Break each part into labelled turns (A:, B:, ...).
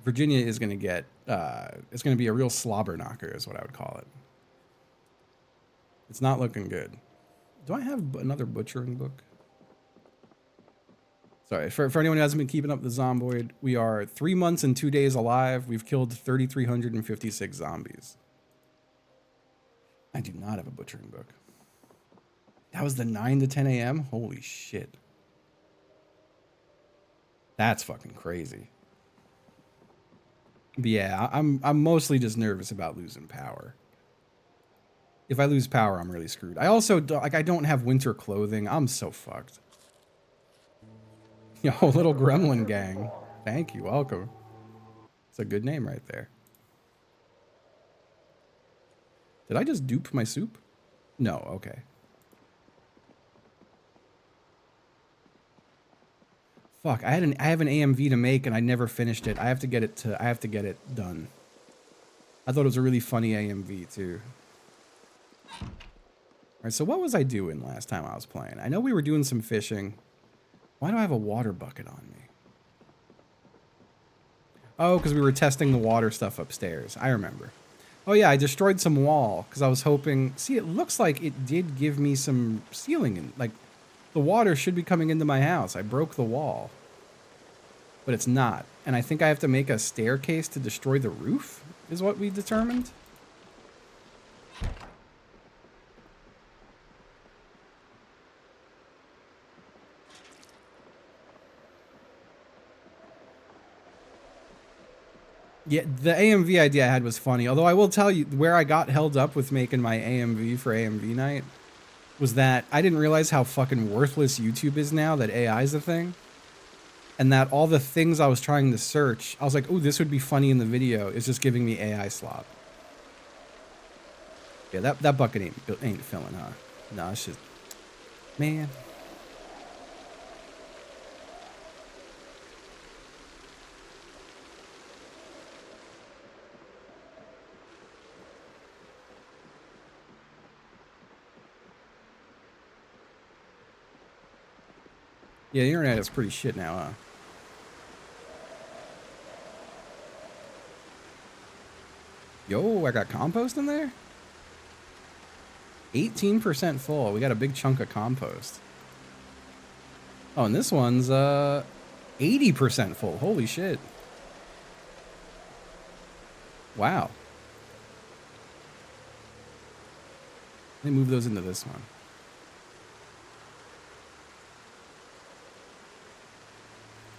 A: Virginia is going to get, it's going to be a real Slobberknocker is what I would call it. It's not looking good. Do I have another butchering book? Sorry, for anyone who hasn't been keeping up the Zomboid, we are 3 months and 2 days alive. We've killed 3,356 zombies. I do not have a butchering book. That was the 9 to 10 a.m.? Holy shit. That's fucking crazy. But yeah, I'm mostly just nervous about losing power. If I lose power, I'm really screwed. I also, I don't have winter clothing. I'm so fucked. Yo, little gremlin gang. Thank you, welcome. It's a good name right there. Did I just dupe my soup? No, okay. Fuck, I have an AMV to make and I never finished it. I have to get it done. I thought it was a really funny AMV too. Alright, so what was I doing last time I was playing? I know we were doing some fishing. Why do I have a water bucket on me? Oh, because we were testing the water stuff upstairs. I remember. Oh yeah, I destroyed some wall because I was hoping... See, it looks like it did give me some ceiling. And like, the water should be coming into my house. I broke the wall. But it's not. And I think I have to make a staircase to destroy the roof, is what we determined. Yeah, the AMV idea I had was funny. Although I will tell you, where I got held up with making my AMV for AMV night was that I didn't realize how fucking worthless YouTube is now that AI is a thing. And that all the things I was trying to search, I was like, oh, this would be funny in the video, is just giving me AI slop. Yeah, that bucket ain't filling, huh? No, it's just... Man. Yeah, the internet is pretty shit now, huh? Yo, I got compost in there? 18% full. We got a big chunk of compost. Oh, and this one's 80% full. Holy shit. Wow. Let me move those into this one.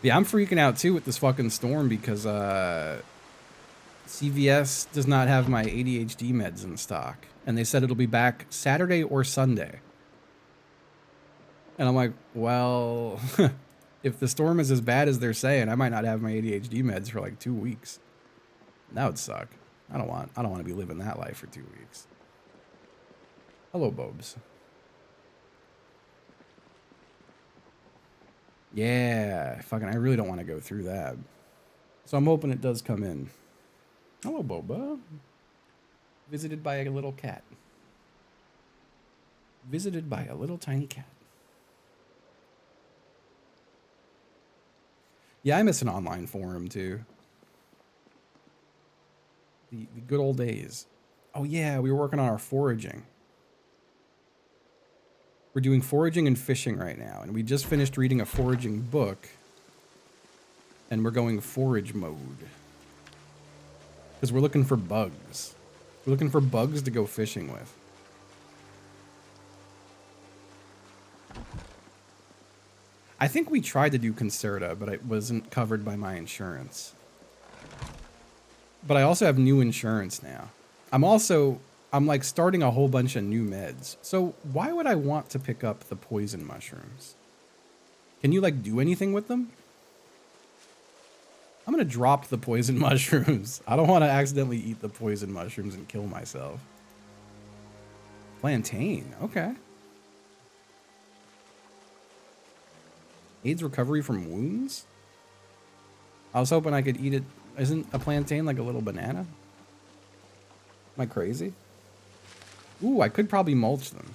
A: Yeah, I'm freaking out too with this fucking storm because CVS does not have my ADHD meds in stock. And they said it'll be back Saturday or Sunday. And I'm like, well, if the storm is as bad as they're saying, I might not have my ADHD meds for like 2 weeks. That would suck. I don't want to be living that life for 2 weeks. Hello, Bobs. Yeah, fucking, I really don't want to go through that. So I'm hoping it does come in. Hello, Boba. Visited by a little cat. Visited by a little tiny cat. Yeah, I miss an online forum too. The good old days. Oh yeah, we were working on our foraging. We're doing foraging and fishing right now, and we just finished reading a foraging book. And we're going forage mode. Because we're looking for bugs. We're looking for bugs to go fishing with. I think we tried to do Concerta, but it wasn't covered by my insurance. But I also have new insurance now. I'm like starting a whole bunch of new meds. So why would I want to pick up the poison mushrooms? Can you like do anything with them? I'm gonna drop the poison mushrooms. I don't want to accidentally eat the poison mushrooms and kill myself. Plantain, okay. AIDS recovery from wounds? I was hoping I could eat it. Isn't a plantain like a little banana? Am I crazy? Ooh, I could probably mulch them.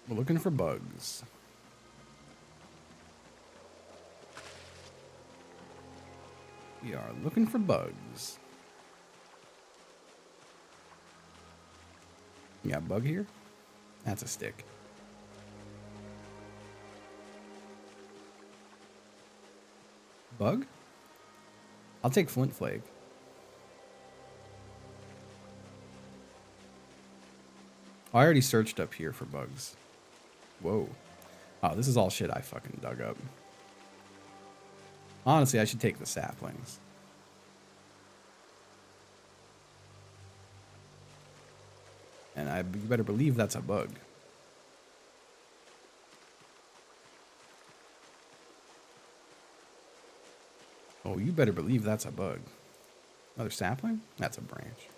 A: We're looking for bugs. We are looking for bugs. You got a bug here? That's a stick. Bug? I'll take flint flake. Oh, I already searched up here for bugs. Whoa. Oh, this is all shit I fucking dug up. Honestly, I should take the saplings. And you better believe that's a bug. Oh, you better believe that's a bug. Another sapling? That's a branch.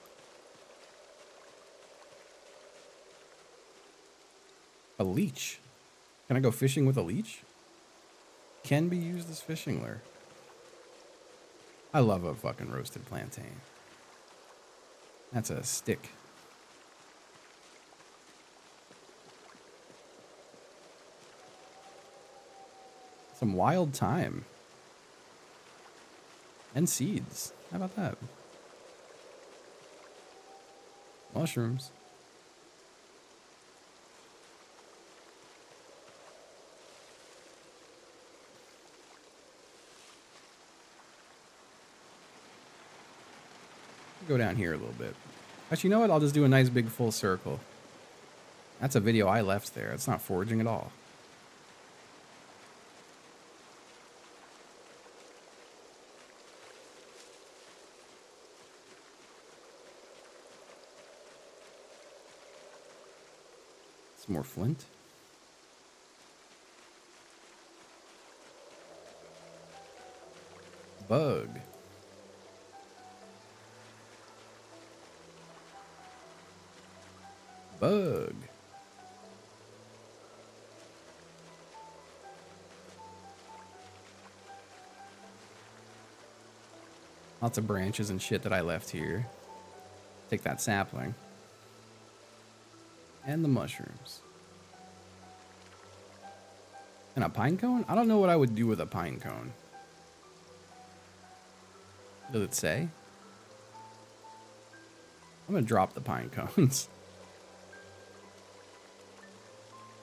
A: A leech. Can I go fishing with a leech? Can be used as fishing lure. I love a fucking roasted plantain. That's a stick. Some wild thyme. And seeds. How about that? Mushrooms. Go down here a little bit. Actually, you know what? I'll just do a nice big full circle. That's a video I left there. It's not foraging at all. Some more flint. Bug. Bug. Lots of branches and shit that I left here. Take that sapling. And the mushrooms. And a pine cone? I don't know what I would do with a pine cone. Does it say? I'm gonna drop the pine cones.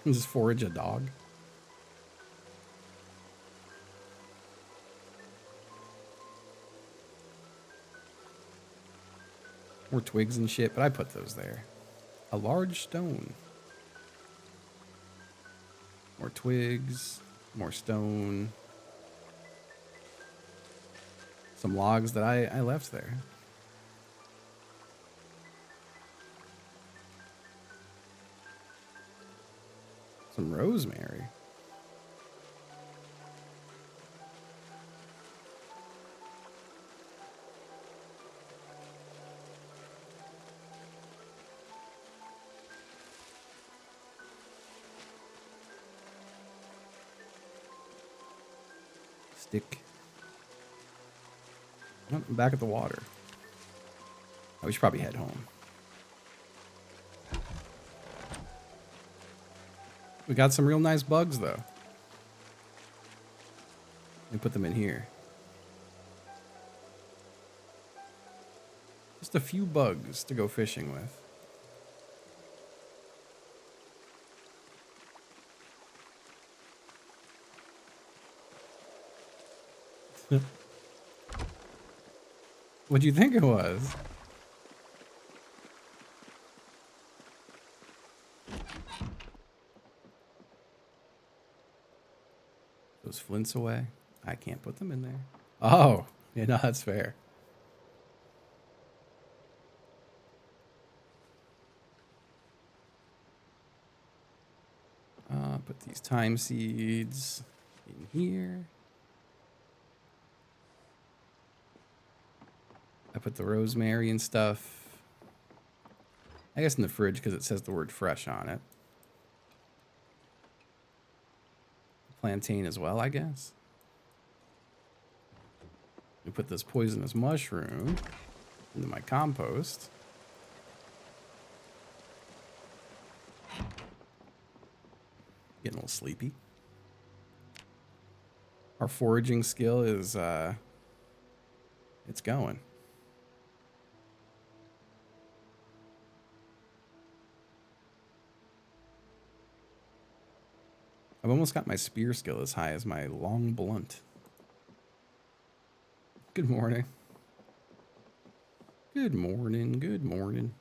A: And just forage a dog. More twigs and shit, but I put those there. A large stone. More twigs, more stone. Some logs that I left there. Some rosemary. Stick. Oh, I'm back at the water. Oh, we should probably head home. We got some real nice bugs, though. Let me put them in here. Just a few bugs to go fishing with. What'd you think it was? Those flints away. I can't put them in there. Oh, yeah, no, that's fair. Put these thyme seeds in here. I put the rosemary and stuff, I guess, in the fridge because it says the word fresh on it. Plantain as well, I guess. We put this poisonous mushroom into my compost. Getting a little sleepy. Our foraging skill is It's going. I've almost got my spear skill as high as my long blunt. Good morning. Good morning. Good morning.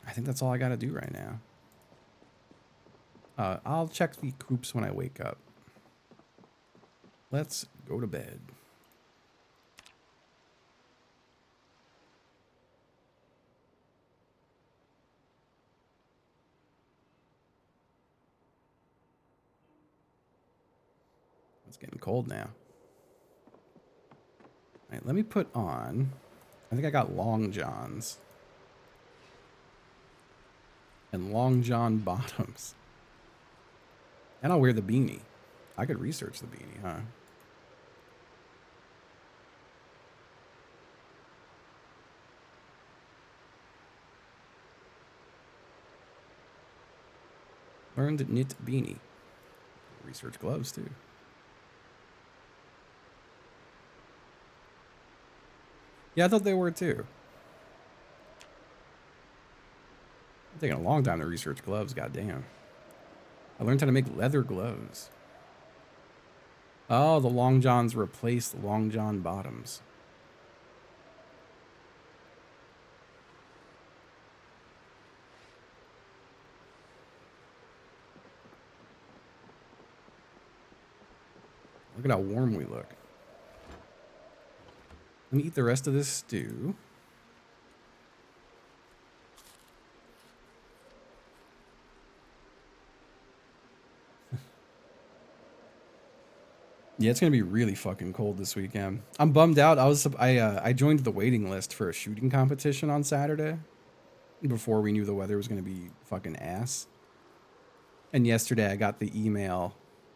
A: I think that's all I got to do right now. I'll check the coops when I wake up. Let's go to bed. It's getting cold now. All right, let me put on... I think I got long johns. And long john bottoms. And I'll wear the beanie. I could research the beanie, huh? Learned knit beanie. Research gloves, too. Yeah, I thought they were, too. It's taking a long time to research gloves, goddamn. I learned how to make leather gloves. Oh, the long johns replace the long john bottoms. Look at how warm we look. Let me eat the rest of this stew. Yeah, it's gonna be really fucking cold this weekend. I'm bummed out. I joined the waiting list for a shooting competition on Saturday before we knew the weather was gonna be fucking ass. And yesterday I got the email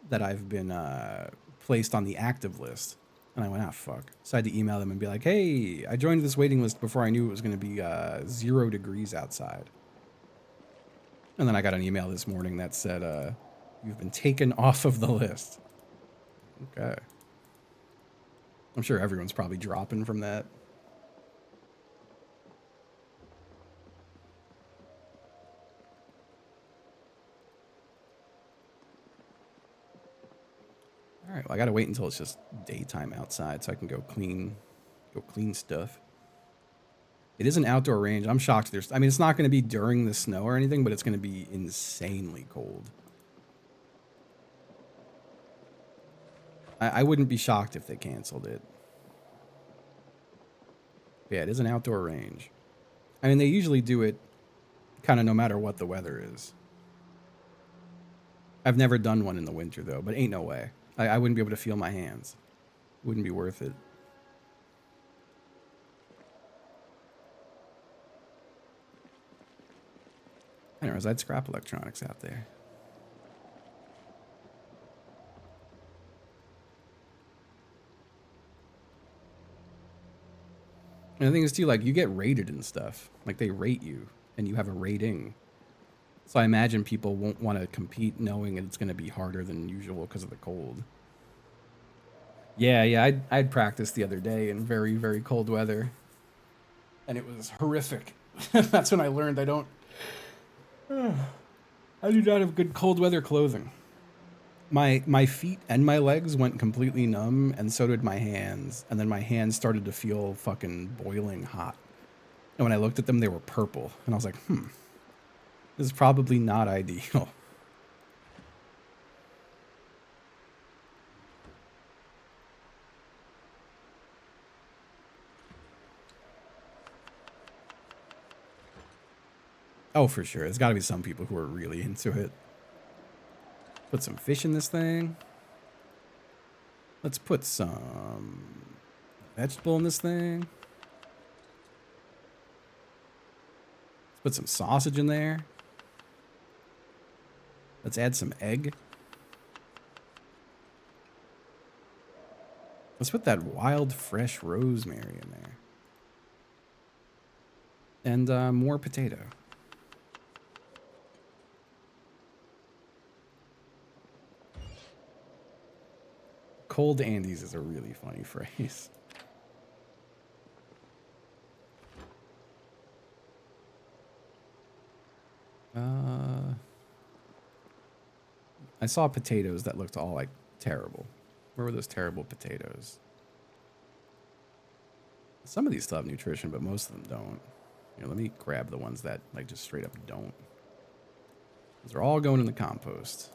A: that I've been placed on the active list. And I went, ah, fuck. So I had to email them and be like, hey, I joined this waiting list before I knew it was going to be 0 degrees outside. And then I got an email this morning that said, you've been taken off of the list. Okay. I'm sure everyone's probably dropping from that. All right, well, I got to wait until it's just daytime outside so I can go clean stuff. It is an outdoor range. I'm shocked. I mean, it's not going to be during the snow or anything, but it's going to be insanely cold. I wouldn't be shocked if they canceled it. Yeah, it is an outdoor range. I mean, they usually do it kind of no matter what the weather is. I've never done one in the winter, though, but ain't no way. I wouldn't be able to feel my hands. Wouldn't be worth it. Anyways, I'd scrap electronics out there. And the thing is, too, like, you get rated and stuff. Like, they rate you, and you have a rating. So I imagine people won't want to compete knowing it's going to be harder than usual because of the cold. Yeah, I'd practiced the other day in very, very cold weather. And it was horrific. That's when I learned I do not have good cold weather clothing. My feet and my legs went completely numb, and so did my hands. And then my hands started to feel fucking boiling hot. And when I looked at them, they were purple. And I was like, this is probably not ideal. Oh, for sure. There's got to be some people who are really into it. Put some fish in this thing. Let's put some vegetable in this thing. Let's put some sausage in there. Let's add some egg. Let's put that wild, fresh rosemary in there. And more potato. Cold Andes is a really funny phrase. I saw potatoes that looked all like terrible. Where were those terrible potatoes? Some of these still have nutrition, but most of them don't. You know, let me grab the ones that like just straight up don't. Those are all going in the compost.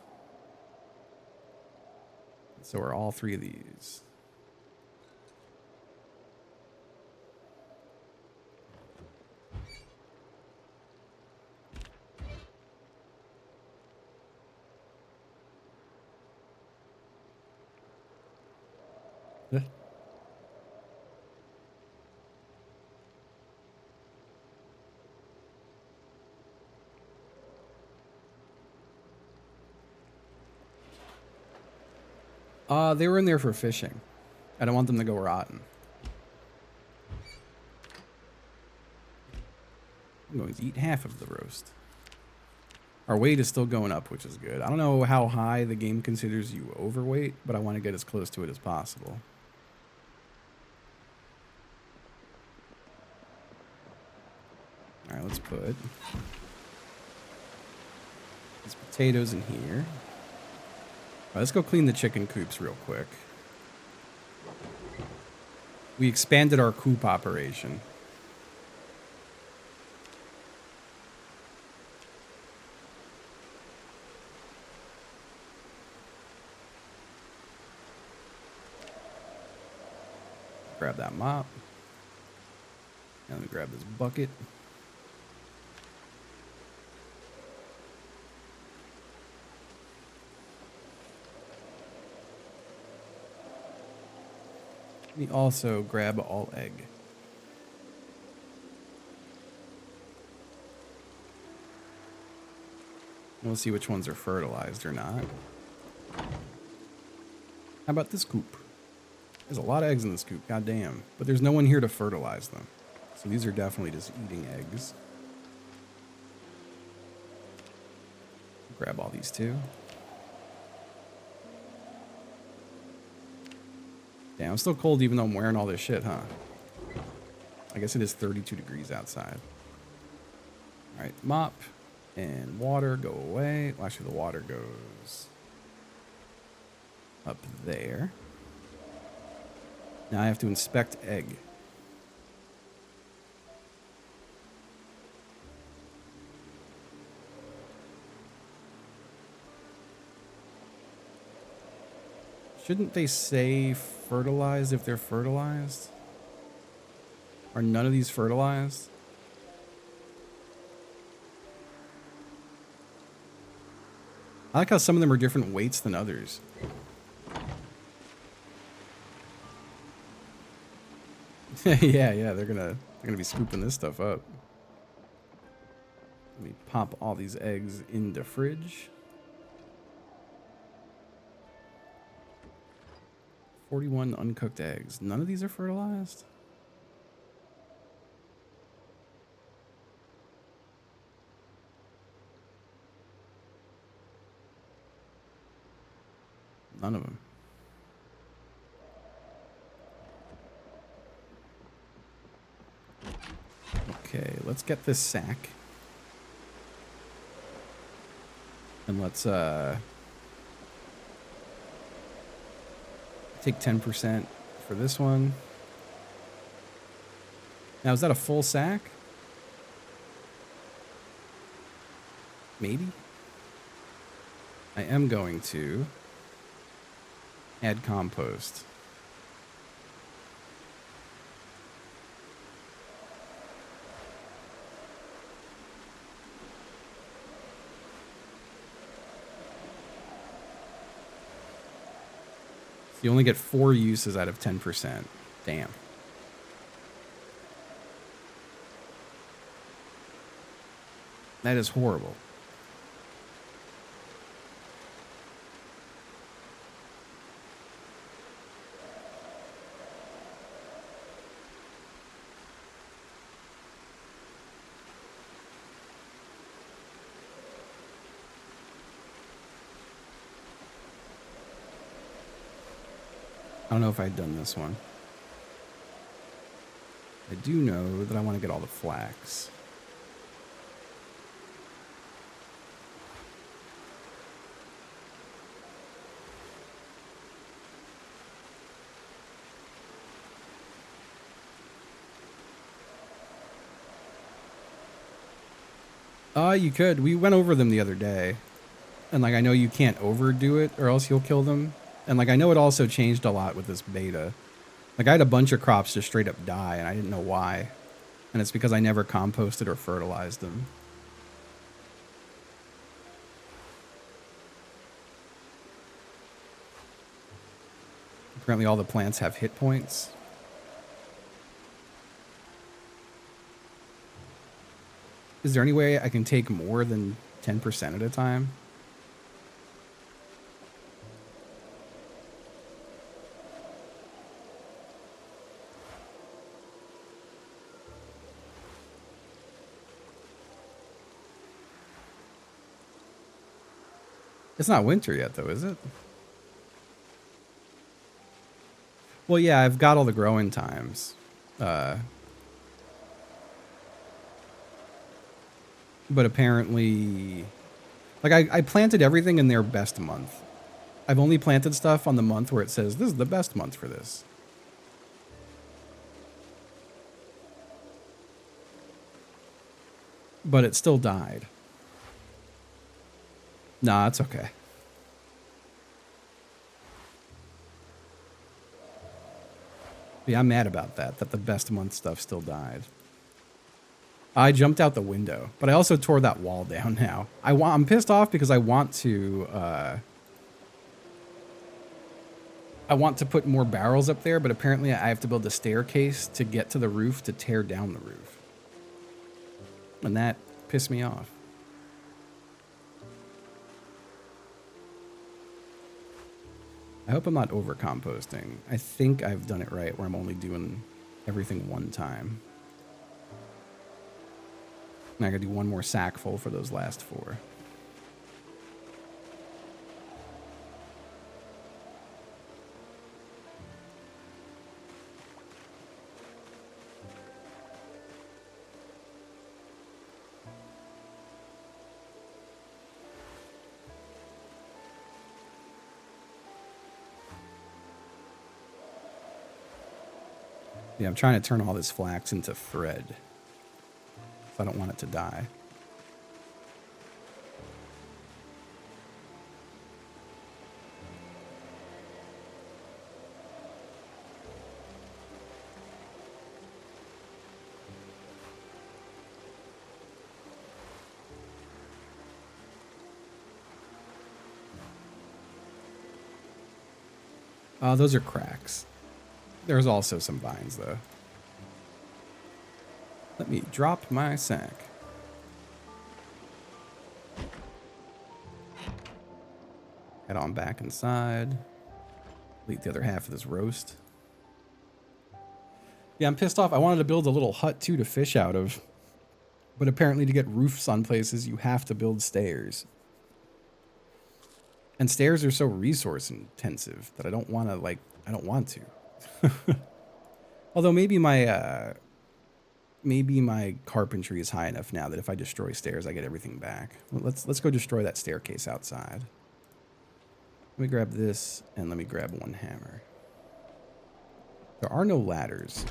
A: So are all three of these. They were in there for fishing. I don't want them to go rotten. I'm going to eat half of the roast. Our weight is still going up, which is good. I don't know how high the game considers you overweight, but I want to get as close to it as possible. All right, let's put these potatoes in here. All right, let's go clean the chicken coops real quick. We expanded our coop operation. Grab that mop. And let me grab this bucket. Let me also grab all egg. We'll see which ones are fertilized or not. How about this coop? There's a lot of eggs in this coop, goddamn. But there's no one here to fertilize them. So these are definitely just eating eggs. Grab all these too. Damn, I'm still cold even though I'm wearing all this shit, huh? I guess it is 32 degrees outside. All right, mop and water go away. Well, actually, the water goes up there. Now I have to inspect egg. Shouldn't they say fertilized if they're fertilized? Are none of these fertilized? I like how some of them are different weights than others. yeah, they're gonna be scooping this stuff up. Let me pop all these eggs in the fridge. 41 uncooked eggs. None of these are fertilized? None of them. Okay, let's get this sack. And let's take 10% for this one. Now, is that a full sack? Maybe. I am going to add compost. You only get 4 uses out of 10%. Damn. That is horrible. I don't know if I'd done this one. I do know that I want to get all the flax. You could. We went over them the other day. And, like, I know you can't overdo it or else you'll kill them. And, like, I know it also changed a lot with this beta. Like, I had a bunch of crops just straight up die, and I didn't know why. And it's because I never composted or fertilized them. Apparently all the plants have hit points. Is there any way I can take more than 10% at a time? It's not winter yet, though, is it? Well, yeah, I've got all the growing times. But apparently... Like, I planted everything in their best month. I've only planted stuff on the month where it says, this is the best month for this. But it still died. Nah, it's okay. Yeah, I'm mad about that the best month stuff still died. I jumped out the window, but I also tore that wall down now. I'm pissed off because I want to put more barrels up there, but apparently I have to build a staircase to get to the roof to tear down the roof. And that pissed me off. I hope I'm not over-composting. I think I've done it right where I'm only doing everything one time. And I gotta do one more sack full for those last 4. Yeah, I'm trying to turn all this flax into thread. So I don't want it to die. Those are cracks. There's also some vines, though. Let me drop my sack. Head on back inside. Eat the other half of this roast. Yeah, I'm pissed off. I wanted to build a little hut, too, to fish out of. But apparently to get roofs on places, you have to build stairs. And stairs are so resource intensive that I don't want to, like, I don't want to. Although maybe my carpentry is high enough now that if I destroy stairs, I get everything back. Well, let's go destroy that staircase outside. Let me grab this, and let me grab one hammer. There are no ladders.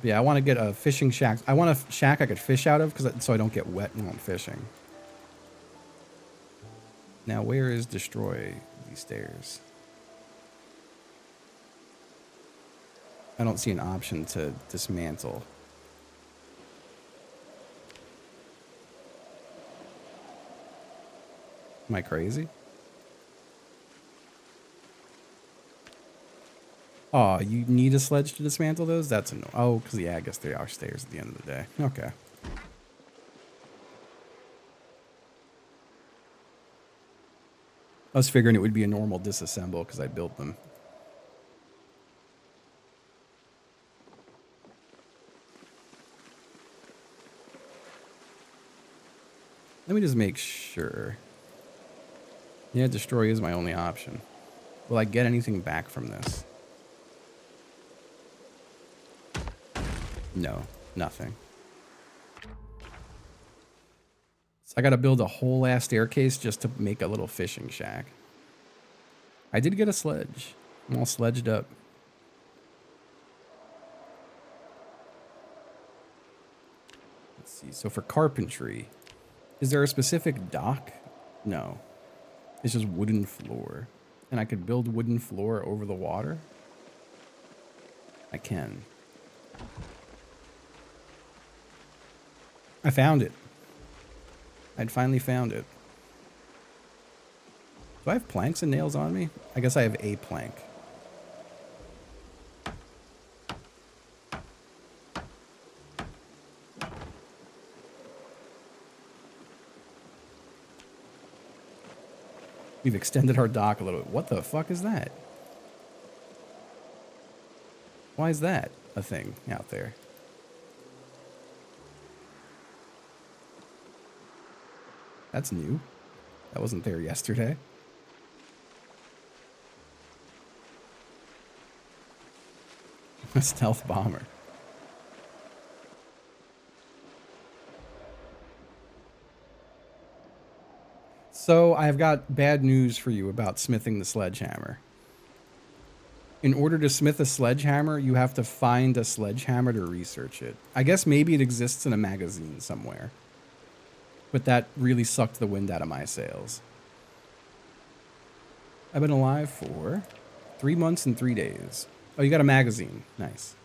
A: But yeah, I want to get a fishing shack. I want a shack I could fish out of, so I don't get wet when I'm fishing. Now, where is destroy these stairs? I don't see an option to dismantle. Am I crazy? Oh, you need a sledge to dismantle those? That's annoying. Oh, because, yeah, I guess they are stairs at the end of the day. Okay. I was figuring it would be a normal disassemble because I built them. Let me just make sure. Yeah, destroy is my only option. Will I get anything back from this? No, nothing. So I gotta build a whole ass staircase just to make a little fishing shack. I did get a sledge. I'm all sledged up. Let's see. So for carpentry, is there a specific dock? No. It's just wooden floor. And I could build wooden floor over the water? I can. I found it. I'd finally found it. Do I have planks and nails on me? I guess I have a plank. We've extended our dock a little bit. What the fuck is that? Why is that a thing out there? That's new. That wasn't there yesterday. A stealth bomber. So I've got bad news for you about smithing the sledgehammer. In order to smith a sledgehammer, you have to find a sledgehammer to research it. I guess maybe it exists in a magazine somewhere. But that really sucked the wind out of my sails. I've been alive for 3 months and 3 days. Oh, you got a magazine. Nice.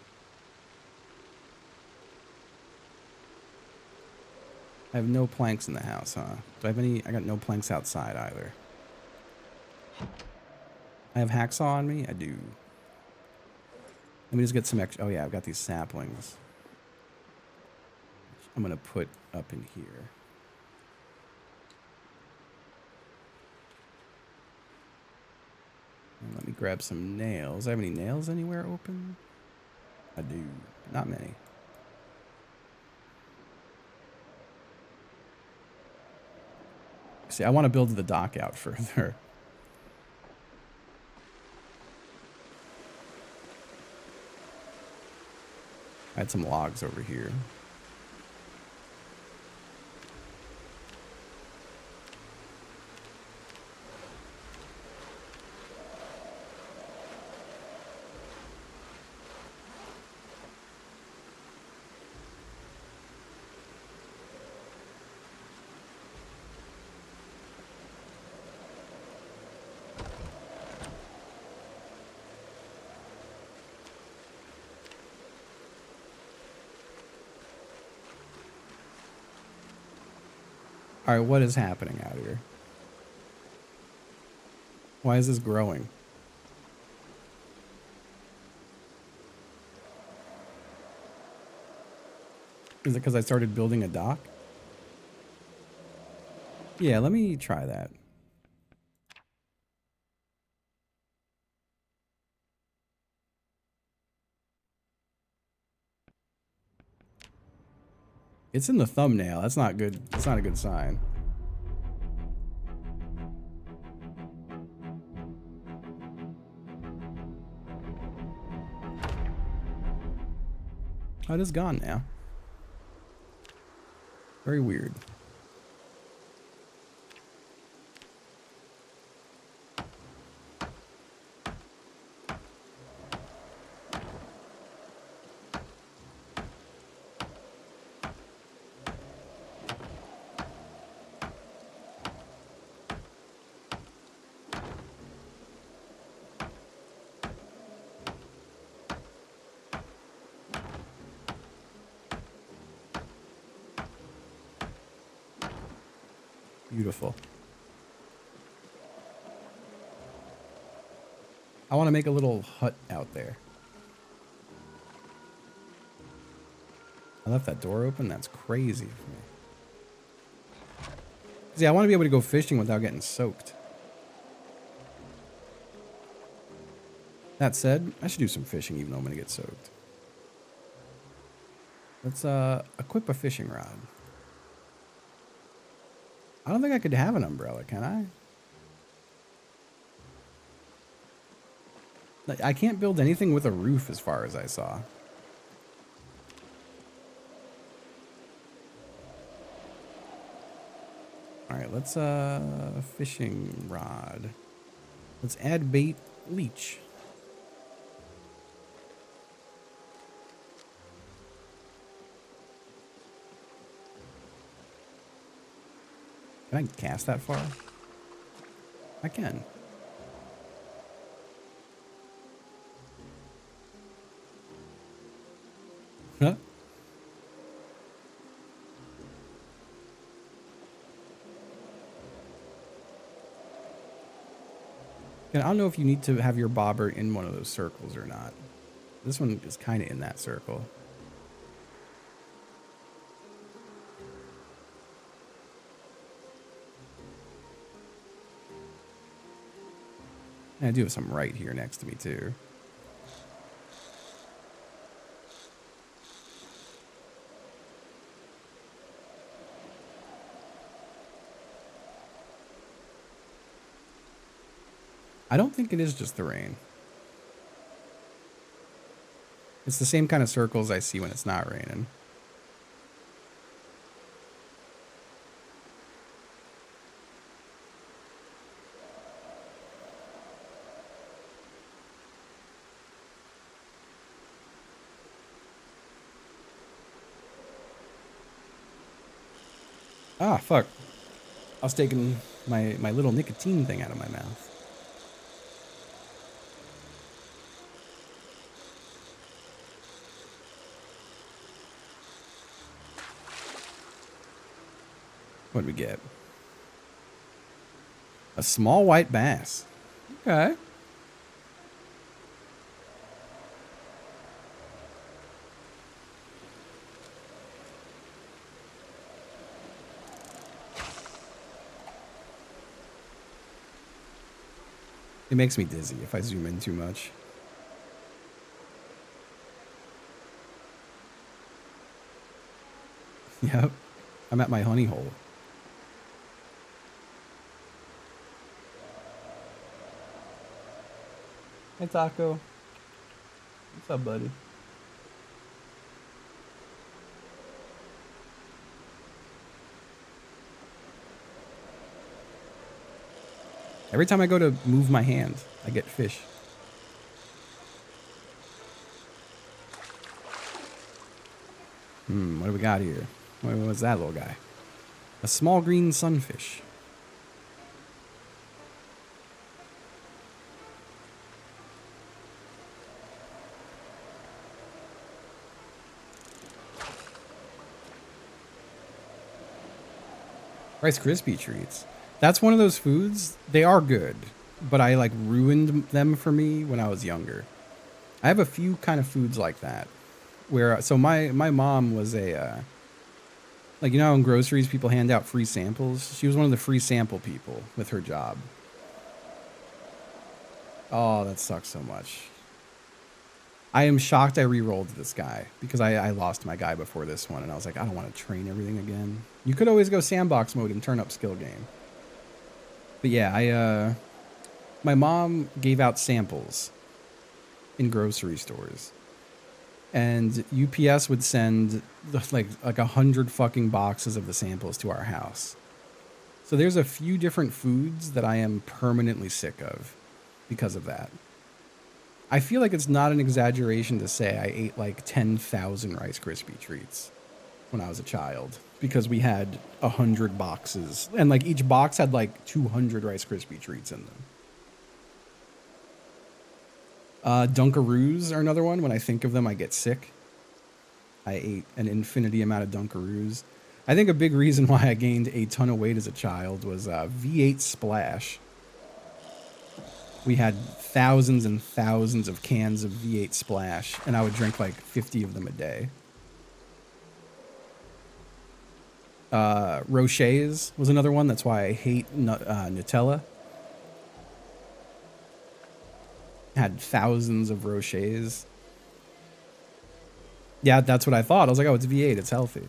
A: I have no planks in the house, huh? Do I have any? I got no planks outside either. I have hacksaw on me? I do. Let me just get some extra. Oh yeah, I've got these saplings. I'm going to put up in here. And let me grab some nails. Do I have any nails anywhere open? I do. Not many. See, I want to build the dock out further. I had some logs over here. All right, what is happening out here? Why is this growing? Is it because I started building a dock? Yeah, let me try that. It's in the thumbnail. That's not good. That's not a good sign. Oh, it is gone now. Very weird. Beautiful. I want to make a little hut out there. I left that door open? That's crazy for me. See, I want to be able to go fishing without getting soaked. That said, I should do some fishing even though I'm going to get soaked. Let's equip a fishing rod. I don't think I could have an umbrella, can I? I can't build anything with a roof as far as I saw. All right, let's fishing rod. Let's add bait leech. Can I cast that far? I can. Huh? And I don't know if you need to have your bobber in one of those circles or not. This one is kind of in that circle. And I do have some right here next to me too. I don't think it is just the rain. It's the same kind of circles I see when it's not raining. Ah, fuck. I was taking my little nicotine thing out of my mouth. What did we get? A small white bass. Okay. It makes me dizzy if I zoom in too much. Yep. I'm at my honey hole. Hey, Taco. What's up, buddy? Every time I go to move my hand, I get fish. What do we got here? What's that little guy? A small green sunfish. Rice Krispie treats. That's one of those foods. They are good, but I like ruined them for me when I was younger. I have a few kind of foods like that. Where so my mom was a like, you know how in groceries people hand out free samples? She was one of the free sample people with her job. Oh, that sucks so much. I am shocked I re-rolled this guy because I lost my guy before this one and I was like, I don't want to train everything again. You could always go sandbox mode and turn up skill game. But yeah, my mom gave out samples in grocery stores. And UPS would send like 100 fucking boxes of the samples to our house. So there's a few different foods that I am permanently sick of because of that. I feel like it's not an exaggeration to say I ate like 10,000 Rice Krispie treats when I was a child because we had 100 boxes and like each box had like 200 Rice Krispie treats in them. Dunkaroos are another one. When I think of them, I get sick. I ate an infinity amount of Dunkaroos. I think a big reason why I gained a ton of weight as a child was V8 Splash. We had thousands and thousands of cans of V8 Splash, and I would drink like 50 of them a day. Rocher's was another one. That's why I hate Nutella. Had thousands of Rochers. Yeah, that's what I thought. I was like, oh, it's V8. It's healthy.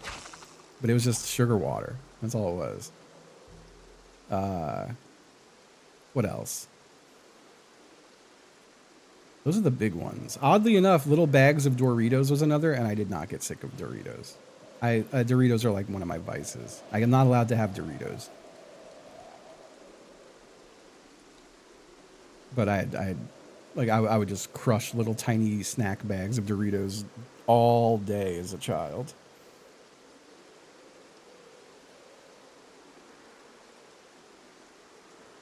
A: But it was just sugar water. That's all it was. What else? Those are the big ones. Oddly enough, little bags of Doritos was another, and I did not get sick of Doritos. Doritos are like one of my vices. I am not allowed to have Doritos. But I would just crush little tiny snack bags of Doritos all day as a child.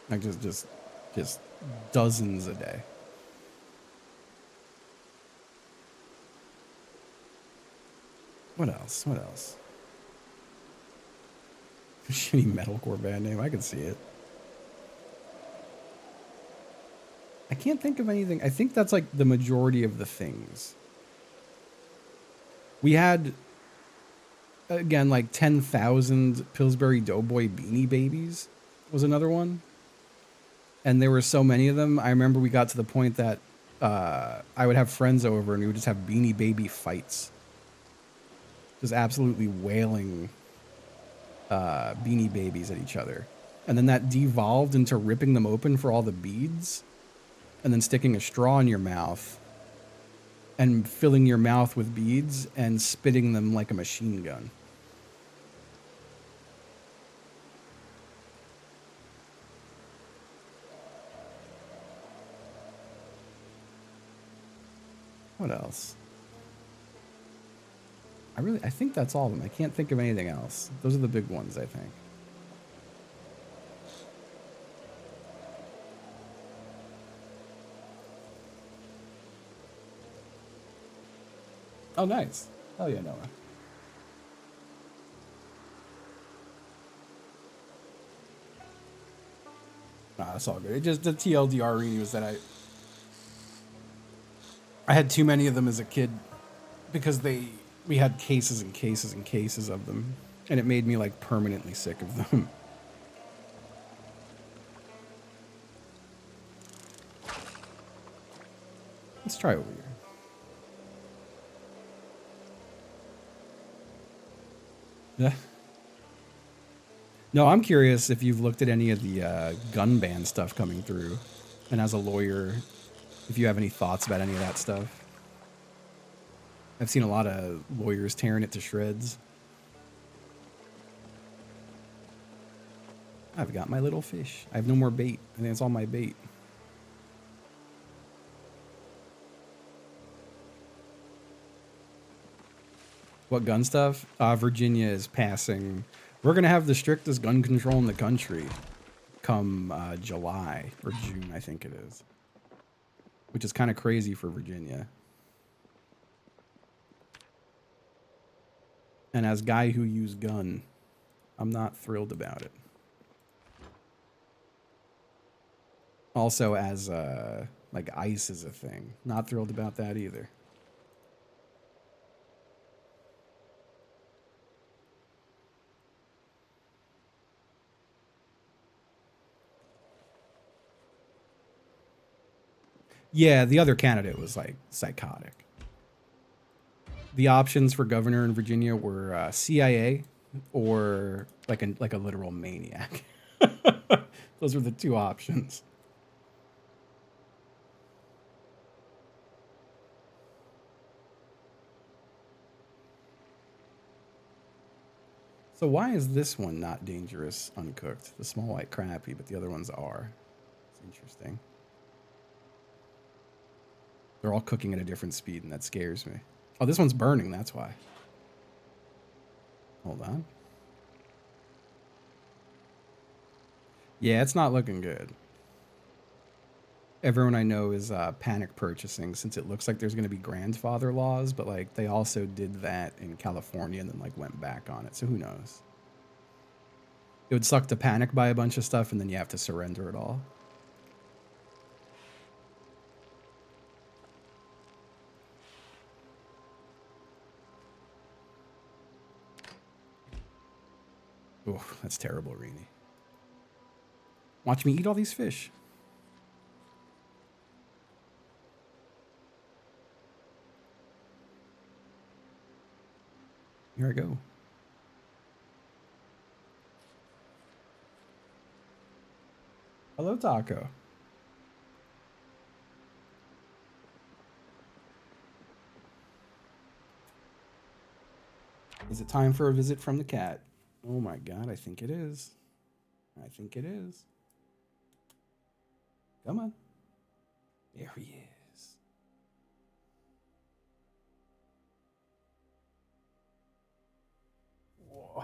A: Like just dozens a day. What else? What else? Shitty metalcore band name. I can see it. I can't think of anything. I think that's like the majority of the things. We had, again, like 10,000 Pillsbury Doughboy Beanie Babies was another one. And there were so many of them. I remember we got to the point that I would have friends over and we would just have Beanie Baby fights. Just absolutely wailing Beanie Babies at each other. And then that devolved into ripping them open for all the beads and then sticking a straw in your mouth and filling your mouth with beads and spitting them like a machine gun. What else? I think that's all of them. I can't think of anything else. Those are the big ones, I think. Oh, nice. Hell yeah, Noah. Nah, that's all good. It just, the TLDR reading was that I had too many of them as a kid because we had cases and cases and cases of them, and it made me like permanently sick of them. Let's try over here. Yeah. No, I'm curious if you've looked at any of the gun ban stuff coming through, and as a lawyer, if you have any thoughts about any of that stuff. I've seen a lot of lawyers tearing it to shreds. I've got my little fish. I have no more bait. I think it's all my bait. What gun stuff? Virginia is passing. We're going to have the strictest gun control in the country come July or June, I think it is. Which is kind of crazy for Virginia. And as guy who used gun, I'm not thrilled about it. Also, as like ICE is a thing, not thrilled about that either. Yeah, the other candidate was like psychotic. The options for governor in Virginia were CIA or like a literal maniac. Those were the two options. So why is this one not dangerous uncooked? The small white crappie, but the other ones are. It's interesting. They're all cooking at a different speed, and that scares me. Oh, this one's burning, that's why. Hold on. Yeah, it's not looking good. Everyone I know is panic purchasing since it looks like there's going to be grandfather laws, but like they also did that in California and then like went back on it. So who knows? It would suck to panic buy a bunch of stuff and then you have to surrender it all. Oh, that's terrible, Rini. Watch me eat all these fish. Here I go. Hello, Taco. Is it time for a visit from the cat? Oh my god, I think it is. I think it is. Come on. There he is. Whoa.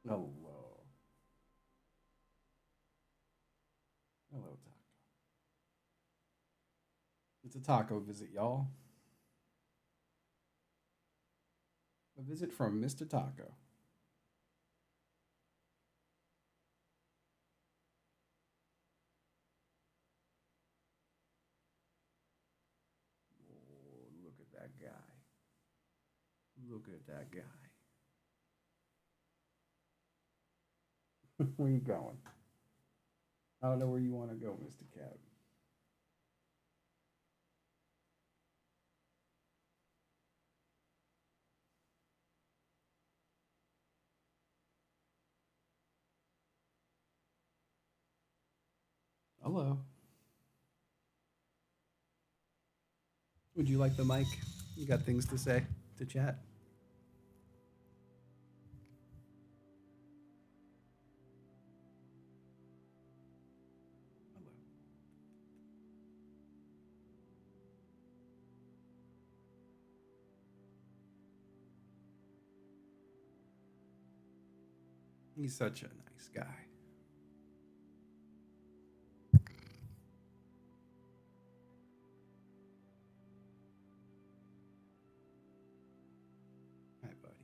A: Hello. Hello, Taco. It's a taco visit, y'all. A visit from Mr. Taco. Oh, look at that guy. Look at that guy. Where you going? I don't know where you want to go, Mr. Cat. Hello. Would you like the mic? You got things to say to chat? Hello. He's such a nice guy. Hi, buddy.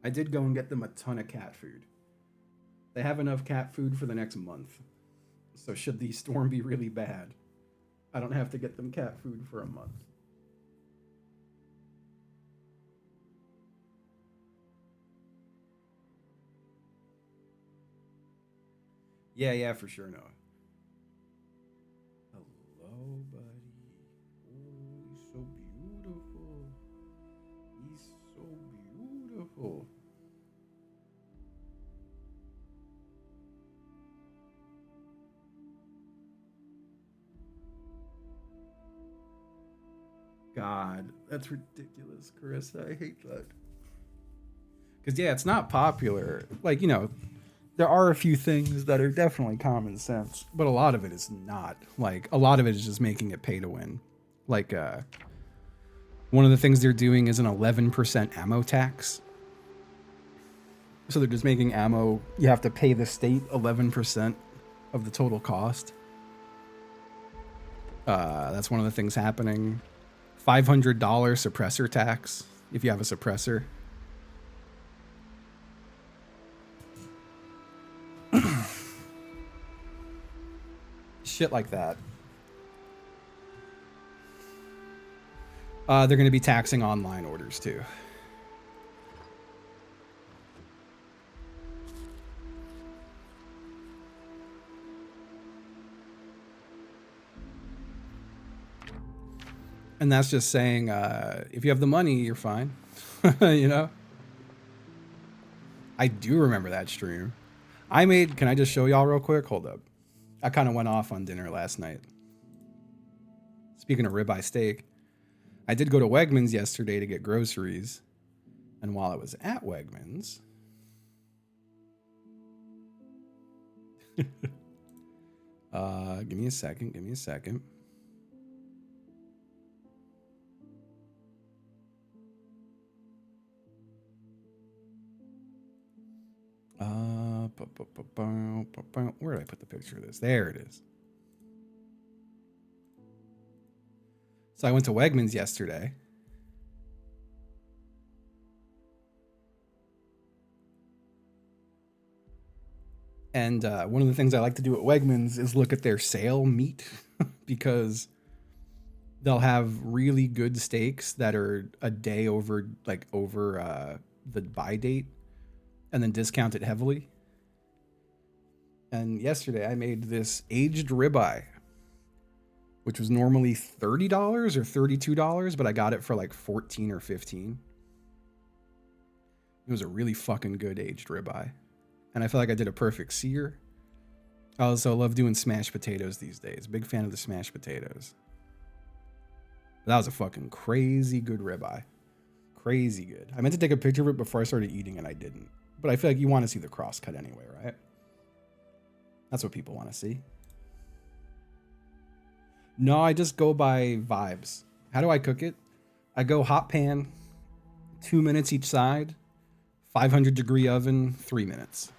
A: I did go and get them a ton of cat food. They have enough cat food for the next month. So should the storm be really bad, I don't have to get them cat food for a month. Yeah, yeah, for sure, Noah. Hello, buddy. Oh, he's so beautiful. He's so beautiful. God, that's ridiculous, Carissa. I hate that. Because, yeah, it's not popular. Like, there are a few things that are definitely common sense, but a lot of it is not. Like, a lot of it is just making it pay to win. Like, one of the things they're doing is an 11% ammo tax. So they're just making ammo, you have to pay the state 11% of the total cost. That's one of the things happening. $500 suppressor tax if you have a suppressor. Shit like that. They're going to be taxing online orders too. And that's just saying, if you have the money, you're fine. I do remember that stream. Can I just show y'all real quick? Hold up. I kind of went off on dinner last night. Speaking of ribeye steak, I did go to Wegmans yesterday to get groceries. And while I was at Wegmans, give me a second. Where did I put the picture of this? There it is. So I went to Wegmans yesterday. And one of the things I like to do at Wegmans is look at their sale meat because they'll have really good steaks that are a day over the buy date and then discount it heavily. And yesterday I made this aged ribeye, which was normally $30 or $32, but I got it for like 14 or 15. It was a really fucking good aged ribeye. And I feel like I did a perfect sear. I also love doing smashed potatoes these days. Big fan of the smashed potatoes. That was a fucking crazy good ribeye. Crazy good. I meant to take a picture of it before I started eating and I didn't. But I feel like you want to see the cross cut anyway, right? That's what people want to see. No, I just go by vibes. How do I cook it? I go hot pan, 2 minutes each side, 500-degree oven, 3 minutes.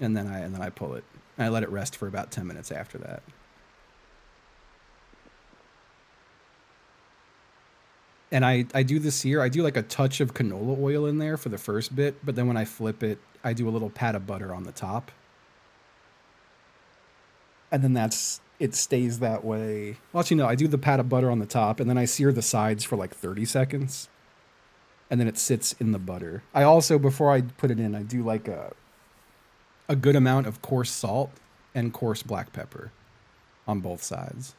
A: And then I pull it. And I let it rest for about 10 minutes after that. And I do the sear. I do like a touch of canola oil in there for the first bit, but then when I flip it, I do a little pat of butter on the top. And then it stays that way. Well, actually, no, I do the pat of butter on the top, and then I sear the sides for like 30 seconds. And then it sits in the butter. I also, before I put it in, I do like a good amount of coarse salt and coarse black pepper on both sides.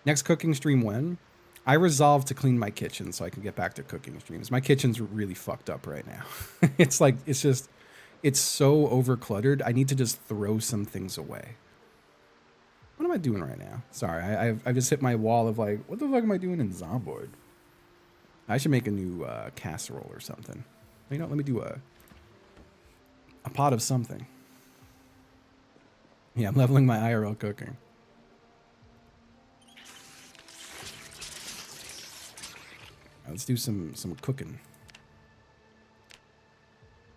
A: Next cooking stream when? I resolved to clean my kitchen so I can get back to cooking streams. My kitchen's really fucked up right now. It's so overcluttered. I need to just throw some things away. What am I doing right now? Sorry, I just hit my wall of like, what the fuck am I doing in Zomboid? I should make a new casserole or something. You know, let me do a pot of something. Yeah, I'm leveling my IRL cooking. Let's do some cooking.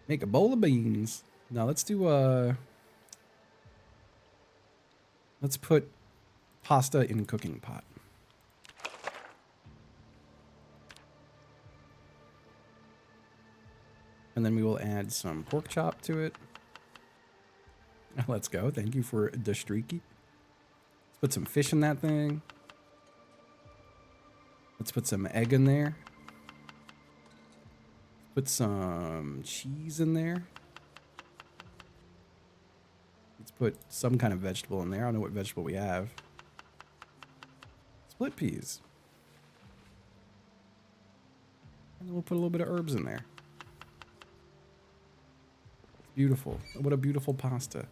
A: Make a bowl of beans. Now let's do let's put pasta in cooking pot. And then we will add some pork chop to it. Let's go. Thank you for the streaky. Let's put some fish in that thing. Let's put some egg in there. Put some cheese in there. Let's put some kind of vegetable in there. I don't know what vegetable we have. Split peas. And then we'll put a little bit of herbs in there. It's beautiful. What a beautiful pasta.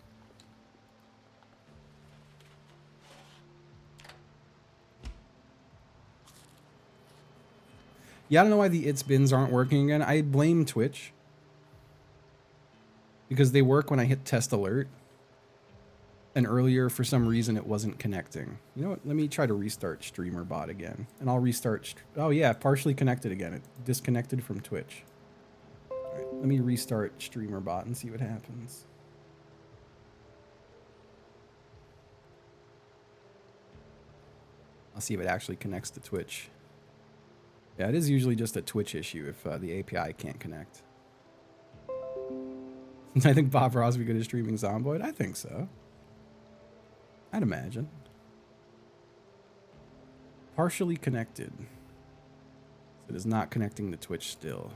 A: Yeah, I don't know why the its bins aren't working again. I blame Twitch. Because they work when I hit test alert. And earlier, for some reason, it wasn't connecting. You know what? Let me try to restart StreamerBot again. And I'll restart... Oh, yeah, partially connected again. It disconnected from Twitch. All right, let me restart StreamerBot and see what happens. I'll see if it actually connects to Twitch. Yeah, it is usually just a Twitch issue if the API can't connect. I think Bob Ross would be good at streaming Zomboid. I think so. I'd imagine. Partially connected. It is not connecting to Twitch still.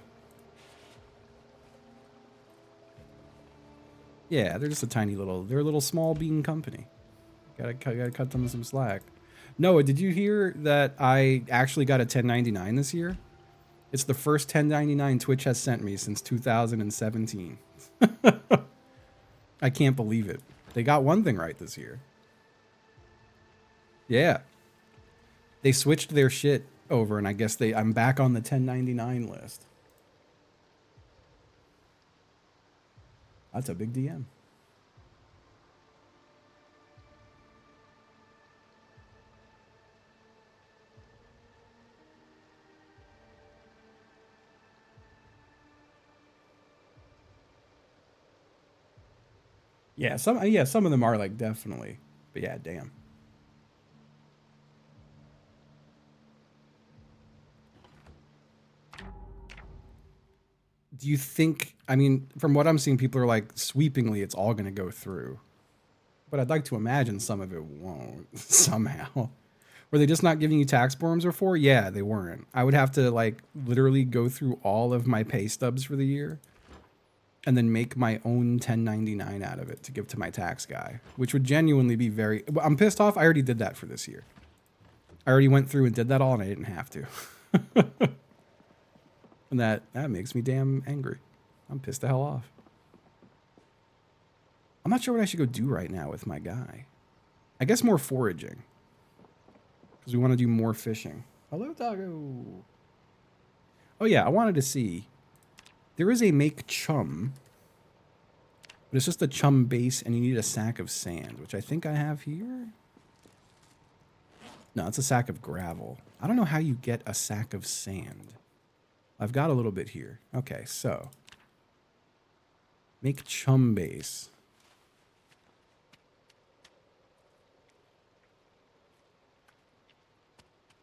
A: Yeah, they're just a tiny little... They're a little small bean company. Gotta cut them some slack. Noah, did you hear that I actually got a 1099 this year? It's the first 1099 Twitch has sent me since 2017. I can't believe it. They got one thing right this year. Yeah. They switched their shit over, and I guess I'm back on the 1099 list. That's a big DM. Yeah, some of them are like definitely. But yeah, damn. Do you think, I mean, from what I'm seeing, people are like sweepingly it's all going to go through. But I'd like to imagine some of it won't somehow. Were they just not giving you tax forms before? Yeah, they weren't. I would have to like literally go through all of my pay stubs for the year and then make my own 1099 out of it to give to my tax guy, which would genuinely be very... I'm pissed off. I already did that for this year. I already went through and did that all, and I didn't have to. And that makes me damn angry. I'm pissed the hell off. I'm not sure what I should go do right now with my guy. I guess more foraging. Because we want to do more fishing. Hello, Tago. Oh yeah, I wanted to see. There is a make chum. But it's just a chum base and you need a sack of sand, which I think I have here. No, it's a sack of gravel. I don't know how you get a sack of sand. I've got a little bit here. Okay, so. Make chum base.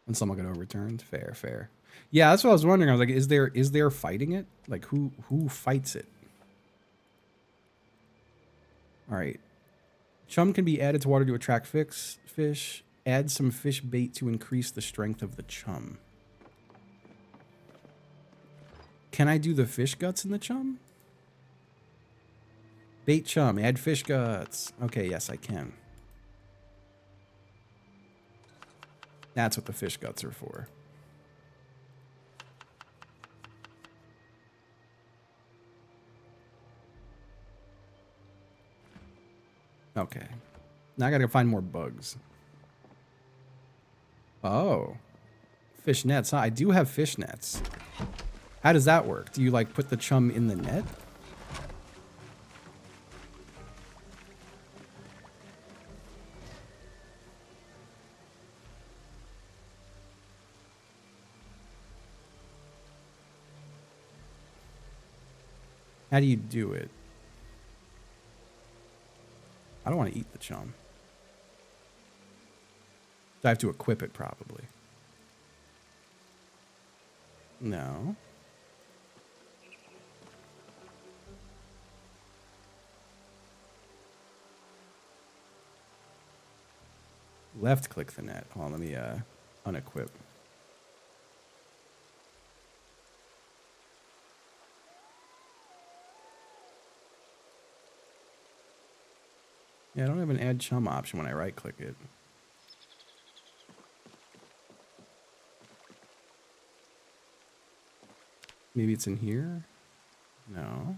A: And someone got overturned. Fair, fair. Yeah, that's what I was wondering. I was like, is there fighting it? Like who fights it? All right. Chum can be added to water to attract fish. Add some fish bait to increase the strength of the chum. Can I do the fish guts in the chum? Bait chum, add fish guts. Okay, yes, I can. That's what the fish guts are for. Okay. Now I gotta find more bugs. Oh. Fish nets, huh? I do have fish nets. How does that work? Do you like put the chum in the net? How do you do it? I don't want to eat the chum. I have to equip it probably. No. Left click the net. Hold on, let me unequip. Yeah, I don't have an add chum option when I right click it. Maybe it's in here? No.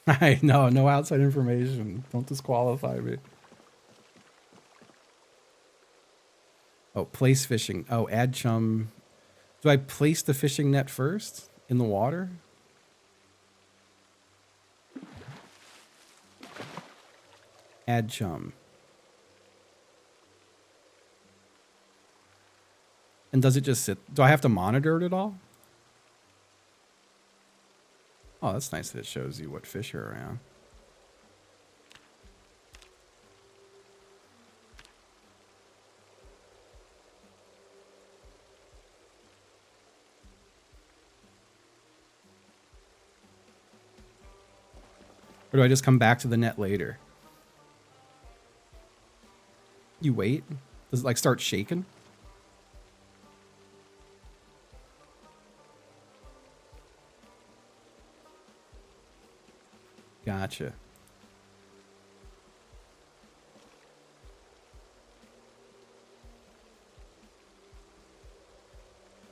A: I know, no outside information. Don't disqualify me. Oh, place fishing. Oh, add chum. Do I place the fishing net first in the water? Add chum. And does it just sit? Do I have to monitor it at all? Oh, that's nice that it shows you what fish are around. Or do I just come back to the net later? You wait? Does it like start shaking? Gotcha.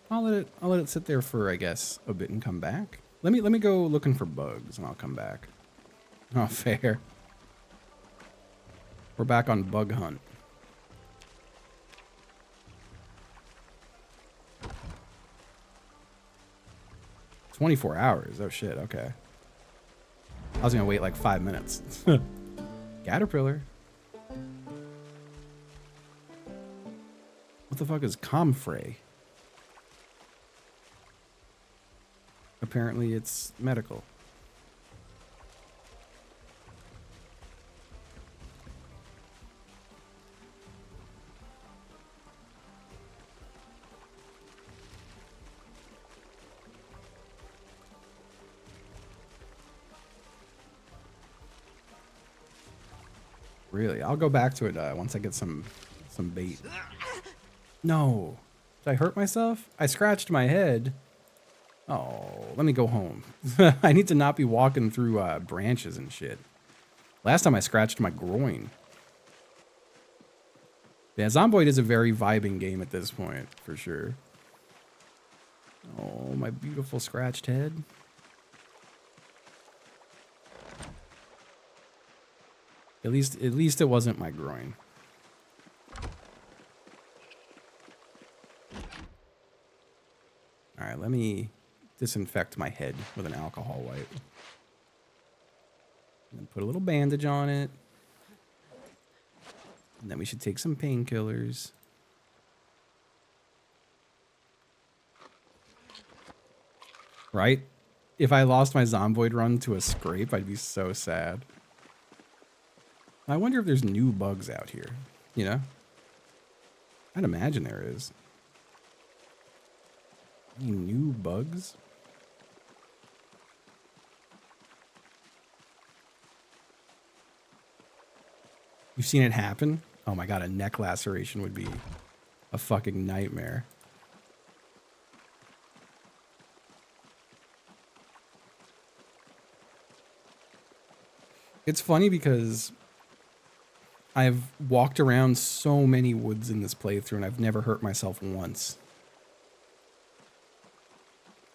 A: I'll let it sit there for, I guess, a bit and come back. Let me go looking for bugs and I'll come back. Oh, fair. We're back on bug hunt. $24 hours. Oh shit, okay. I was gonna wait like 5 minutes. Caterpillar. What the fuck is comfrey? Apparently it's medical. Really? I'll go back to it once I get some bait. No. Did I hurt myself? I scratched my head. Oh, let me go home. I need to not be walking through branches and shit. Last time I scratched my groin. Yeah, Zomboid is a very vibing game at this point, for sure. Oh, my beautiful scratched head. At least it wasn't my groin. All right, let me disinfect my head with an alcohol wipe. And then put a little bandage on it. And then we should take some painkillers. Right? If I lost my Zomboid run to a scrape, I'd be so sad. I wonder if there's new bugs out here, you know? I'd imagine there is. Any new bugs? You've seen it happen? Oh my god, a neck laceration would be a fucking nightmare. It's funny because I've walked around so many woods in this playthrough and I've never hurt myself once.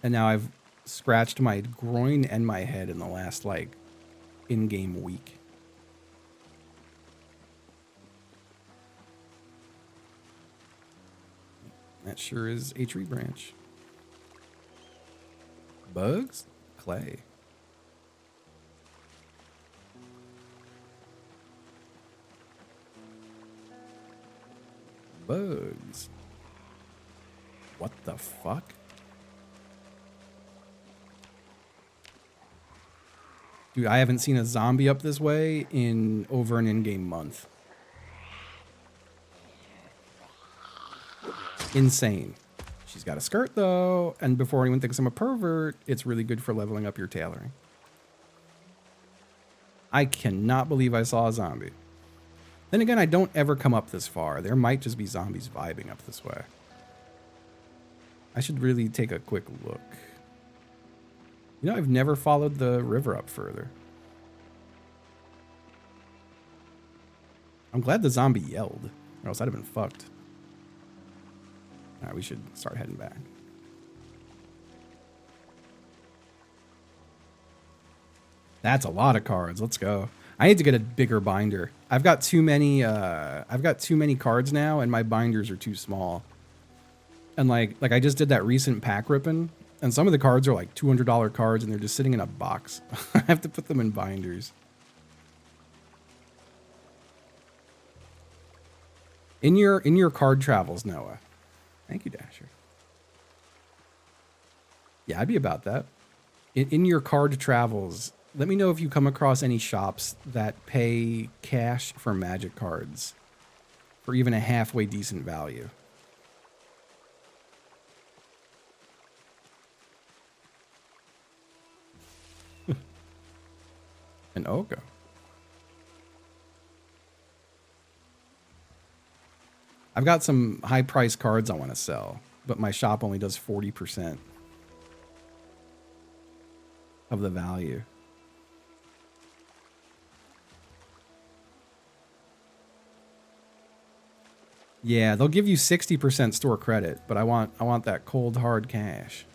A: And now I've scratched my groin and my head in the last, like, in-game week. That sure is a tree branch. Bugs? Clay. Bugs. What the fuck? Dude, I haven't seen a zombie up this way in over an in-game month. Insane. She's got a skirt, though, and before anyone thinks I'm a pervert, it's really good for leveling up your tailoring. I cannot believe I saw a zombie. Then again, I don't ever come up this far. There might just be zombies vibing up this way. I should really take a quick look. You know, I've never followed the river up further. I'm glad the zombie yelled, or else I'd have been fucked. All right, we should start heading back. That's a lot of cards. Let's go. I need to get a bigger binder. I've got too many cards now, and my binders are too small. And like I just did that recent pack ripping, and some of the cards are like $200 cards, and they're just sitting in a box. I have to put them in binders. In your card travels, Noah. Thank you, Dasher. Yeah, I'd be about that. In your card travels, let me know if you come across any shops that pay cash for magic cards for even a halfway decent value. An Oko. I've got some high price cards I want to sell, but my shop only does 40% of the value. Yeah, they'll give you 60% store credit, but I want that cold hard cash.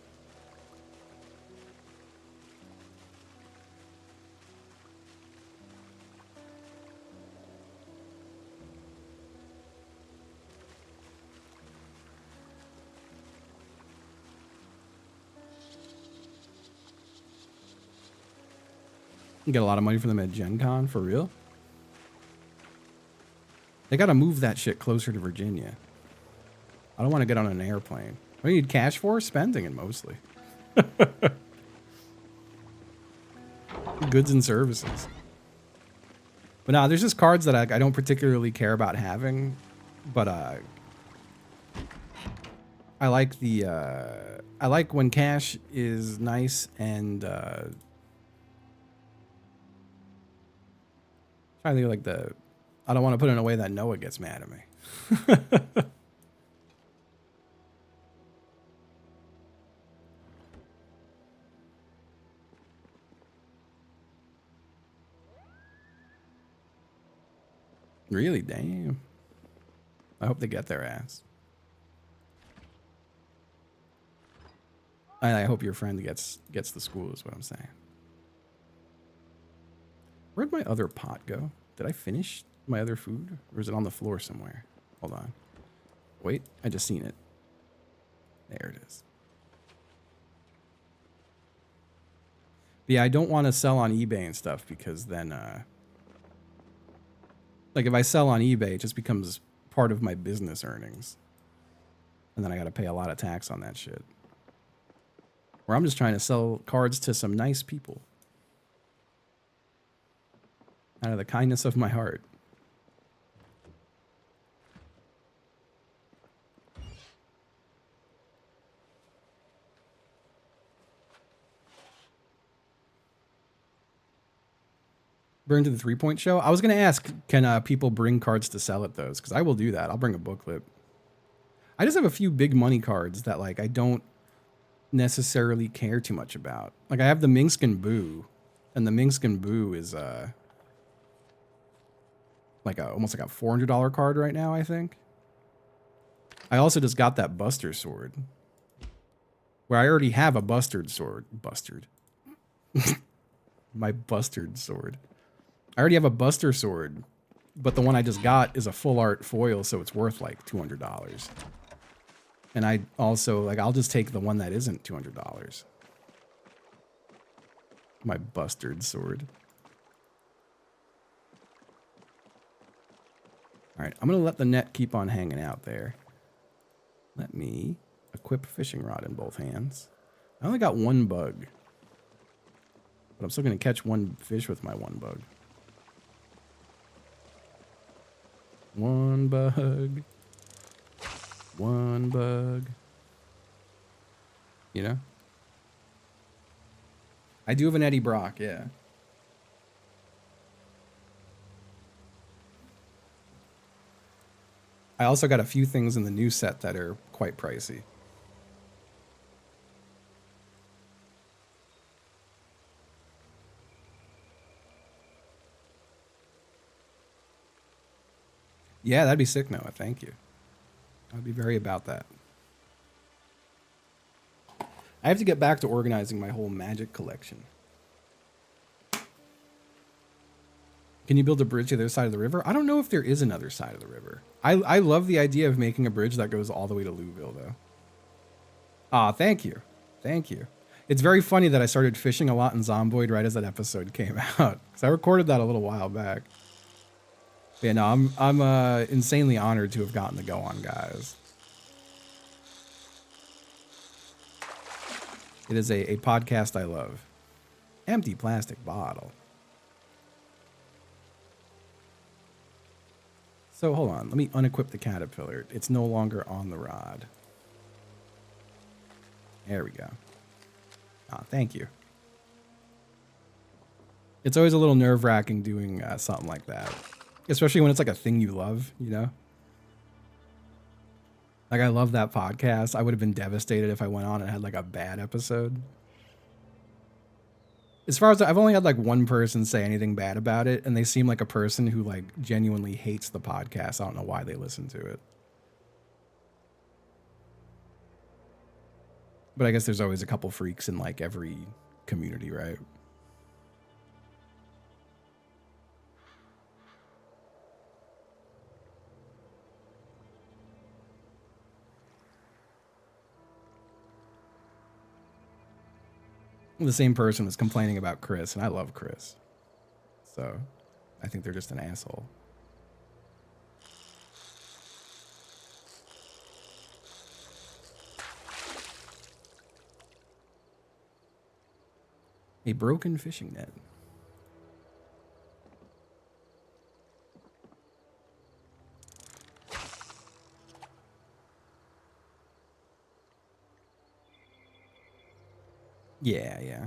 A: You get a lot of money from them at Gen Con, for real? They gotta move that shit closer to Virginia. I don't want to get on an airplane. What do you need cash for? Spending it mostly. Goods and services. But nah, there's just cards that I don't particularly care about having, but I like the I like when cash is nice and I think like I don't want to put it in a way that Noah gets mad at me. Really? Damn. I hope they get their ass. I hope your friend gets the school is what I'm saying. Where'd my other pot go? Did I finish my other food? Or is it on the floor somewhere? Hold on. Wait, I just seen it. There it is. But yeah, I don't want to sell on eBay and stuff because then, like if I sell on eBay, it just becomes part of my business earnings. And then I got to pay a lot of tax on that shit. Where I'm just trying to sell cards to some nice people. Out of the kindness of my heart. Burn to the 3-point show? I was going to ask, can people bring cards to sell at those? Because I will do that. I'll bring a booklet. I just have a few big money cards that like I don't necessarily care too much about. Like I have the Minsk and Boo. And the Minsk and Boo is like almost like a $400 card right now, I think. I also just got that Buster Sword. Where I already have a Bustard Sword. Bustard. My Bustard Sword. I already have a Buster Sword, but the one I just got is a full art foil, so it's worth like $200. And I also, like, I'll just take the one that isn't $200. My Bustard Sword. All right, I'm going to let the net keep on hanging out there. Let me equip fishing rod in both hands. I only got one bug. But I'm still going to catch one fish with my one bug. One bug. One bug. You know? I do have an Eddie Brock, yeah. I also got a few things in the new set that are quite pricey. Yeah, that'd be sick, Noah. Thank you. I'd be very about that. I have to get back to organizing my whole magic collection. Can you build a bridge to the other side of the river? I don't know if there is another side of the river. I love the idea of making a bridge that goes all the way to Louisville, though. Ah, thank you. Thank you. It's very funny that I started fishing a lot in Zomboid right as that episode came out. Because I recorded that a little while back. Yeah, no, I'm insanely honored to have gotten to go on, guys. It is a podcast I love. Empty plastic bottle. So hold on, let me unequip the caterpillar. It's no longer on the rod. There we go. Ah, thank you. It's always a little nerve-wracking doing something like that. Especially when it's like a thing you love, you know? Like, I love that podcast. I would have been devastated if I went on and had like a bad episode. As far as I've only had like one person say anything bad about it, and they seem like a person who like genuinely hates the podcast. I don't know why they listen to it. But I guess there's always a couple freaks in like every community, right? The same person was complaining about Chris, and I love Chris. So I think they're just an asshole. A broken fishing net. Yeah, yeah.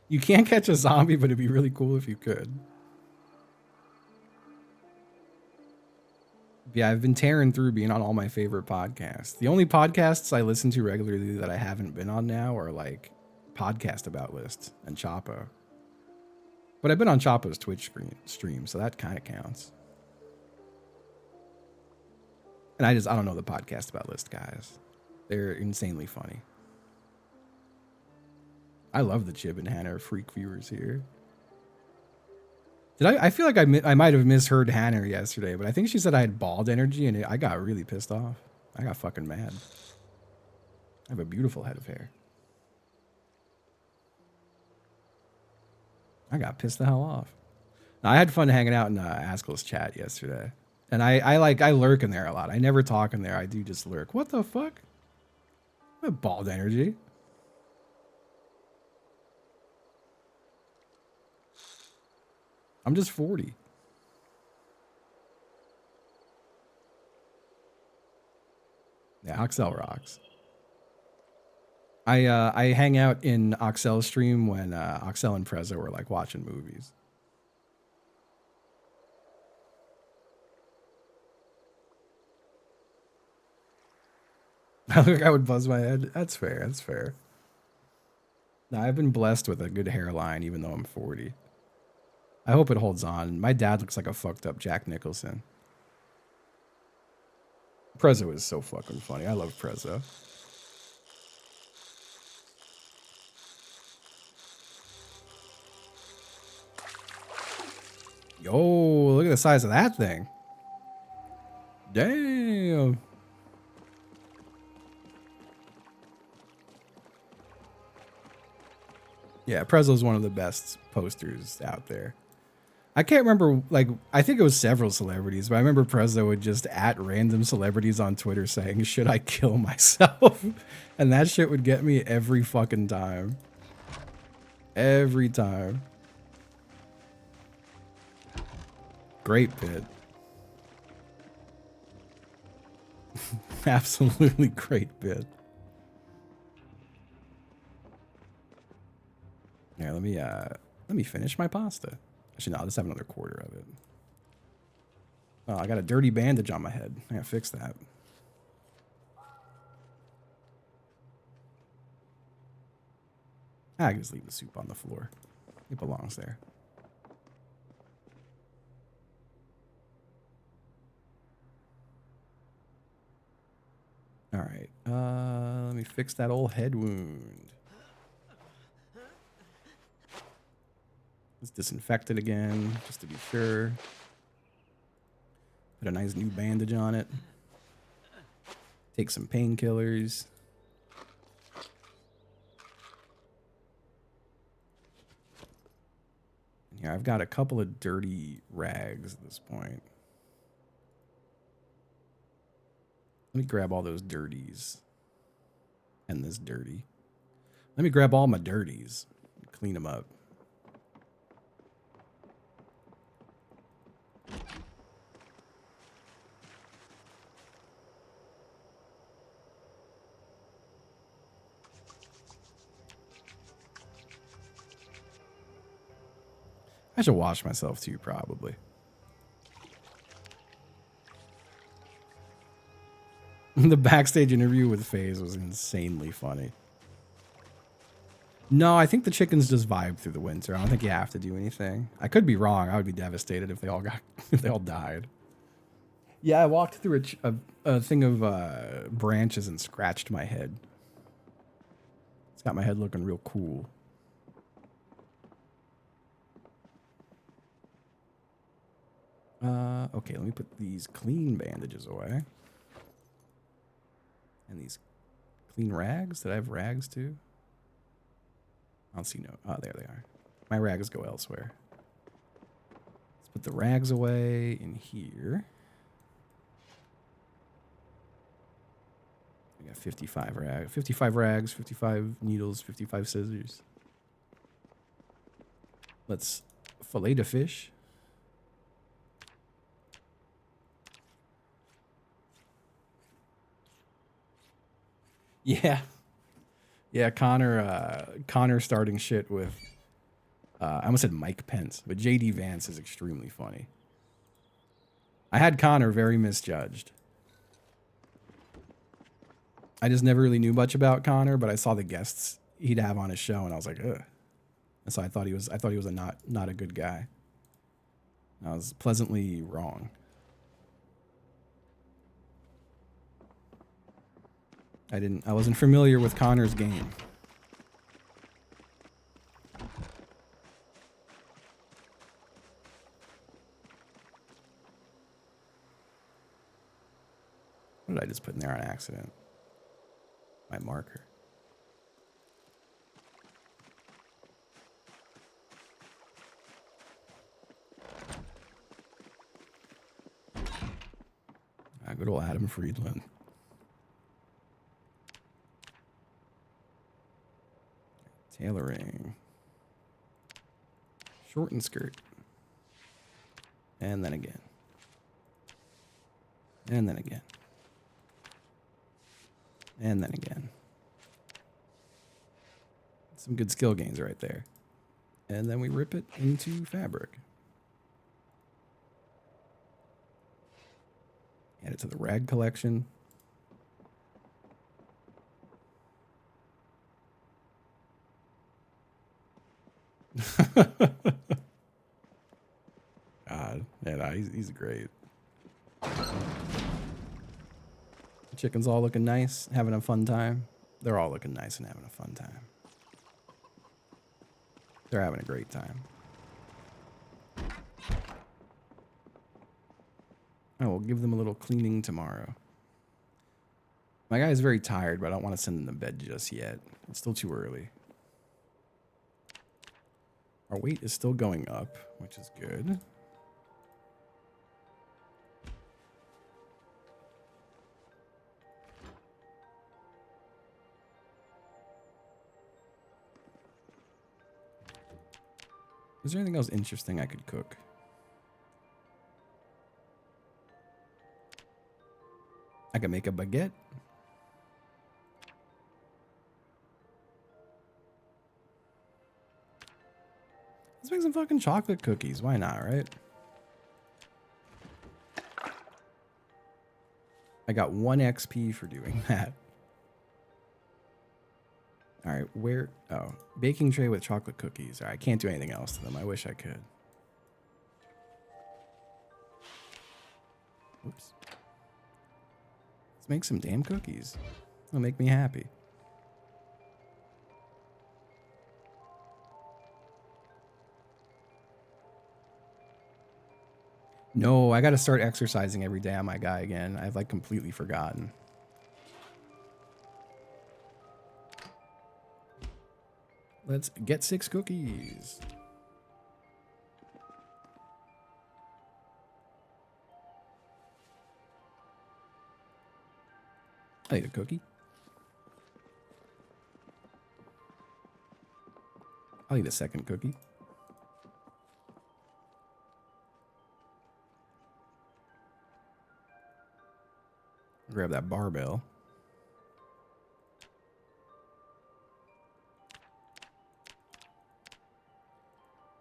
A: You can't catch a zombie, but it'd be really cool if you could. Yeah, I've been tearing through being on all my favorite podcasts. The only podcasts I listen to regularly that I haven't been on now are like Podcast About List and Chapo. But I've been on Chapo's Twitch stream, so that kind of counts. And I don't know the Podcast About List guys. They're insanely funny. I love the Chib and Hannah freak viewers here. Did I feel like I might have misheard Hannah yesterday, but I think she said I had bald energy, and I got really pissed off. I got fucking mad. I have a beautiful head of hair. I got pissed the hell off. Now, I had fun hanging out in Askel's chat yesterday. And I lurk in there a lot. I never talk in there. I do just lurk. What the fuck? I have bald energy. I'm just 40. Yeah, Oxel rocks. I hang out in Oxel's stream when Oxel and Prezzo were like watching movies. I look like I would buzz my head. That's fair. That's fair. No, I've been blessed with a good hairline, even though I'm 40. I hope it holds on. My dad looks like a fucked up Jack Nicholson. Prezzo is so fucking funny. I love Prezzo. Yo, look at the size of that thing. Damn. Yeah, Prezzo's one of the best posters out there. I can't remember, like, I think it was several celebrities, but I remember Prezzo would just at random celebrities on Twitter saying, should I kill myself? And that shit would get me every fucking time. Every time. Great bit. Absolutely great bit. Yeah, let me finish my pasta. Actually, no, I'll just have another quarter of it. Oh, I got a dirty bandage on my head. I gotta fix that. I can just leave the soup on the floor. It belongs there. All right. Let me fix that old head wound. Let's disinfect it again, just to be sure. Put a nice new bandage on it. Take some painkillers. Here, I've got a couple of dirty rags at this point. Let me grab all those dirties. And this dirty. Let me grab all my dirties. Clean them up. I should wash myself too, probably. The backstage interview with FaZe was insanely funny. No, I think the chickens just vibe through the winter. I don't think you have to do anything. I could be wrong. I would be devastated if they all died. Yeah, I walked through a thing of branches and scratched my head. It's got my head looking real cool. Okay, let me put these clean bandages away. And these clean rags. Did I have rags too? I don't see no. Oh, there they are. My rags go elsewhere. Let's put the rags away in here. I got 55 rags. 55 rags, 55 needles, 55 scissors. Let's fillet the fish. Yeah. Yeah, Connor starting shit with, I almost said Mike Pence, but JD Vance is extremely funny. I had Connor very misjudged. I just never really knew much about Connor, but I saw the guests he'd have on his show, and I was like, ugh. And so I thought he was a not a good guy. I was pleasantly wrong. I wasn't familiar with Connor's game. did I just put in there on accident? My marker. Good old Adam Friedland. Tailoring. Short and skirt. And then again. And then again. And then again. Some good skill gains right there. And then we rip it into fabric. Add it to the rag collection. God, yeah, he's great. Chicken's all looking nice, having a fun time. They're all looking nice and having a fun time. They're having a great time. I will give them a little cleaning tomorrow. My guy is very tired, but I don't want to send him to bed just yet. It's still too early. Our weight is still going up, which is good. Is there anything else interesting I could cook? I could make a baguette. Let's make some fucking chocolate cookies. Why not, right? I got 1 XP for doing that. All right, where? Oh, baking tray with chocolate cookies. All right, I can't do anything else to them. I wish I could. Oops. Let's make some damn cookies. It'll make me happy. No, I got to start exercising every day on my guy again. I've like completely forgotten. Let's get 6 cookies. I'll eat a cookie. I'll eat a second cookie. Grab that barbell.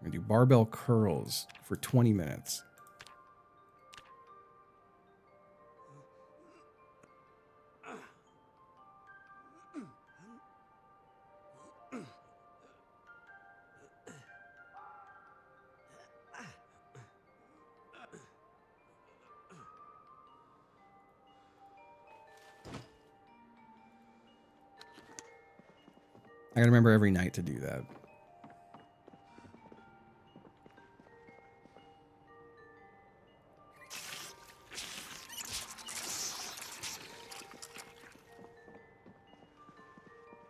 A: I'm gonna do barbell curls for 20 minutes. I gotta remember every night to do that.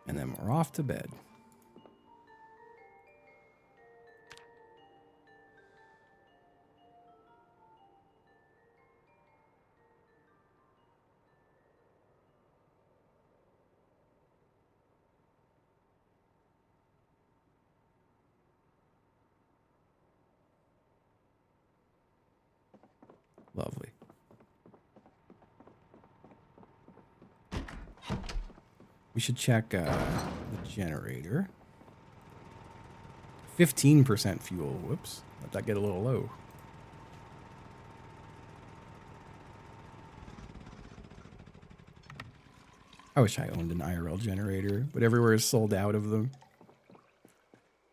A: And then we're off to bed. Lovely. We should check the generator. 15% fuel. Whoops. Let that get a little low. I wish I owned an IRL generator, but everywhere is sold out of them.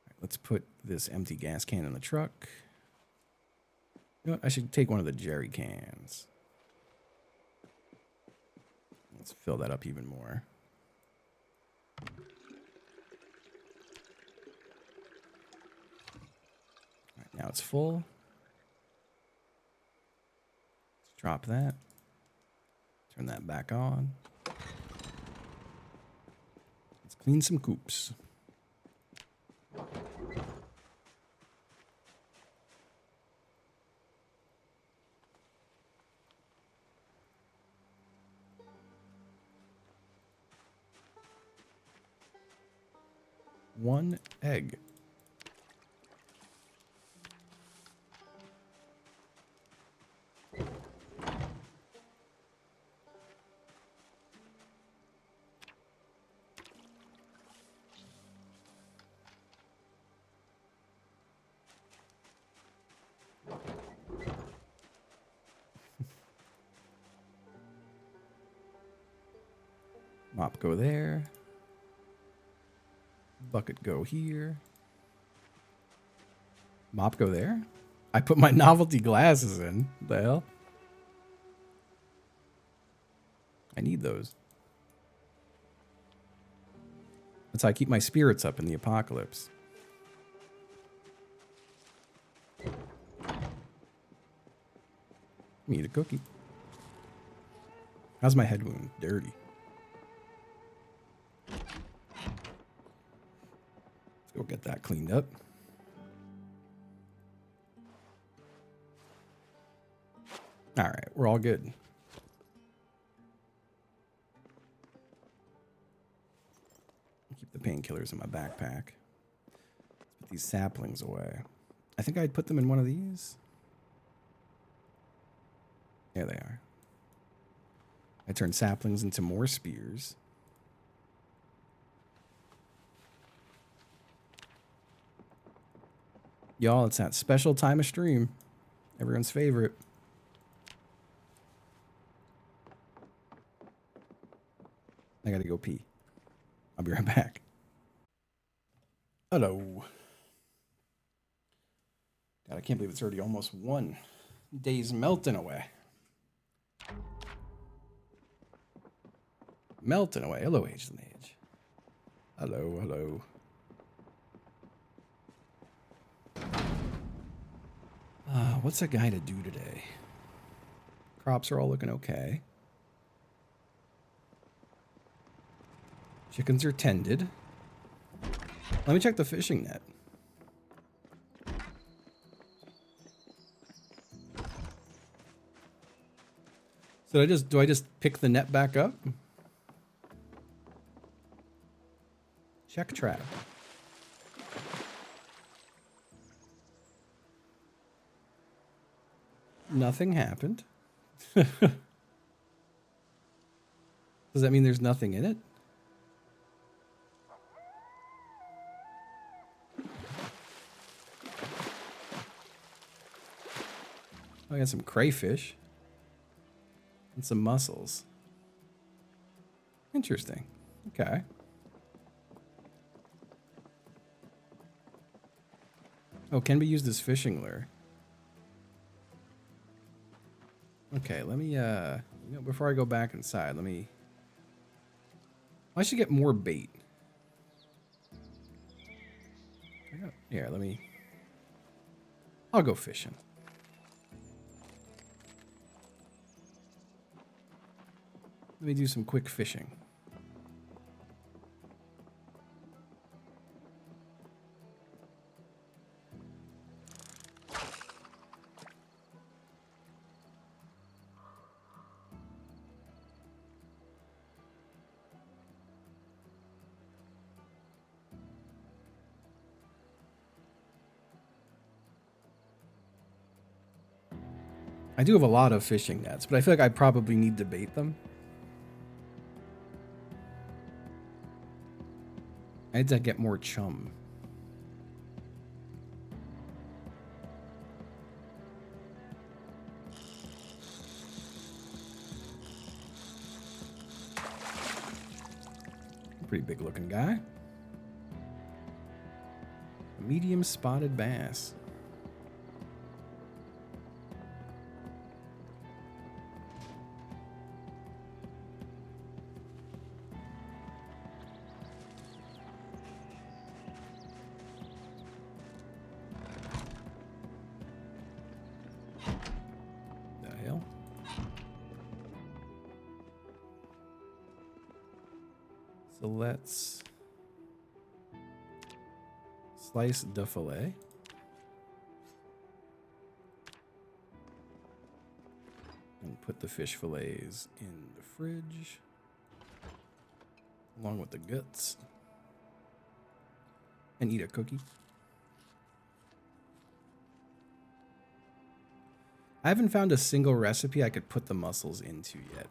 A: Right, let's put this empty gas can in the truck. You know what? I should take one of the jerry cans. Let's fill that up even more. All right, now it's full. Let's drop that. Turn that back on. Let's clean some coops. One egg. Mop go there. Bucket go here. Mop go there. I put my novelty glasses in. What the hell? I need those. That's how I keep my spirits up in the apocalypse. Eat a cookie. How's my head wound? Dirty. Let's go get that cleaned up. All right, we're all good. Keep the painkillers in my backpack. Let's put these saplings away. I think I'd put them in one of these. There they are. I turned saplings into more spears. Y'all, it's that special time of stream. Everyone's favorite. I gotta go pee. I'll be right back. Hello. God, I can't believe it's already almost 1 day's melting away. Melting away. Hello, Age and Age. Hello, hello. What's a guy to do today? Crops are all looking okay. Chickens are tended. Let me check the fishing net. So do I just pick the net back up? Check trap. Nothing happened. Does that mean there's nothing in it? I got some crayfish and some mussels. Interesting. Okay. Oh, can be used as fishing lure. Okay, let me, before I go back inside, I should get more bait. Here, I'll go fishing. Let me do some quick fishing. I do have a lot of fishing nets, but I feel like I probably need to bait them. I need to get more chum. Pretty big looking guy. A medium spotted bass. So let's slice the fillet. And put the fish fillets in the fridge, along with the guts. And eat a cookie. I haven't found a single recipe I could put the mussels into yet.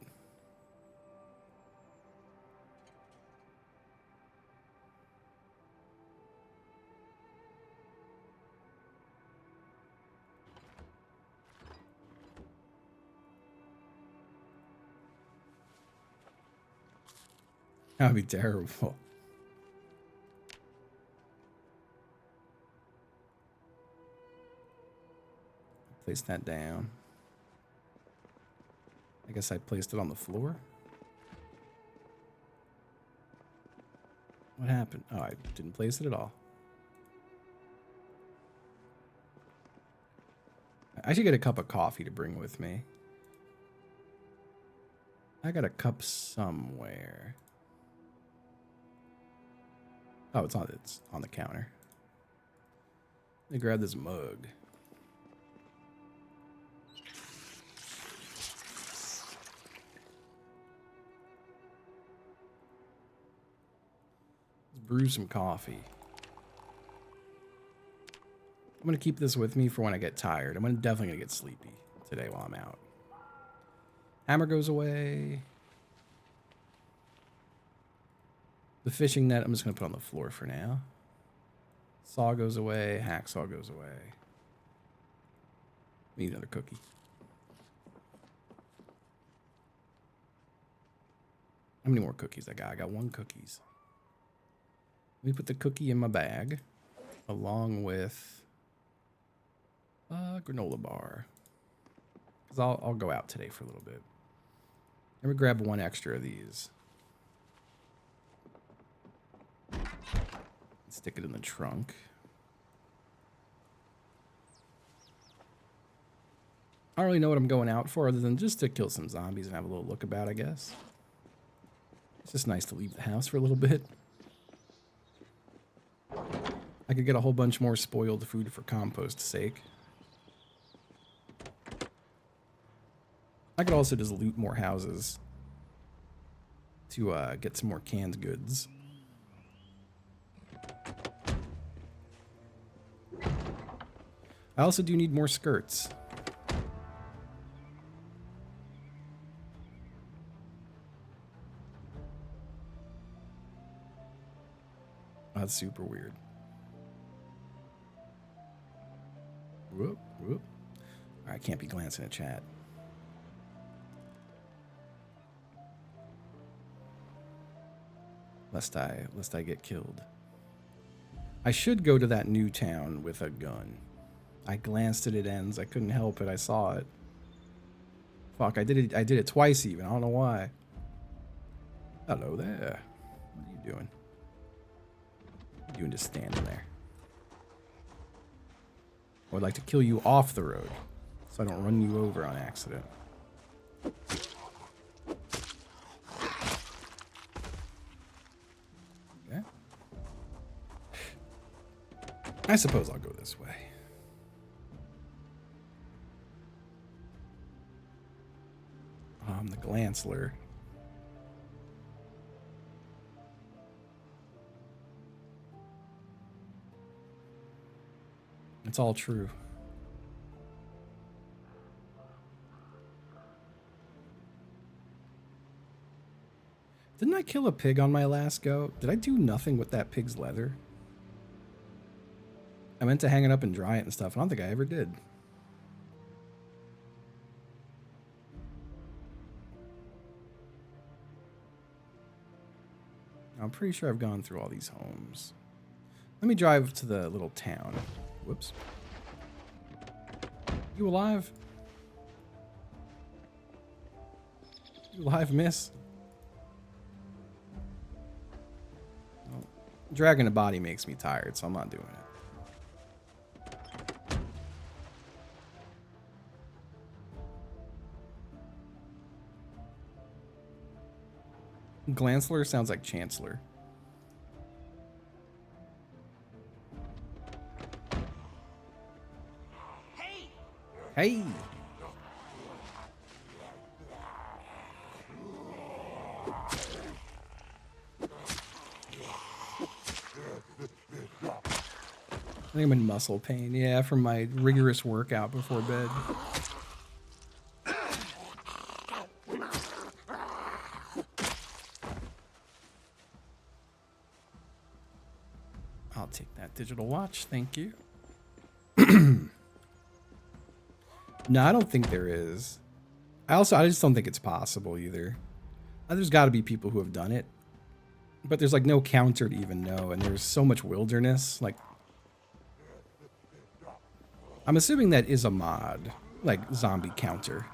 A: That would be terrible. Place that down. I guess I placed it on the floor. What happened? Oh, I didn't place it at all. I should get a cup of coffee to bring with me. I got a cup somewhere. Oh, it's on the counter. Let me grab this mug. Let's brew some coffee. I'm going to keep this with me for when I get tired. I'm definitely going to get sleepy today while I'm out. Hammer goes away. The fishing net, I'm just going to put on the floor for now. Saw goes away. Hacksaw goes away. Need another cookie. How many more cookies I got? I got 1 cookies. Let me put the cookie in my bag along with a granola bar. Because I'll go out today for a little bit. Let me grab 1 extra of these. Stick it in the trunk. I don't really know what I'm going out for other than just to kill some zombies and have a little look about, I guess. It's just nice to leave the house for a little bit. I could get a whole bunch more spoiled food for compost's sake. I could also just loot more houses to get some more canned goods. I also do need more skirts. That's super weird. Whoop, whoop. I can't be glancing at chat. Lest I get killed. I should go to that new town with a gun. I glanced at it ends. I couldn't help it. I saw it. Fuck, I did it twice even. I don't know why. Hello there. What are you doing? What are you doing just standing there? I would like to kill you off the road so I don't run you over on accident. Okay. I suppose I'll go this way. The Glancler. It's all true. Didn't I kill a pig on my last go? Did I do nothing with that pig's leather? I meant to hang it up and dry it and stuff. I don't think I ever did. I'm pretty sure I've gone through all these homes. Let me drive to the little town. Whoops. You alive? You alive, miss? Well, dragging a body makes me tired, so I'm not doing it. Glancler sounds like Chancellor. Hey! I think I'm in muscle pain. Yeah, from my rigorous workout before bed. I'll take that digital watch. Thank you. No, I don't think there is. I just don't think it's possible either. There's got to be people who have done it. But there's like no counter to even know, and there's so much wilderness. Like, I'm assuming that is a mod, like zombie counter.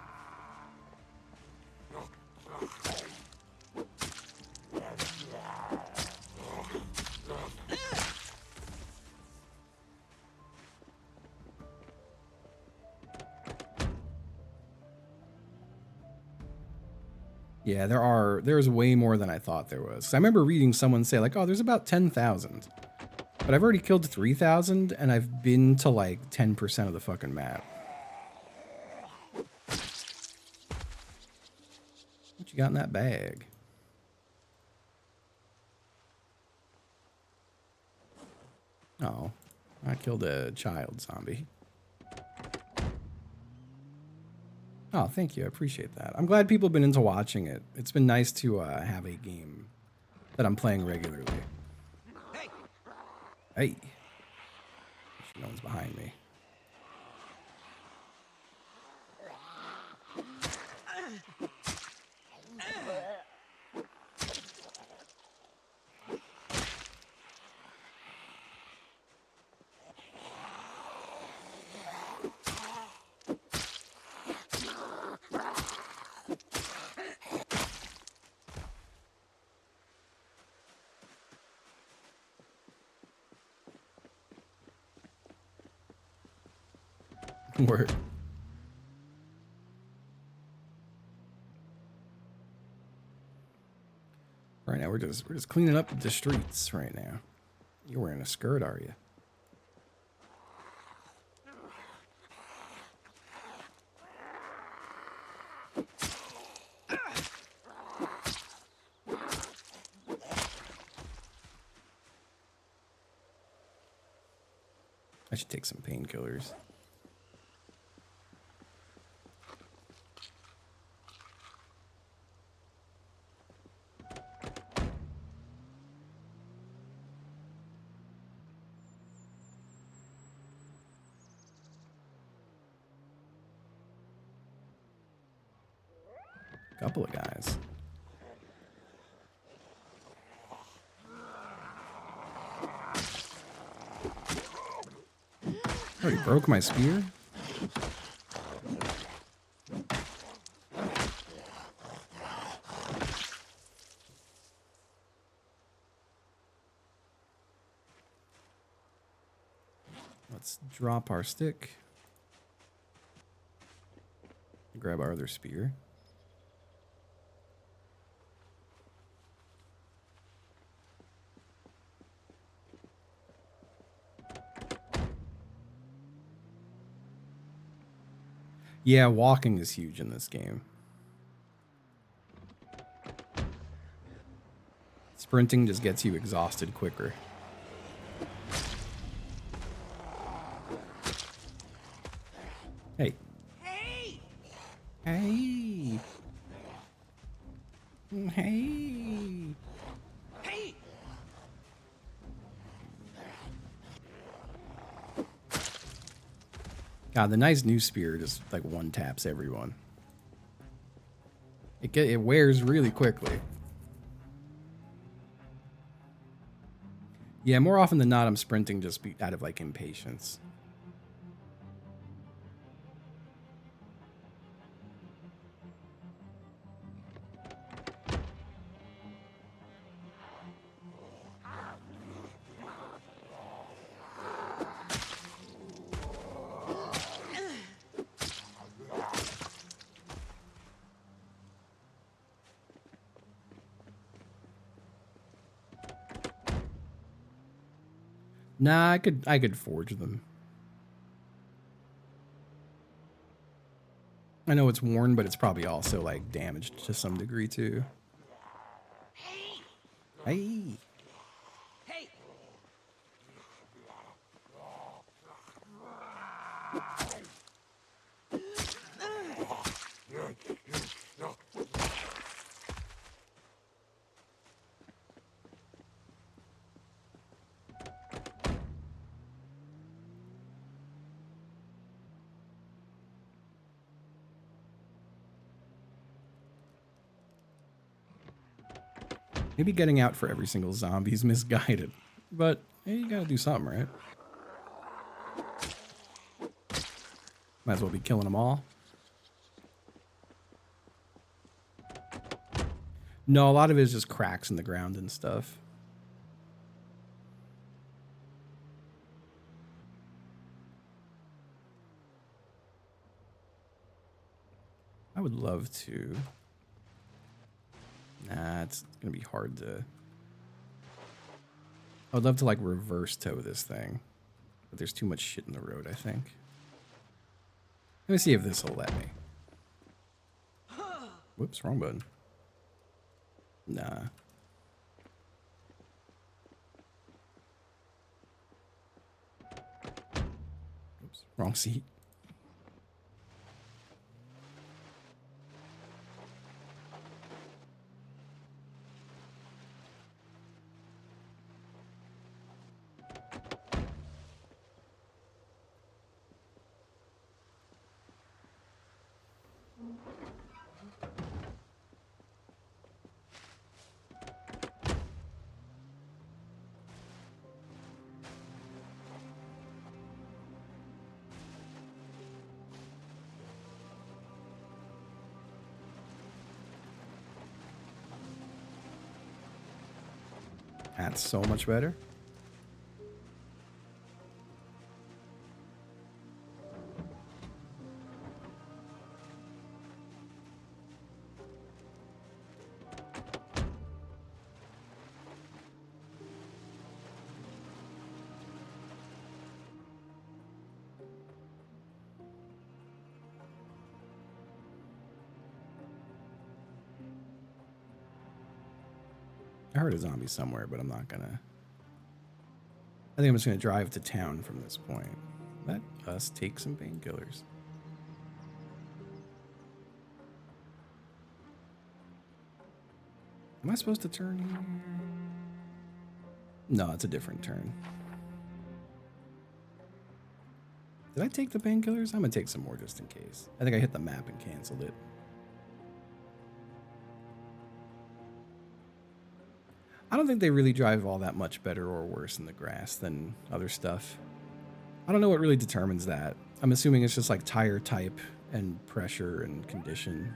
A: Yeah, there's way more than I thought there was. I remember reading someone say like, oh, there's about 10,000. But I've already killed 3,000 and I've been to like 10% of the fucking map. What you got in that bag? Oh, I killed a child zombie. Oh, thank you. I appreciate that. I'm glad people have been into watching it. It's been nice to have a game that I'm playing regularly. Hey. No one's behind me. Word. Right now we're just cleaning up the streets right now. You're wearing a skirt, are you? I should take some painkillers. Couple of guys. Already broke my spear? Let's drop our stick. Grab our other spear. Yeah, walking is huge in this game. Sprinting just gets you exhausted quicker. Hey. Hey! Hey! Hey! Hey! God, the nice new spear just like one taps everyone. It wears really quickly. Yeah, more often than not, I'm sprinting just out of like impatience. Nah, I could forge them. I know it's worn, but it's probably also like damaged to some degree too. Hey.
B: Hey.
A: Maybe getting out for every single zombie is misguided, but hey, you gotta do something, right? Might as well be killing them all. No, a lot of it is just cracks in the ground and stuff. I would love to. Nah, it's gonna be hard to. I would love to like reverse tow this thing, but there's too much shit in the road, I think. Let me see if this will let me. Whoops, wrong button. Nah. Oops, wrong seat. That's so much better. I heard a zombie somewhere, but I'm not gonna. I think I'm just gonna drive to town from this point. Let us take some painkillers. Am I supposed to turn here? No, it's a different turn. Did I take the painkillers? I'm gonna take some more just in case. I think I hit the map and canceled it. I don't think they really drive all that much better or worse in the grass than other stuff. I don't know what really determines that. I'm assuming it's just like tire type and pressure and condition.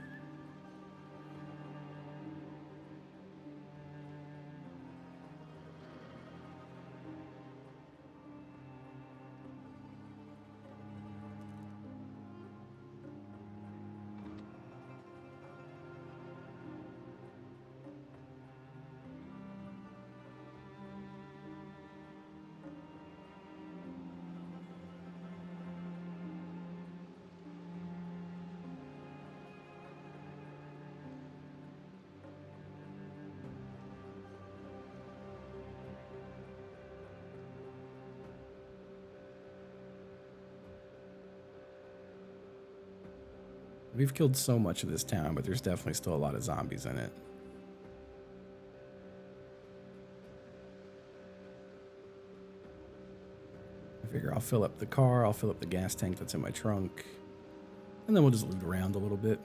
A: We've killed so much of this town, but there's definitely still a lot of zombies in it. I figure I'll fill up the car, I'll fill up the gas tank that's in my trunk, and then we'll just loot around a little bit.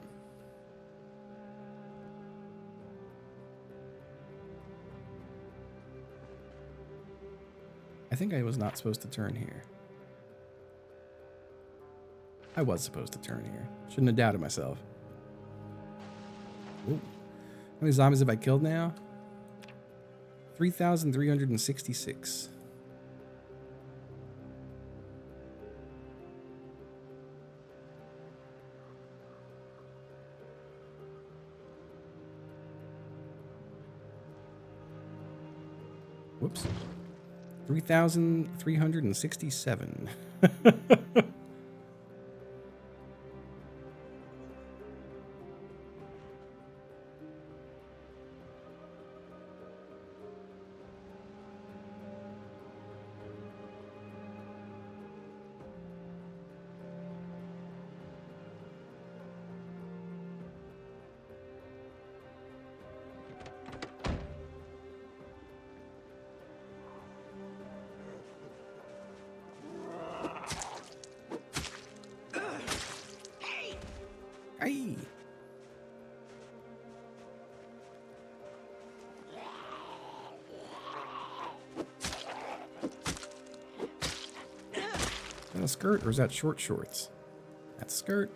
A: I think I was not supposed to turn here. I was supposed to turn here. Shouldn't have doubted myself. Ooh. How many zombies have I killed now? 3,366. Whoops. 3,367. Aye. Is that a skirt or is that short shorts? That's a skirt.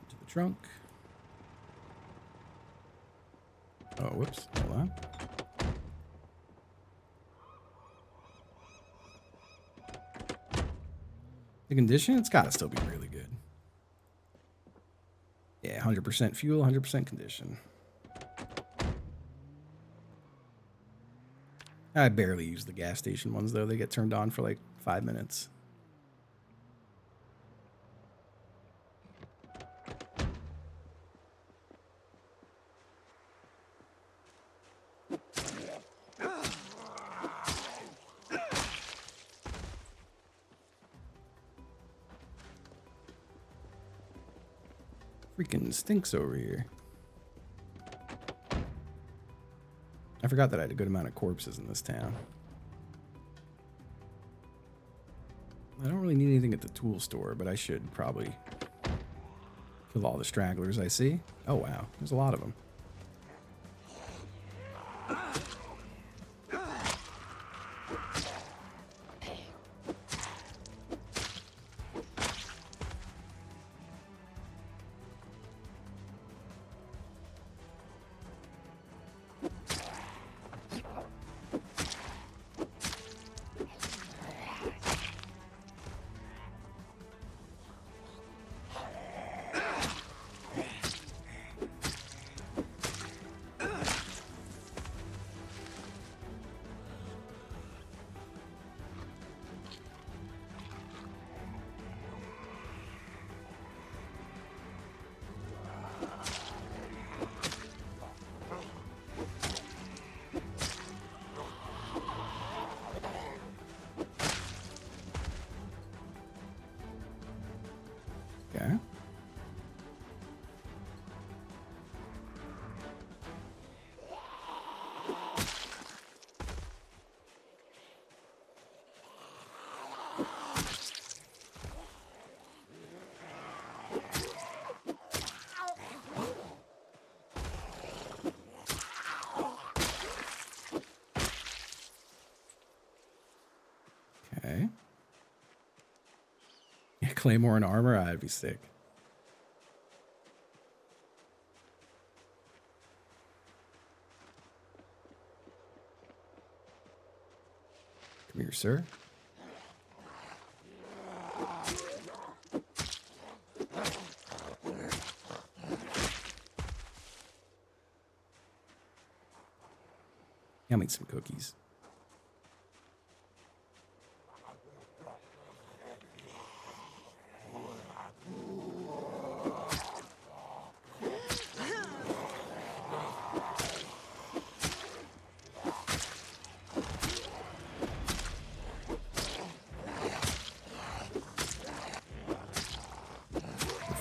A: Into the trunk. Oh, whoops. Hold on. The condition? It's got to still be really good. Yeah, 100% fuel, 100% condition. I barely use the gas station ones, though. They get turned on for like 5 minutes. Freaking stinks over here. I forgot that I had a good amount of corpses in this town. I don't really need anything at the tool store, but I should probably kill all the stragglers I see. Oh wow, there's a lot of them. Okay. Okay. Yeah, claymore and armor, I'd be sick. Come here, sir. I'll make some cookies.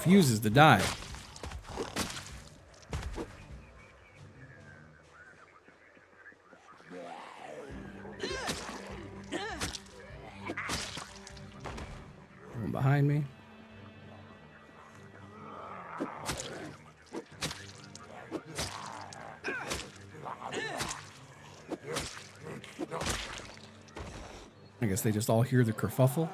A: Refuses to die. One behind me. I guess they just all hear the kerfuffle.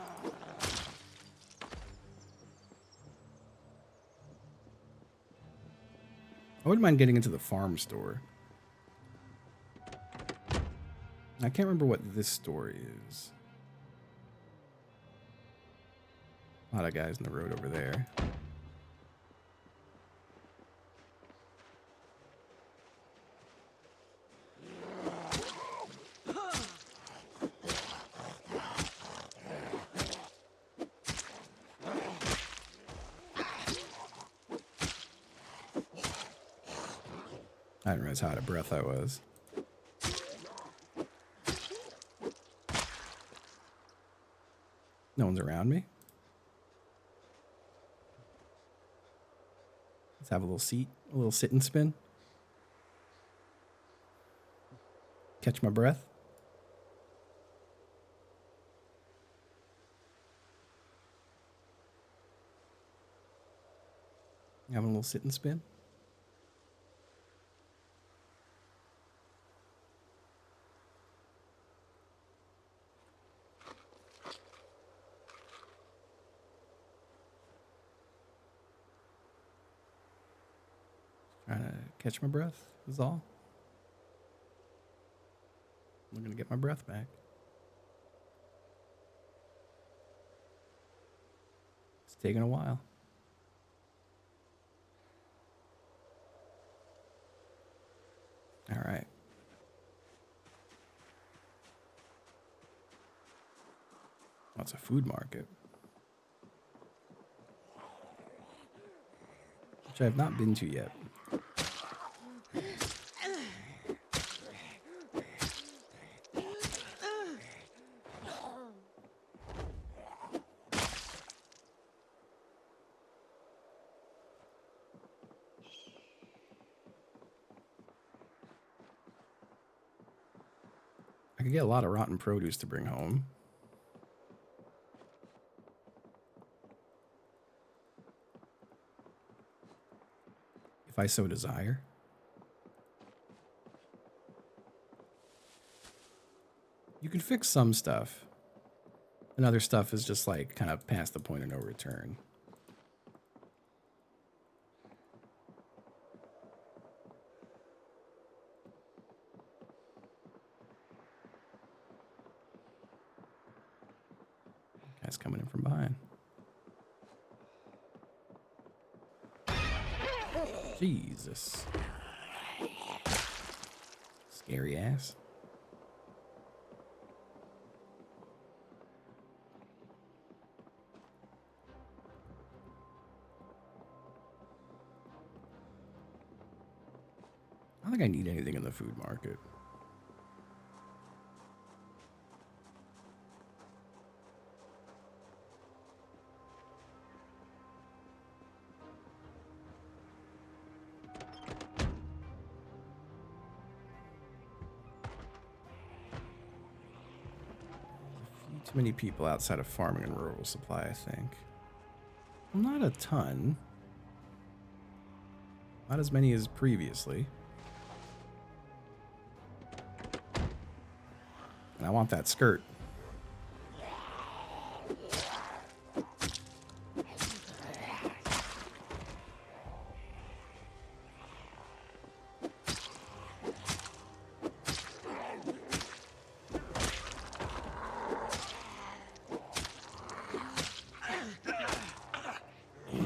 A: I wouldn't mind getting into the farm store. I can't remember what this store is. A lot of guys in the road over there. I didn't realize how out of breath I was. No one's around me. Let's have a little seat, a little sit and spin. Catch my breath. Have a little sit and spin. Trying to catch my breath is all. I'm going to get my breath back. It's taking a while. All right. Oh, it's a food market. Which I have not been to yet. I could get a lot of rotten produce to bring home. If I so desire. You can fix some stuff. And other stuff is just like kind of past the point of no return. Guy's coming in from behind. Jesus. Scary ass. I don't think I need anything in the food market. Too many people outside of farming and rural supply, I think. Well, not a ton. Not as many as previously. And I want that skirt.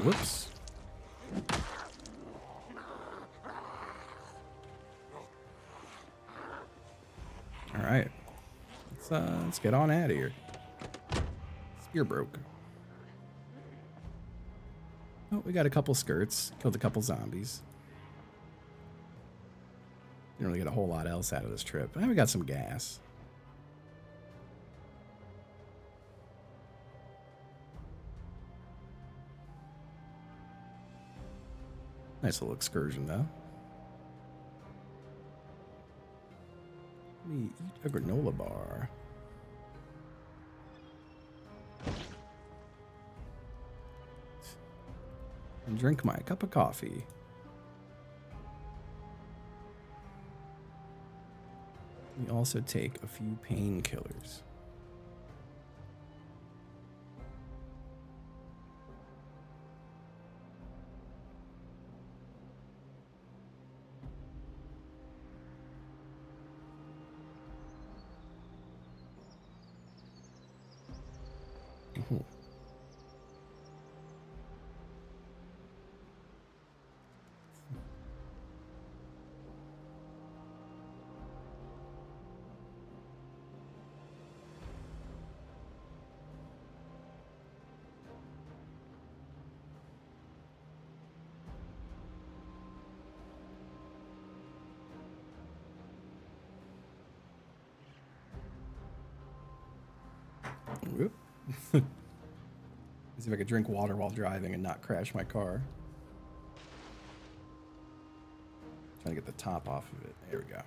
A: Whoops. All right. Let's get on out of here. Spear broke. Oh, we got a couple skirts. Killed a couple zombies. Didn't really get a whole lot else out of this trip. And we got some gas. Nice little excursion, though. Let me eat a granola bar. And drink my cup of coffee. We also take a few painkillers. Ooh. Whoop. See if I could drink water while driving and not crash my car. Trying to get the top off of it. There we go.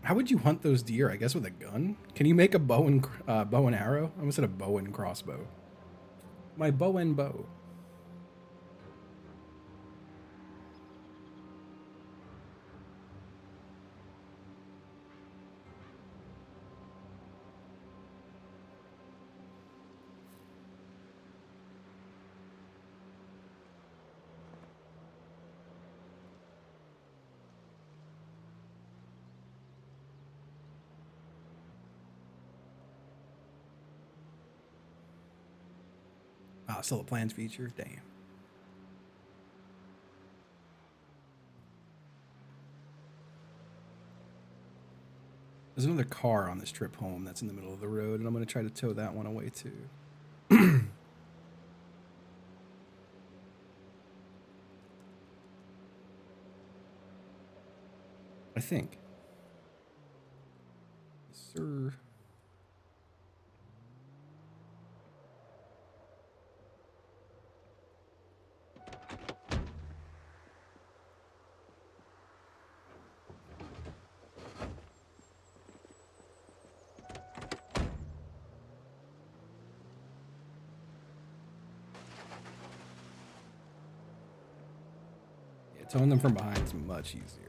A: How would you hunt those deer? I guess with a gun. Can you make a bow and arrow? I almost said a bow and crossbow. My bow and bow. Ah, still a plans feature? Damn. There's another car on this trip home that's in the middle of the road, and I'm going to try to tow that one away too. I think. Yes, sir. Yeah, towing them from behind is much easier.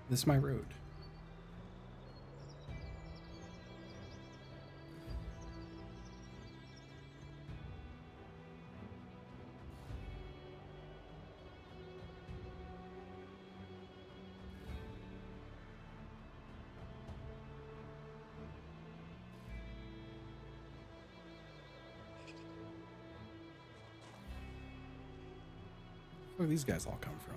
A: This is my road. Where do these guys all come from?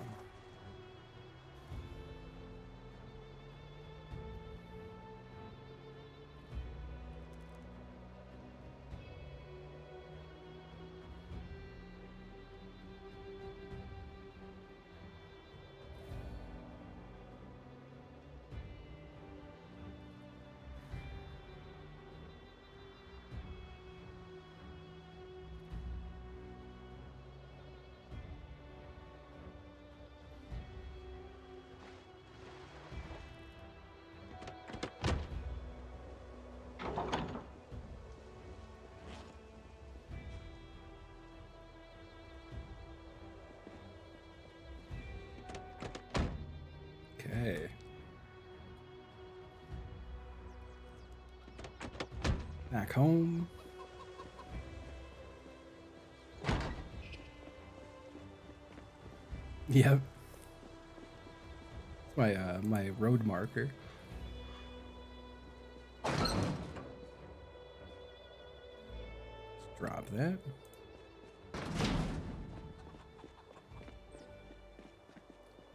A: Okay. Back home. Yep. It's my road marker. Let's drop that.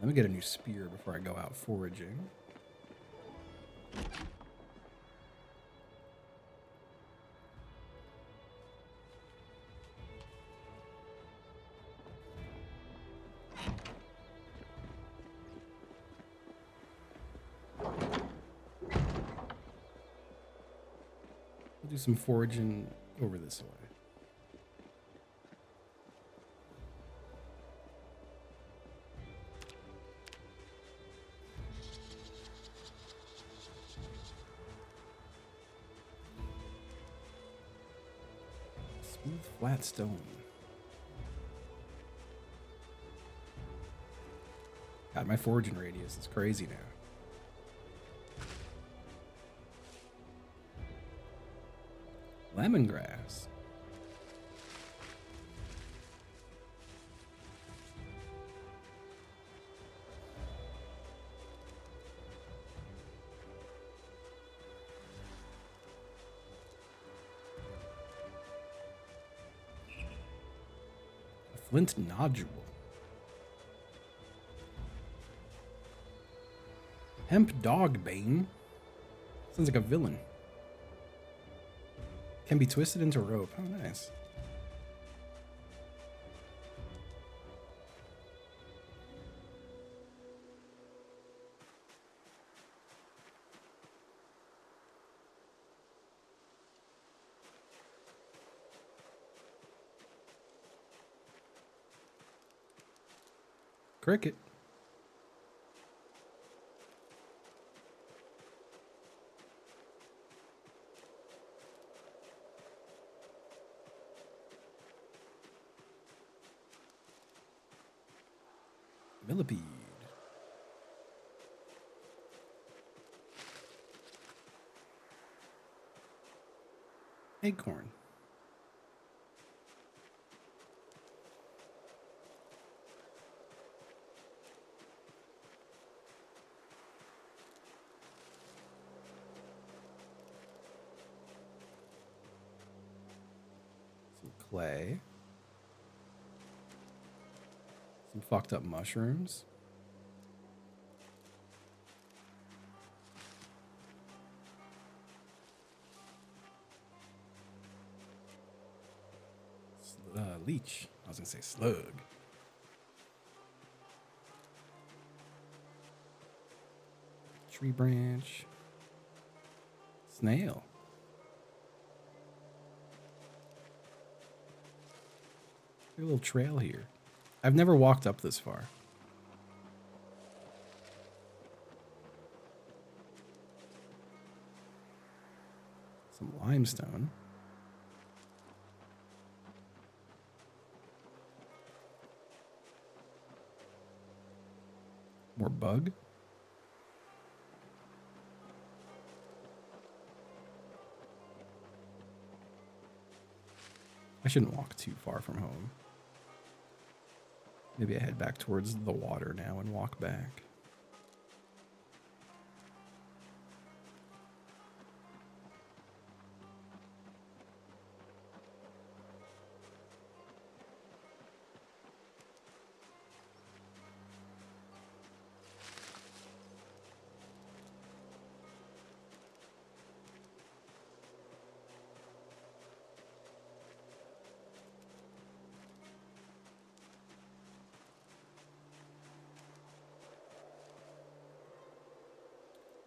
A: Let me get a new spear before I go out foraging. We'll do some foraging over this way. Smooth flat stone. God, my foraging radius is crazy now. Lemongrass. A flint nodule. Hemp dog bane. Sounds like a villain. Can be twisted into rope. Oh, nice. Cricket. Millipede. Acorn. Some clay. Some fucked up mushrooms. Leech. I was gonna say slug. Tree branch. Snail. A little trail here. I've never walked up this far. Some limestone. More bug. I shouldn't walk too far from home. Maybe I head back towards the water now and walk back.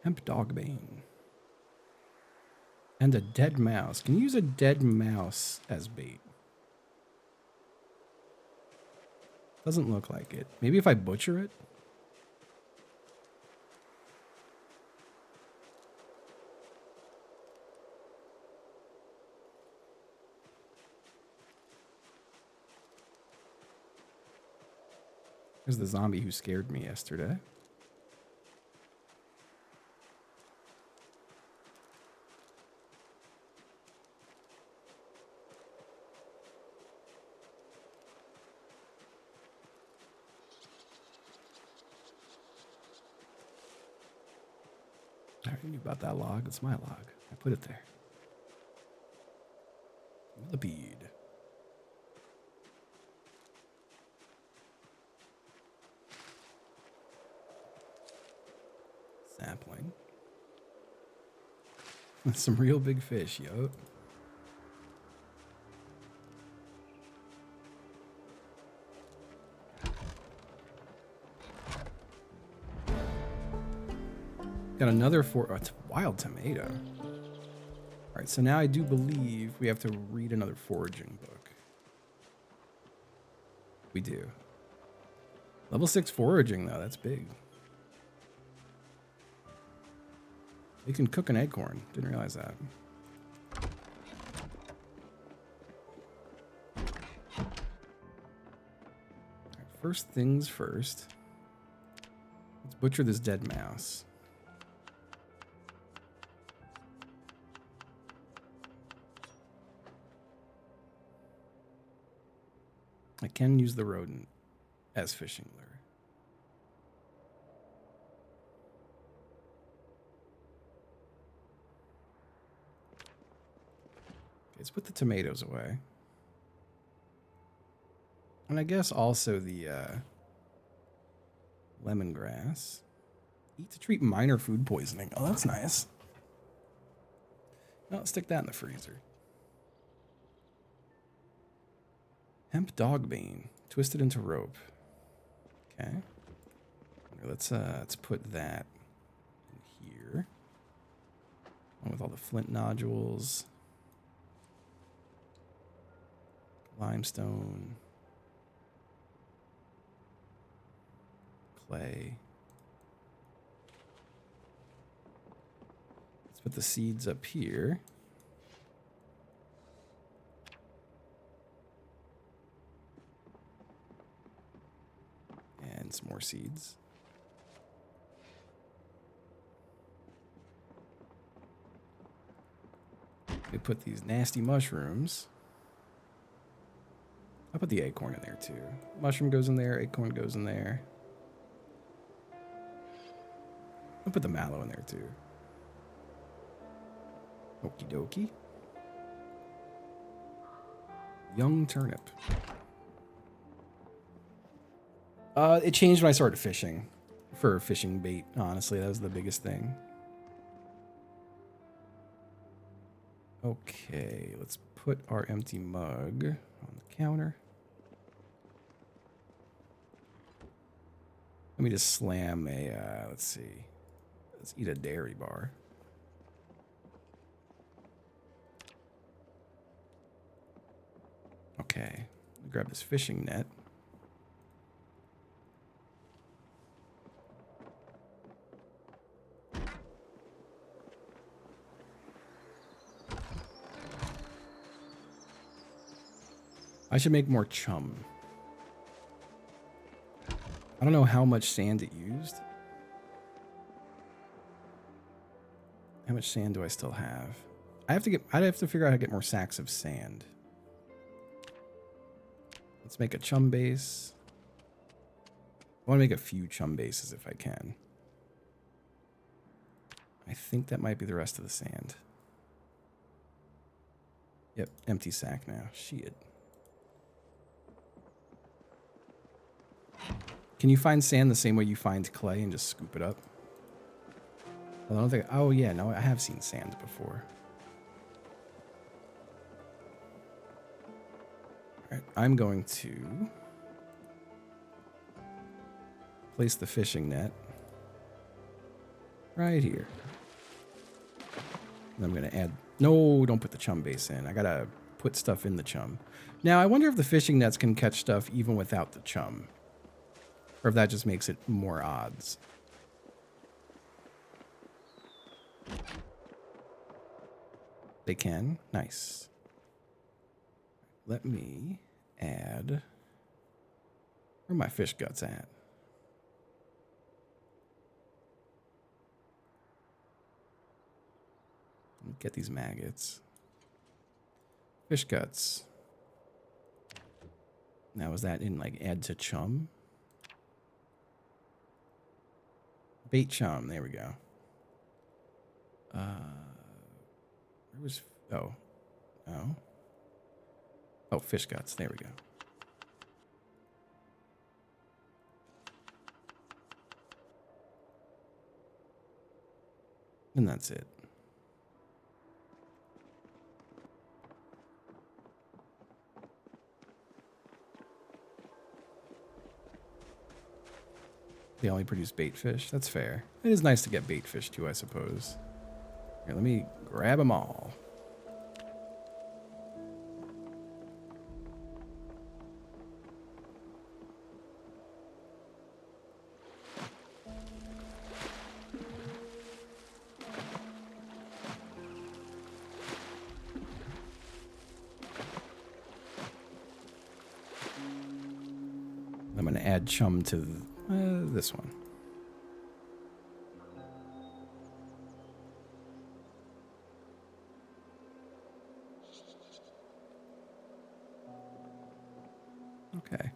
A: Hemp dogbane. And a dead mouse. Can you use a dead mouse as bait? Doesn't look like it. Maybe if I butcher it? There's the zombie who scared me yesterday. I already knew about that log. It's my log. I put it there. Millipede. Sapling. Some real big fish, yo. Got another oh, it's a wild tomato. All right, so now I do believe we have to read another foraging book. We do. Level 6 foraging, though. That's big. You can cook an acorn. Didn't realize that. All right, first things first. Let's butcher this dead mouse. I can use the rodent as fishing lure. Okay, let's put the tomatoes away. And I guess also the lemongrass. Eat to treat minor food poisoning. Oh, that's nice. No, stick that in the freezer. Hemp dogbane, twisted into rope. Okay. Let's put that in here. With all the flint nodules. Limestone. Clay. Let's put the seeds up here. And some more seeds. We put these nasty mushrooms. I'll put the acorn in there too. Mushroom goes in there, acorn goes in there. I'll put the mallow in there too. Okie dokie. Young turnip. It changed when I started fishing. For fishing bait, honestly, that was the biggest thing. Okay, let's put our empty mug on the counter. Let me just slam a, let's see. Let's eat a dairy bar. Okay, grab this fishing net. I should make more chum. I don't know how much sand it used. How much sand do I still have? I'd have to figure out how to get more sacks of sand. Let's make a chum base. I want to make a few chum bases if I can. I think that might be the rest of the sand. Yep, empty sack now. Shit. Can you find sand the same way you find clay and just scoop it up? Well, I don't think. Oh yeah, no, I have seen sand before. All right, I'm going to place the fishing net right here. And I'm going to add. No, don't put the chum base in. I gotta put stuff in the chum. Now I wonder if the fishing nets can catch stuff even without the chum. Or if that just makes it more odds. They can. Nice. Let me add... Where are my fish guts at? Get these maggots. Fish guts. Now is that in like add to chum? Bait chum, there we go. was, oh, oh. Oh, fish guts. There we go. And that's it. They only produce bait fish. That's fair. It is nice to get bait fish too, I suppose. Here, let me grab them all. I'm going to add chum to this one. Okay.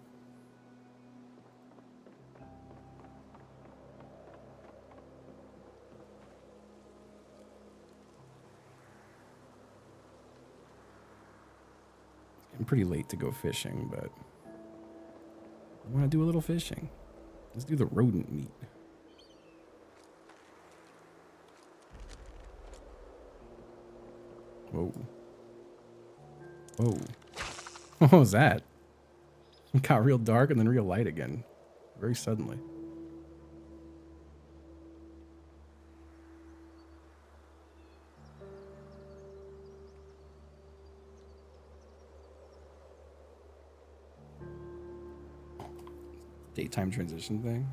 A: I'm pretty late to go fishing, but I want to do a little fishing. Let's do the rodent meat. Whoa. Whoa. What was that? It got real dark and then real light again. Very suddenly. Daytime transition thing.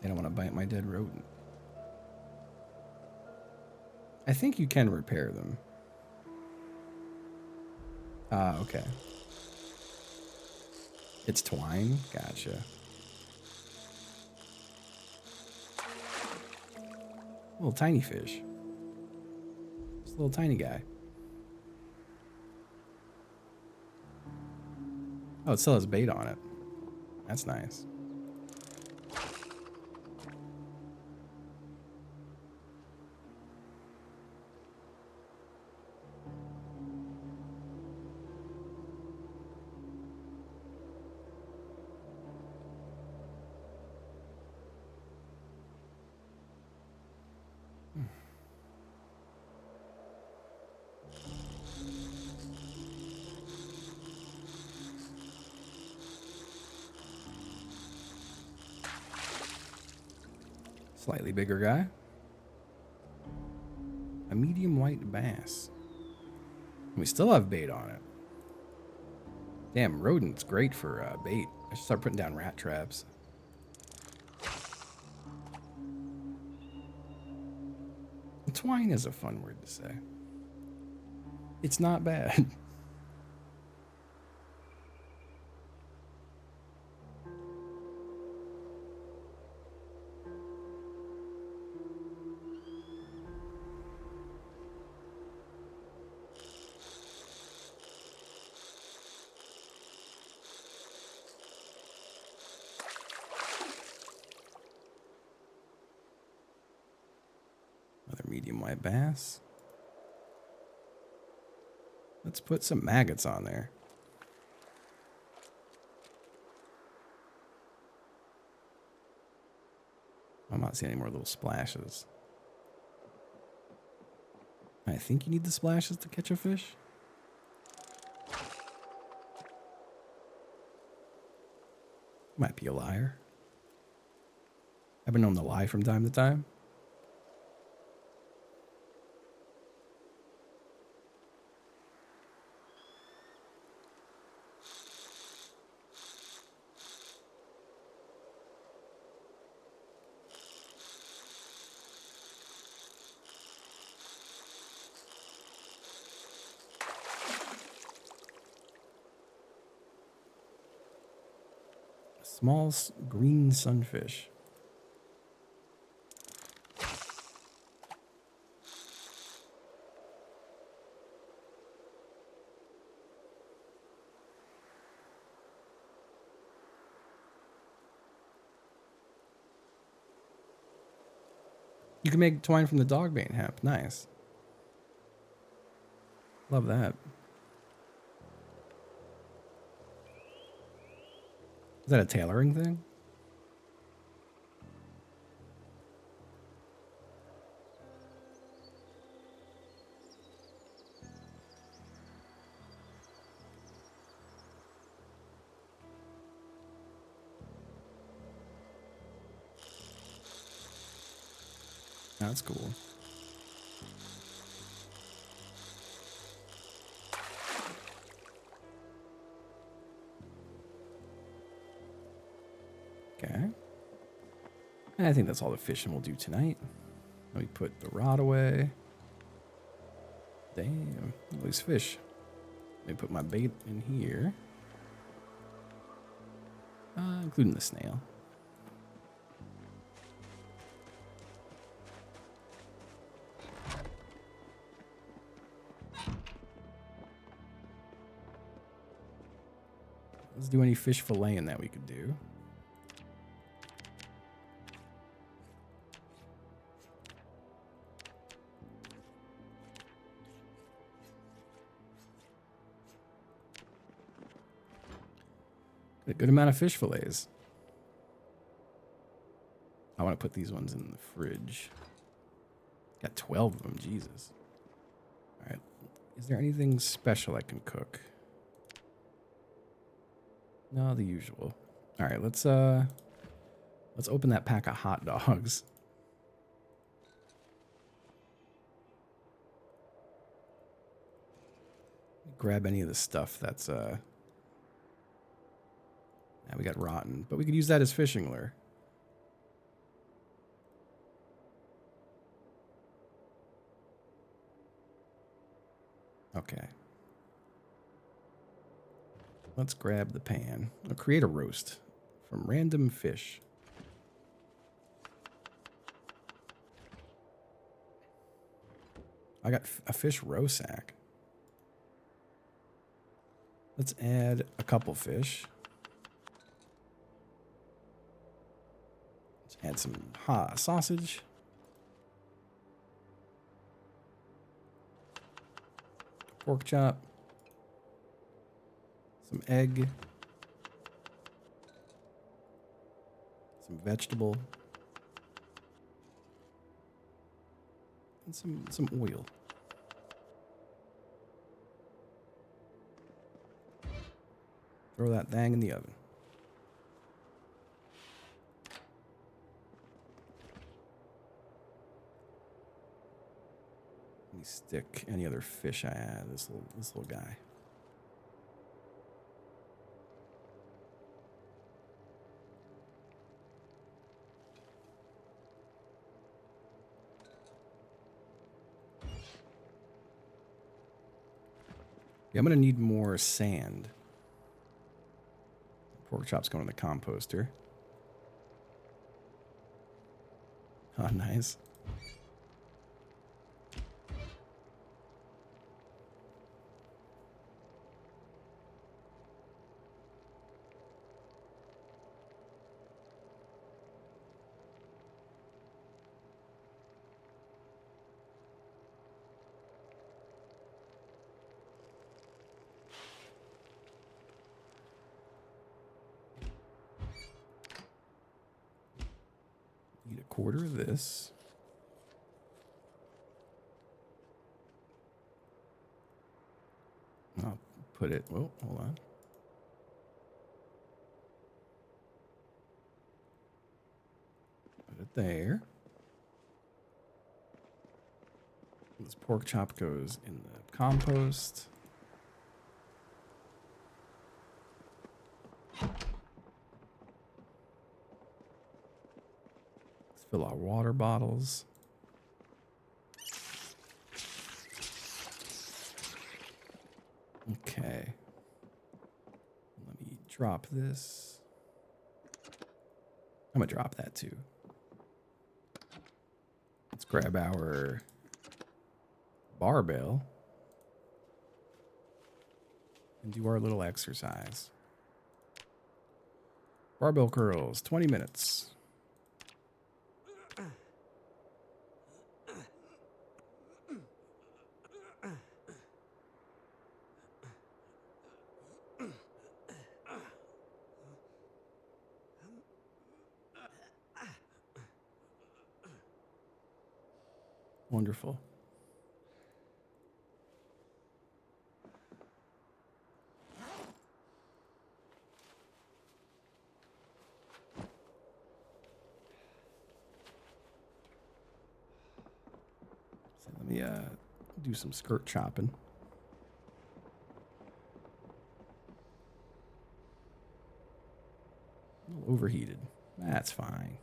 A: They don't want to bite my dead rodent. I think you can repair them. Ah, okay. It's twine? Gotcha. Little tiny fish. This little tiny guy. Oh, it still has bait on it. That's nice. Slightly bigger guy. A medium white bass. We still have bait on it. Damn, rodent's great for bait. I should start putting down rat traps. Twine is a fun word to say. It's not bad. Another medium white bass. Let's put some maggots on there. I'm not seeing any more little splashes. I think you need the splashes to catch a fish. Might be a liar. I've been known to lie from time to time. Small green sunfish. You can make twine from the dog bane hemp. Nice. Love that. Is that a tailoring thing? That's cool. Okay. I think that's all the fishing we'll do tonight. Let me put the rod away. Damn, all these fish. Let me put my bait in here. Including the snail. Let's do any fish filleting that we could do. A good amount of fish fillets. I want to put these ones in the fridge. Got 12 of them, Jesus. All right. Is there anything special I can cook? No, the usual. All right, let's open that pack of hot dogs. Grab any of the stuff that's now we got rotten, but we could use that as fishing lure. Okay. Let's grab the pan. I'll create a roast from random fish. I got a fish roe sack. Let's add a couple fish. Let's add some hot sausage. Pork chop. Some egg. Some vegetable. And some oil. Throw that thing in the oven. Let me stick any other fish I had. This little guy. Yeah, I'm gonna need more sand. Pork chop's going in the composter. Oh, nice. Need a quarter of this. I'll put it, well, hold on. Put it there. This pork chop goes in the compost. Let's fill our water bottles. Okay. Let me drop this. I'm gonna drop that too. Let's grab our barbell and do our little exercise. Barbell curls, 20 minutes. Wonderful. So let me do some skirt chopping. A little overheated. That's fine.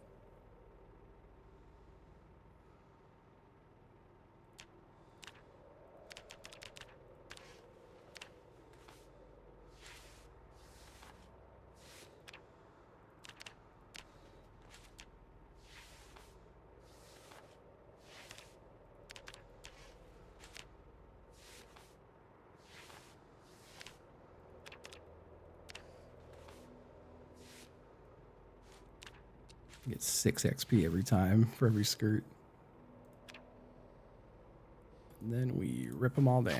A: Get 6 XP every time for every skirt. And then we rip them all down.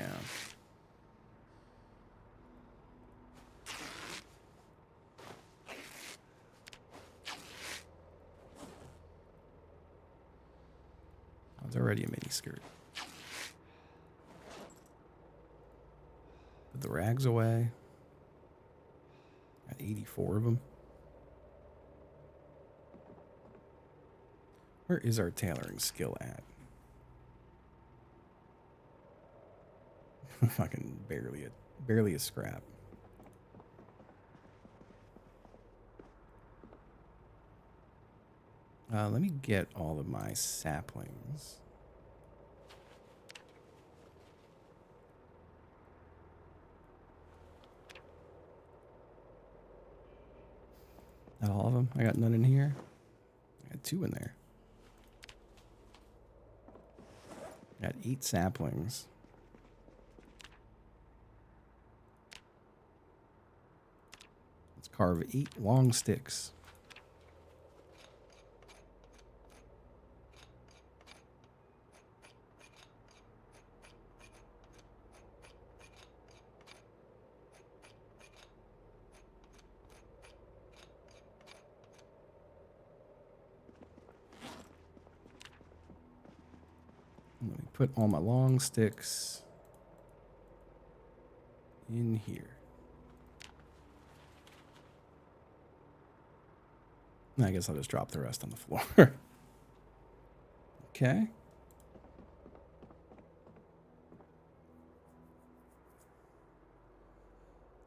A: Oh, it's already a mini skirt. Put the rags away. Got 84 of them. Where is our tailoring skill at? Fucking barely a scrap. Let me get all of my saplings. Not all of them. I got none in here. I got 2 in there. Got 8 saplings. Let's carve 8 long sticks. Let me put all my long sticks in here. I guess I'll just drop the rest on the floor. Okay.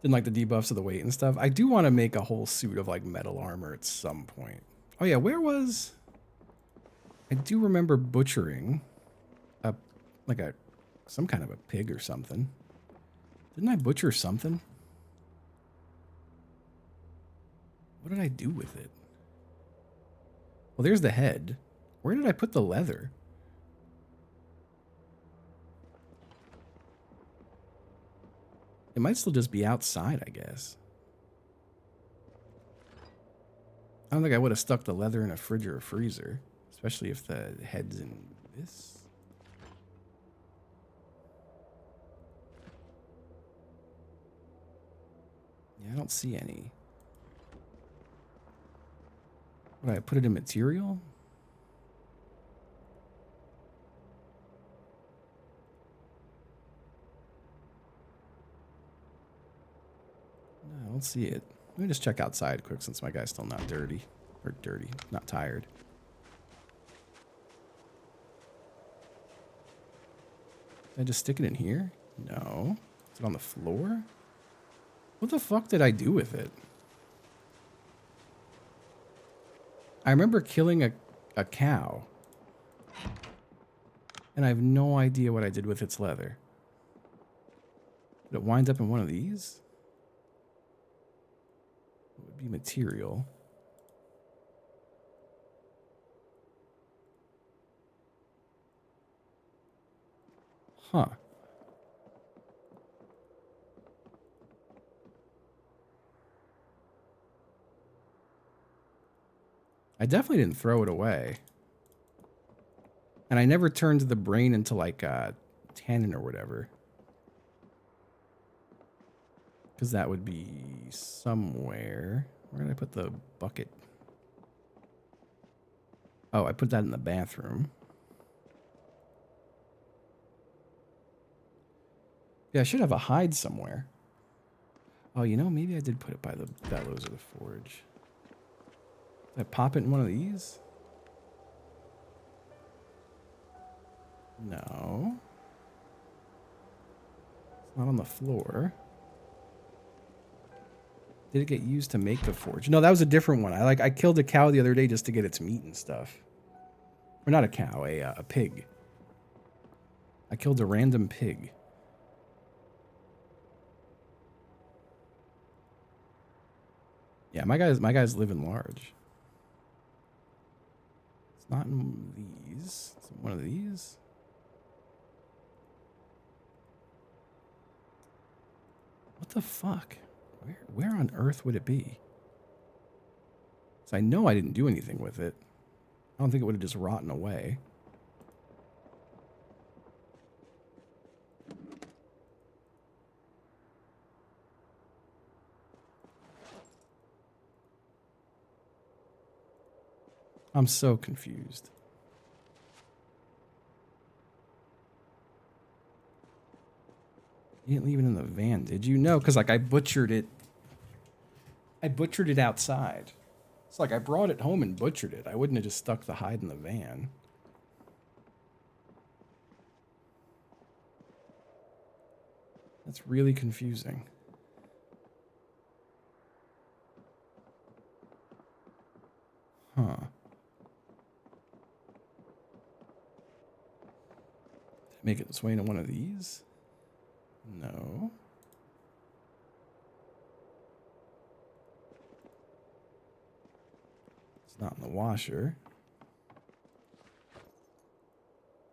A: Didn't like the debuffs of the weight and stuff. I do want to make a whole suit of like metal armor at some point. Oh yeah, where was... I do remember butchering some kind of a pig or something. Didn't I butcher something? What did I do with it? Well, there's the head. Where did I put the leather? It might still just be outside, I guess. I don't think I would have stuck the leather in a fridge or a freezer, especially if the head's in this. Yeah, I don't see any. What, I put it in material? No, I don't see it. Let me just check outside quick since my guy's still not dirty. Or dirty, not tired. Did I just stick it in here? No. Is it on the floor? What the fuck did I do with it? I remember killing a cow. And I have no idea what I did with its leather. Did it wind up in one of these? It would be material. Huh. I definitely didn't throw it away. And I never turned the brain into like tannin or whatever. Because that would be somewhere. Where did I put the bucket? Oh, I put that in the bathroom. Yeah, I should have a hide somewhere. Oh, you know, maybe I did put it by the bellows of the forge. Did I pop it in one of these? No. It's not on the floor. Did it get used to make the forge? No, that was a different one. I killed a cow the other day just to get its meat and stuff. Or not a cow, a pig. I killed a random pig. Yeah, my guys live in large. It's not in these. It's in one of these. What the fuck? Where on earth would it be? So I know I didn't do anything with it. I don't think it would have just rotten away. I'm so confused. You didn't leave it in the van, did you? No, because like I butchered it. I butchered it outside. It's like I brought it home and butchered it. I wouldn't have just stuck the hide in the van. That's really confusing. Huh. Make it its way into one of these? No. It's not in the washer.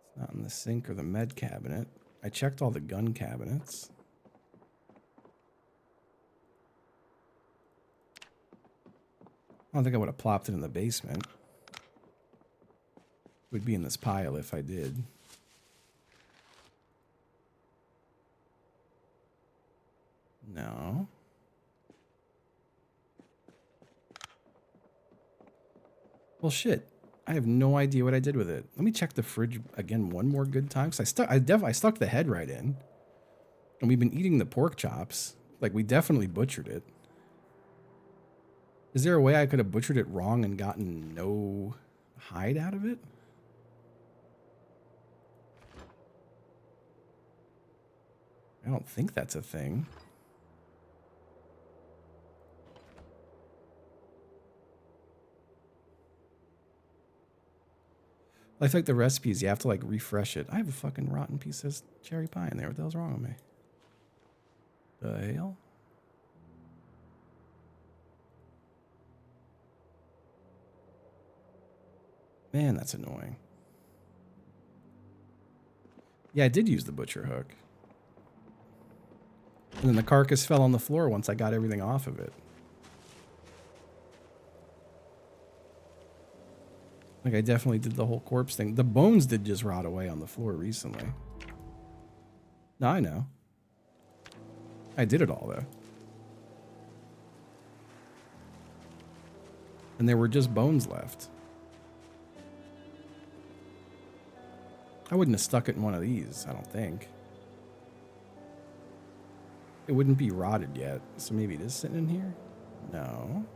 A: It's not in the sink or the med cabinet. I checked all the gun cabinets. I don't think I would have plopped it in the basement. It would be in this pile if I did. No. Well, shit. I have no idea what I did with it. Let me check the fridge again one more good time. Because I stuck the head right in. And we've been eating the pork chops. Like, we definitely butchered it. Is there a way I could have butchered it wrong and gotten no hide out of it? I don't think that's a thing. I think the recipes, you have to like refresh it. I have a fucking rotten piece of cherry pie in there. What the hell's wrong with me? The hell? Man, that's annoying. Yeah, I did use the butcher hook. And then the carcass fell on the floor once I got everything off of it. Like, I definitely did the whole corpse thing. The bones did just rot away on the floor recently. No, I know. I did it all, though. And there were just bones left. I wouldn't have stuck it in one of these, I don't think. It wouldn't be rotted yet, so maybe it is sitting in here? No.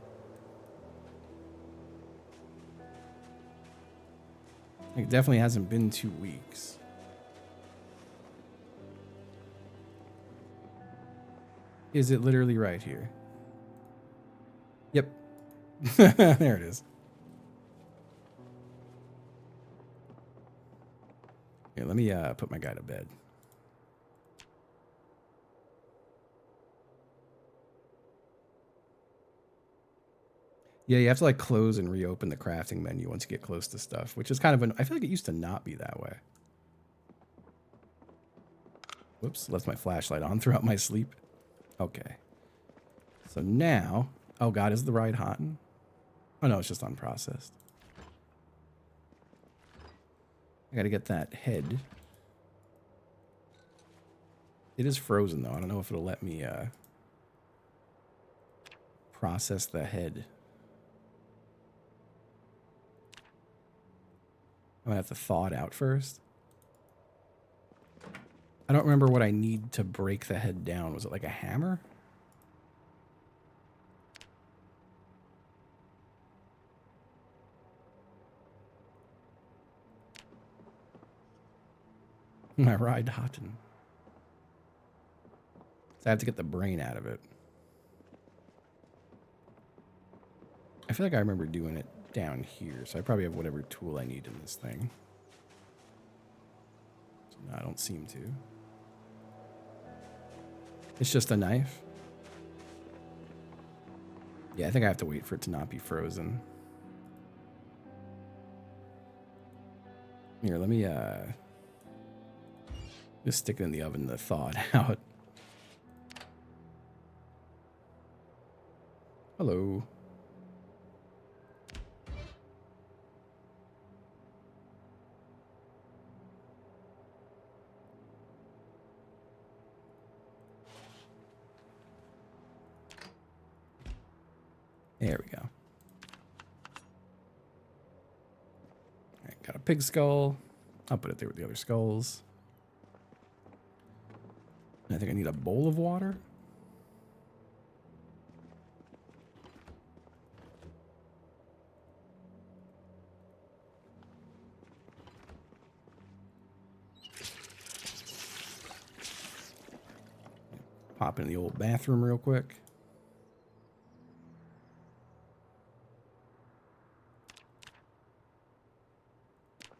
A: It definitely hasn't been 2 weeks. Is it literally right here? Yep. There it is. Here, let me put my guy to bed. Yeah, you have to like close and reopen the crafting menu once you get close to stuff, which is kind of I feel like it used to not be that way. Whoops, left my flashlight on throughout my sleep. Okay. So now, oh God, is the ride hot? Oh no, it's just unprocessed. I gotta get that head. It is frozen though. I don't know if it'll let me process the head. I'm gonna have to thaw it out first. I don't remember what I need to break the head down. Was it like a hammer? My ride hotten. So I have to get the brain out of it. I feel like I remember doing it down here, so I probably have whatever tool I need in this thing. So no, I don't seem to. It's just a knife. Yeah, I think I have to wait for it to not be frozen. Here, let me just stick it in the oven to thaw it out. Hello. There we go. All right, got a pig skull. I'll put it there with the other skulls. I think I need a bowl of water. Pop in the old bathroom real quick.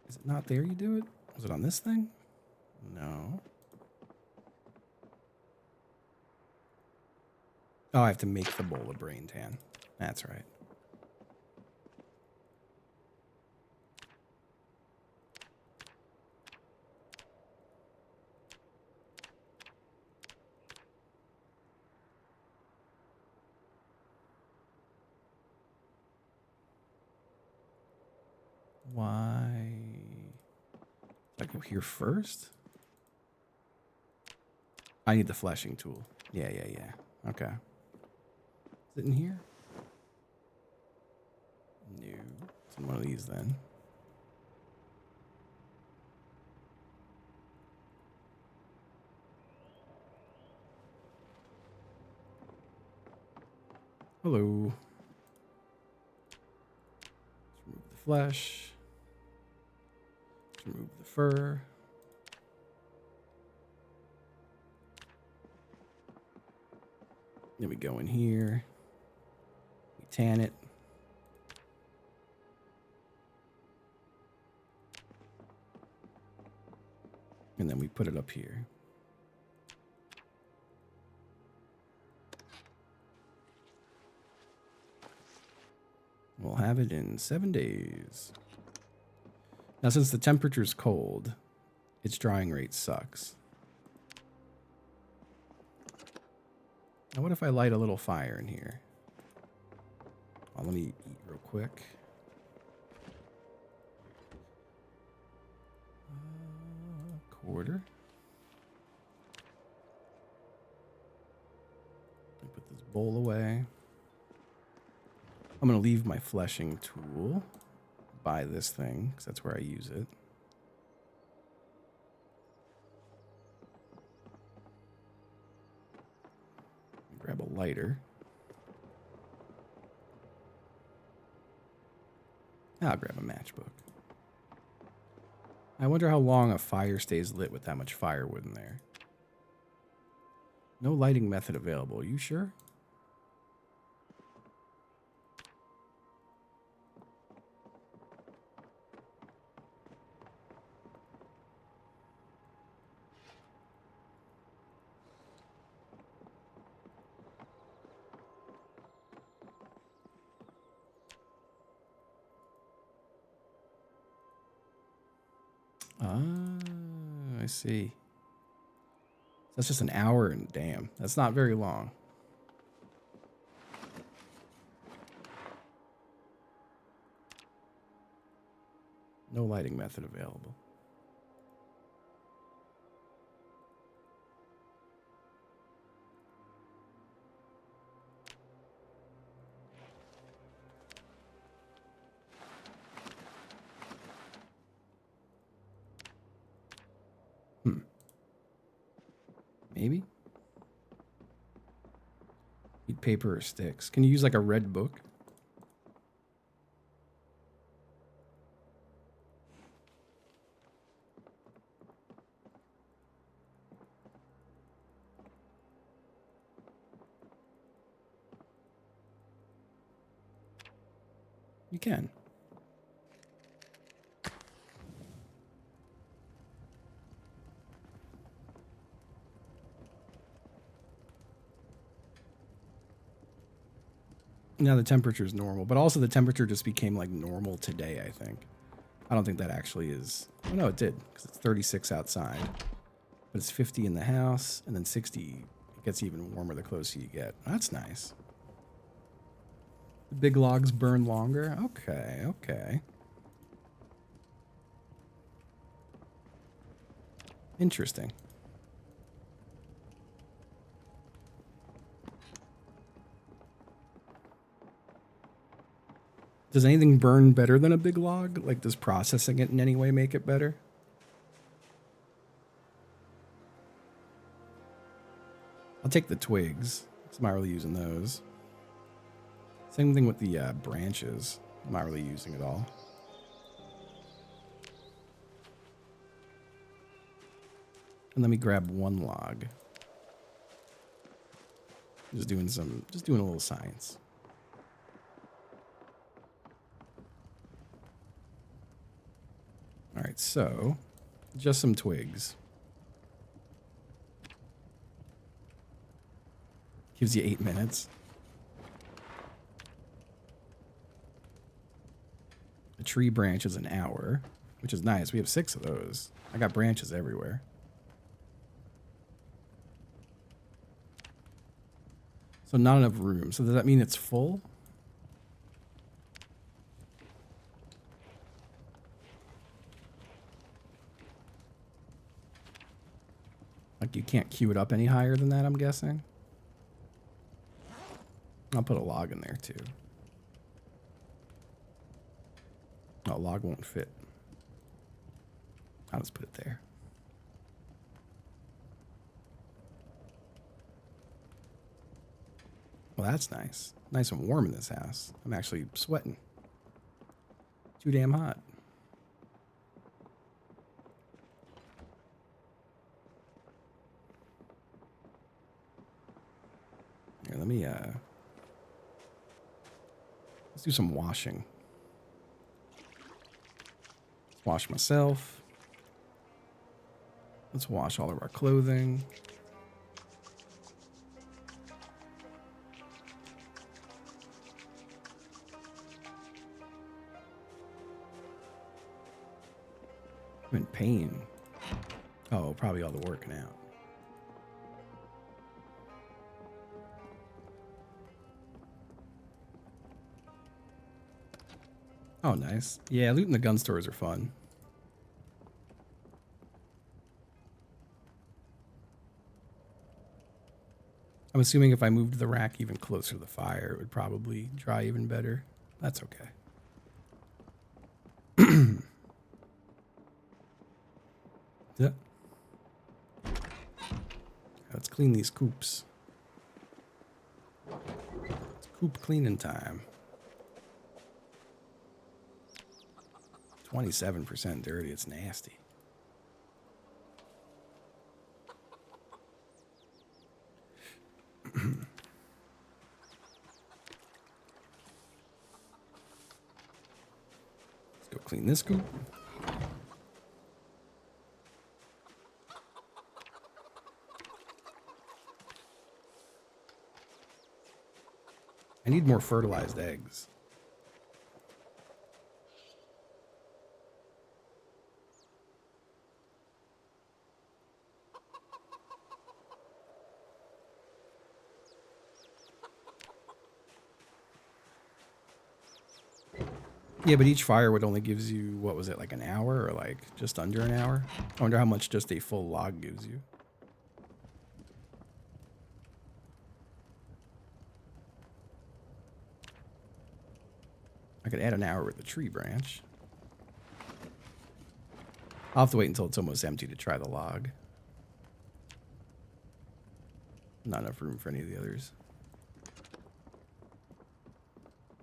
A: Is it not there you do it? Was it on this thing? No. Oh, I have to make the bowl of brain tan. That's right. Why? Did I go here first? I need the fleshing tool. Yeah. Okay. Is it in here? No. It's in one of these then. Hello. Let's remove the flesh. Let's remove the fur. Then we go in here. We tan it. And then we put it up here. We'll have it in 7 days. Now, since the temperature's cold, its drying rate sucks. Now, what if I light a little fire in here? Well, let me eat real quick. Quarter. Let me put this bowl away. I'm going to leave my fleshing tool by this thing, because that's where I use it. Grab a lighter. I'll grab a matchbook. I wonder how long a fire stays lit with that much firewood in there. No lighting method available. Are you sure? Ah, I see. That's just an hour, and damn, that's not very long. No lighting method available. Maybe? Need paper or sticks. Can you use like a red book? You can. Now the temperature is normal, but also the temperature just became like normal today, I think. I don't think that actually is. Oh, no, it did, because it's 36 outside. But it's 50 in the house, and then 60. It gets even warmer the closer you get. That's nice. The big logs burn longer. Okay, okay. Interesting. Does anything burn better than a big log? Like, does processing it in any way make it better? I'll take the twigs. I'm not really using those. Same thing with the branches. I'm not really using it all. And let me grab one log. Just doing a little science. All right, so just some twigs. Gives you 8 minutes. A tree branch is an hour, which is nice. We have 6 of those. I got branches everywhere. So not enough room. So does that mean it's full? Like you can't queue it up any higher than that, I'm guessing. I'll put a log in there too. No, log won't fit. I'll just put it there. Well, that's nice. Nice and warm in this house. I'm actually sweating. Too damn hot. Here, let me let's do some washing. Let's wash myself. Let's wash all of our clothing. I'm in pain. Oh, probably all the working out. Oh, nice. Yeah, looting the gun stores are fun. I'm assuming if I moved the rack even closer to the fire, it would probably dry even better. That's okay. Yeah. Let's clean these coops. It's coop cleaning time. 27% dirty. It's nasty. Let's go clean this coop. I need more fertilized eggs. Yeah, but each firewood only gives you, what was it, like an hour or like just under an hour? I wonder how much just a full log gives you. I could add an hour with the tree branch. I'll have to wait until it's almost empty to try the log. Not enough room for any of the others.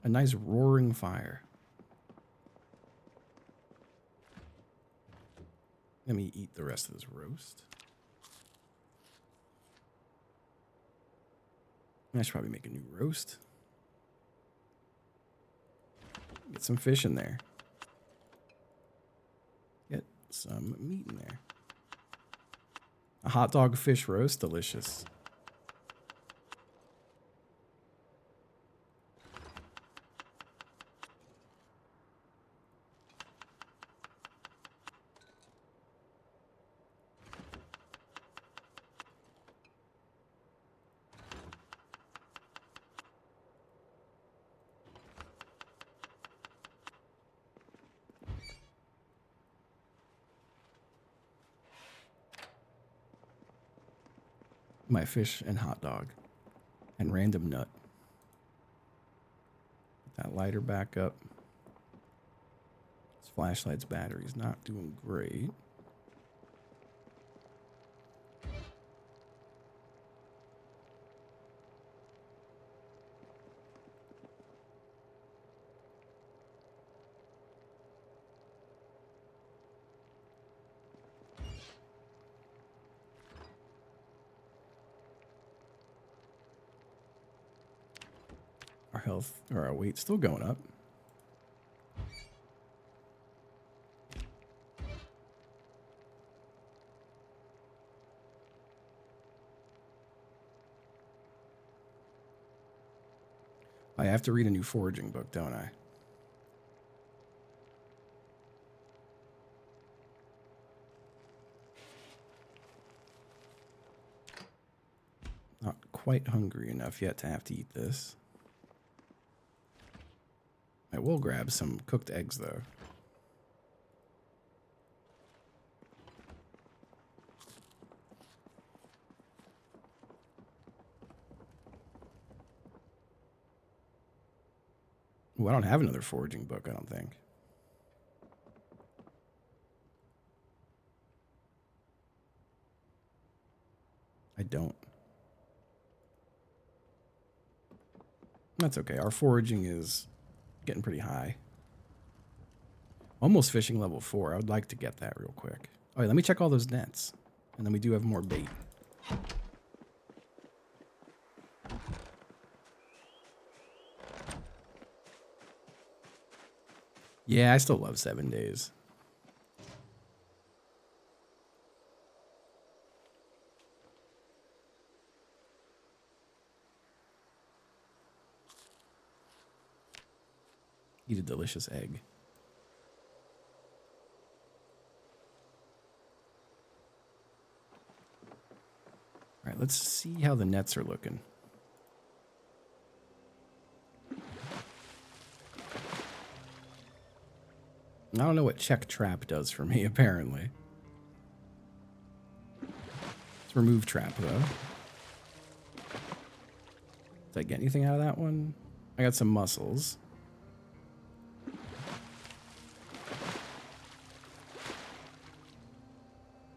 A: A nice roaring fire. Let me eat the rest of this roast. I should probably make a new roast. Get some fish in there. Get some meat in there. A hot dog fish roast, delicious. My fish and hot dog and random nut. Get that lighter back up. This flashlight's battery's not doing great. Our health, or our weight's still going up. I have to read a new foraging book, don't I? Not quite hungry enough yet to have to eat this. I will grab some cooked eggs, though. Ooh, I don't have another foraging book, I don't think. I don't. That's okay. Our foraging is getting pretty high. Almost fishing level 4. I would like to get that real quick. All right, let me check all those nets. And then we do have more bait. Yeah, I still love 7 days. Eat a delicious egg. All right, let's see how the nets are looking. I don't know what check trap does for me, apparently. Let's remove trap, though. Did I get anything out of that one? I got some mussels.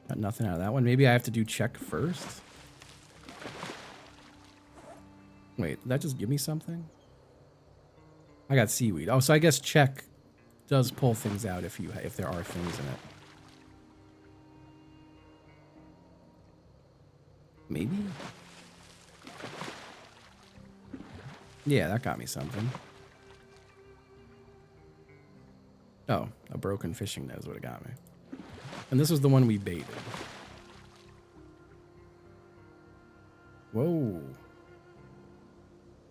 A: Got nothing out of that one. Maybe I have to do check first? Wait, did that just give me something? I got seaweed. Oh, so I guess check does pull things out if there are things in it. Maybe? Yeah, that got me something. Oh, a broken fishing net is what it got me. And this was the one we baited. Whoa.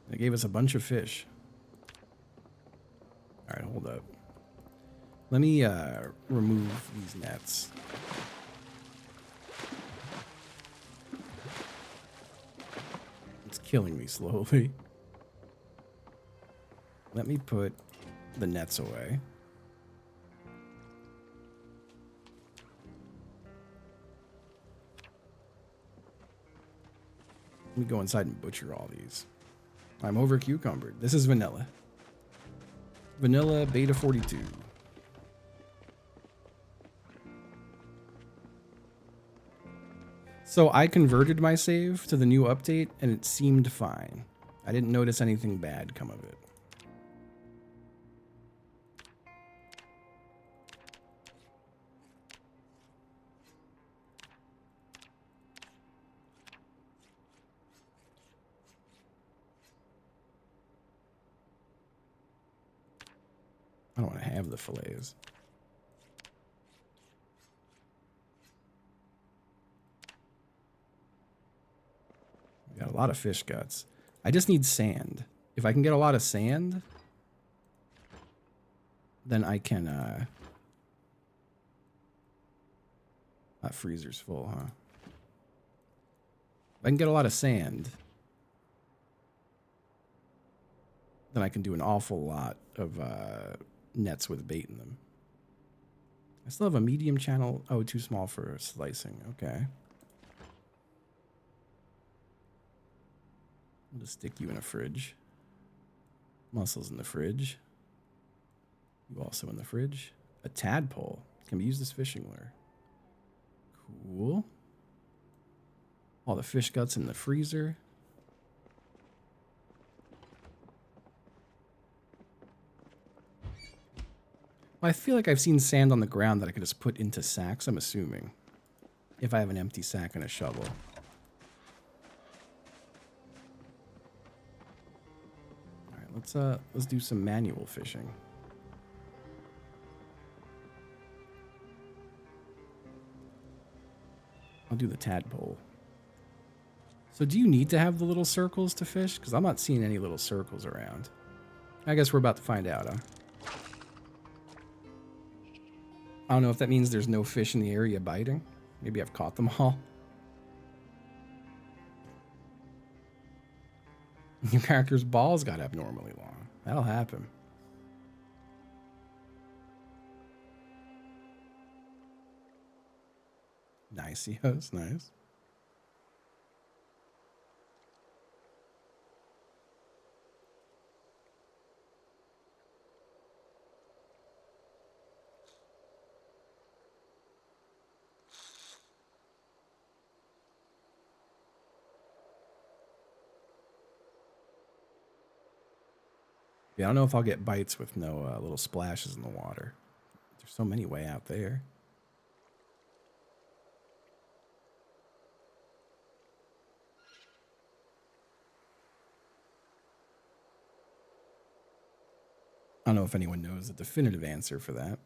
A: They gave us a bunch of fish. All right, hold up. Let me remove these nets. It's killing me slowly. Let me put the nets away. Let me go inside and butcher all these. I'm over cucumbered. This is vanilla. Vanilla beta 42. So I converted my save to the new update and it seemed fine. I didn't notice anything bad come of it. I don't want to have the fillets. We got a lot of fish guts. I just need sand. If I can get a lot of sand, then I can, that freezer's full, huh? If I can get a lot of sand, then I can do an awful lot of, nets with bait in them. I still have a medium channel. Oh, too small for slicing. Okay. I'll just stick you in a fridge. Mussels in the fridge. You also in the fridge. A tadpole can be used as fishing lure. Cool. All the fish guts in the freezer. I feel like I've seen sand on the ground that I could just put into sacks, I'm assuming. If I have an empty sack and a shovel. Alright, let's do some manual fishing. I'll do the tadpole. So do you need to have the little circles to fish? Because I'm not seeing any little circles around. I guess we're about to find out, huh? I don't know if that means there's no fish in the area biting. Maybe I've caught them all. Your character's balls got abnormally long. That'll happen. Nice, yes, nice. Yeah, I don't know if I'll get bites with no little splashes in the water. There's so many way out there. I don't know if anyone knows the definitive answer for that.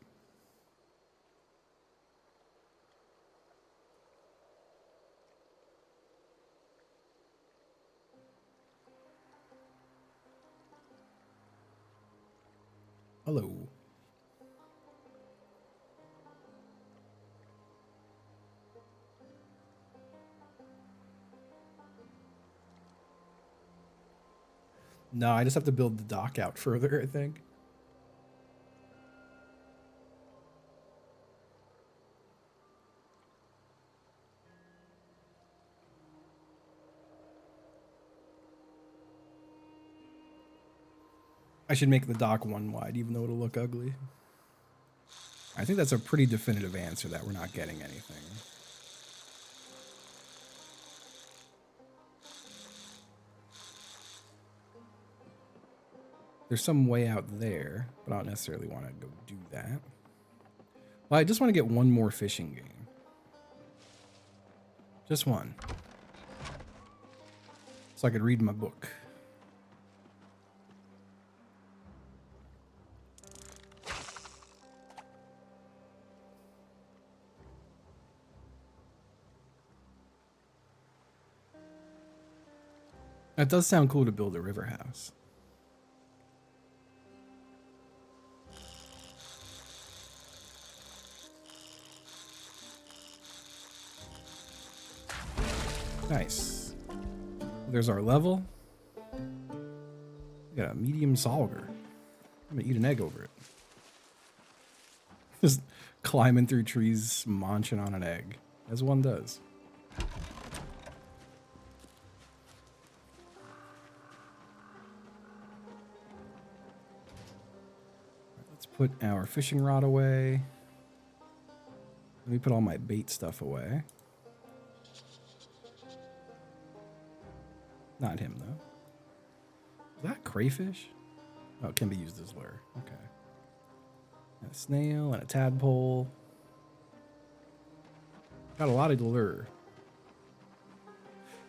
A: Hello. No, I just have to build the dock out further, I think. I should make the dock one wide, even though it'll look ugly. I think that's a pretty definitive answer that we're not getting anything. There's some way out there, but I don't necessarily want to go do that. Well, I just want to get one more fishing game. Just one. So I could read my book. It does sound cool to build a river house. Nice. There's our level. We got a medium Solger. I'm gonna eat an egg over it. Just climbing through trees, munching on an egg, as one does. Let's put our fishing rod away. Let me put all my bait stuff away. Not him, though. Is that crayfish? Oh, it can be used as lure. Okay. And a snail and a tadpole. Got a lot of lure.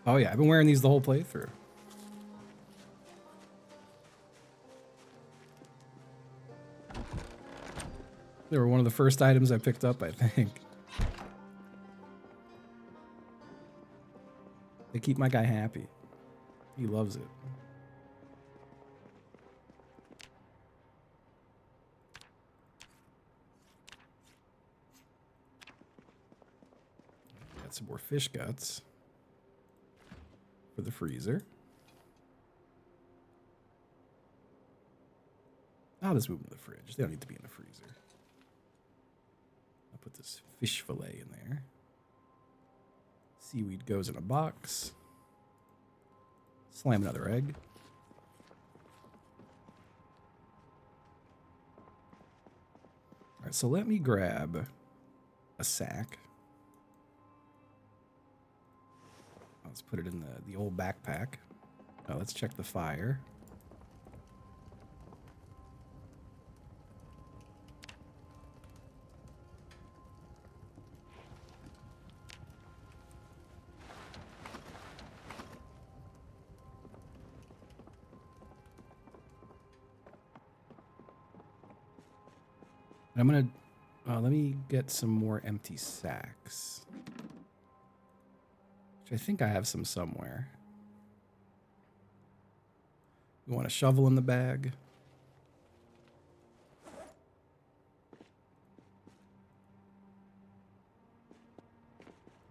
A: Oh yeah, I've been wearing these the whole playthrough. They were one of the first items I picked up, I think. They keep my guy happy. He loves it. Got some more fish guts for the freezer. I'll just move them to the fridge. They don't need to be in the freezer. I'll put this fish fillet in there. Seaweed goes in a box. Slam another egg. All right, so let me grab a sack. Let's put it in the old backpack. Oh, let's check the fire. I'm gonna let me get some more empty sacks, which I think I have some somewhere. You want a shovel in the bag?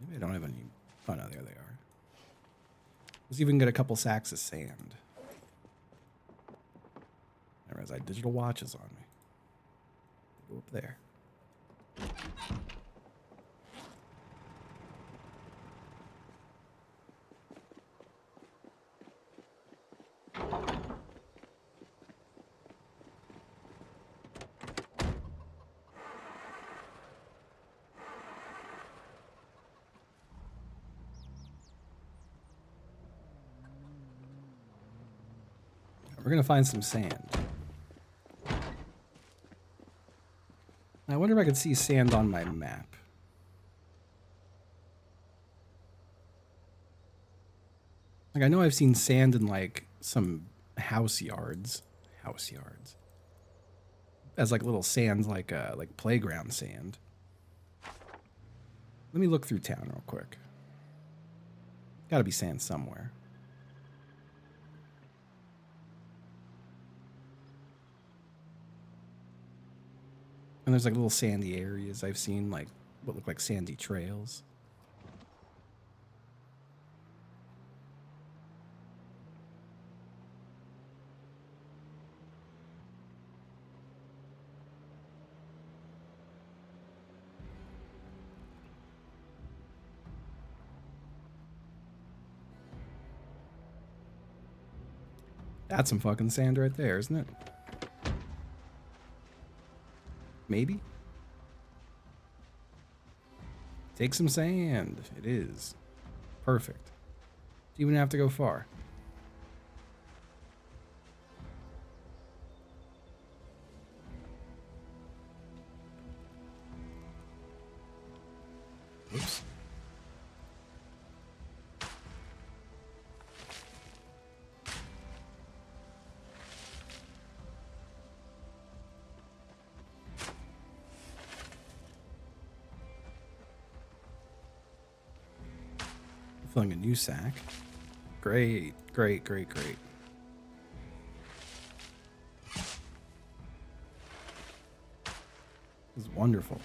A: Maybe I don't have any. Oh no, there they are. Let's even get a couple sacks of sand. I realize I had digital watches on me. Go up there. We're gonna find some sand. I wonder if I could see sand on my map. Like, I know I've seen sand in, like, some house yards. House yards. As, like, little sands, like playground sand. Let me look through town real quick. Gotta be sand somewhere. And there's, like, little sandy areas I've seen, like, what look like sandy trails. That's some fucking sand right there, isn't it? Maybe? Take some sand. It is. Perfect. Do you even have to go far? Oops. Filling a new sack. Great, great, great, great. This is wonderful.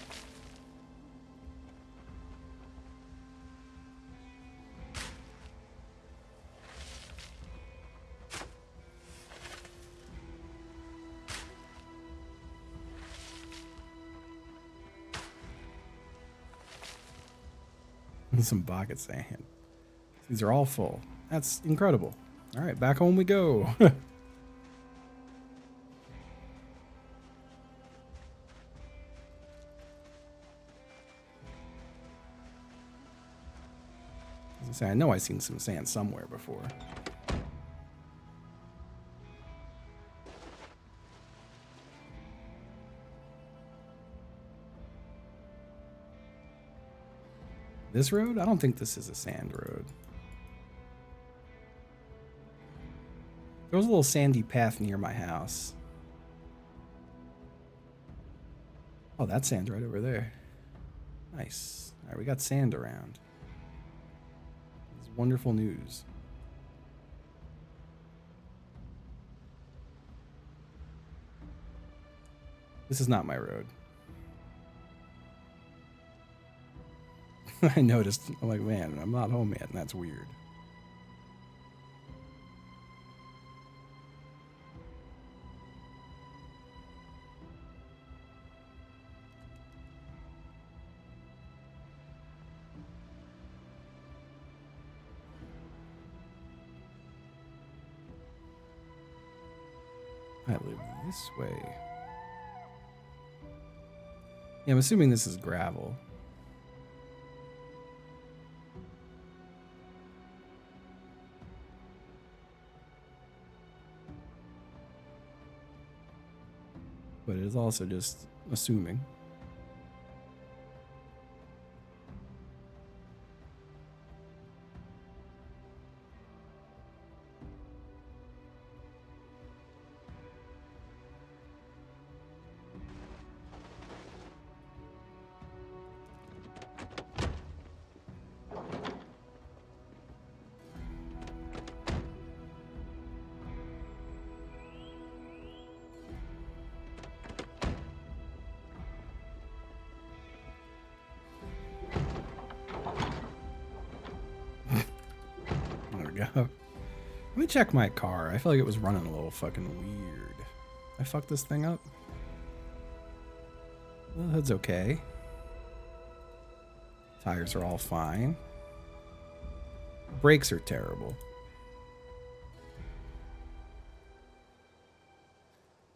A: Some pocket sand. These are all full. That's incredible. All right, back home we go. I know I've seen some sand somewhere before. This road? I don't think this is a sand road. There was a little sandy path near my house. Oh, that's sand right over there. Nice. All right, we got sand around. It's wonderful news. This is not my road. I noticed. I'm like, man, I'm not home yet, and that's weird. I live this way. Yeah, I'm assuming this is gravel. But it is also just assuming. Let me check my car. I feel like it was running a little fucking weird. I fucked this thing up. The hood's okay. Tires are all fine. Brakes are terrible.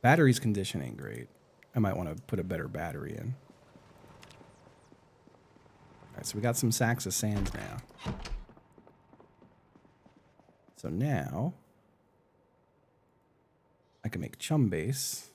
A: Battery's condition ain't great. I might want to put a better battery in. Alright, so we got some sacks of sand now. So now, I can make chum base.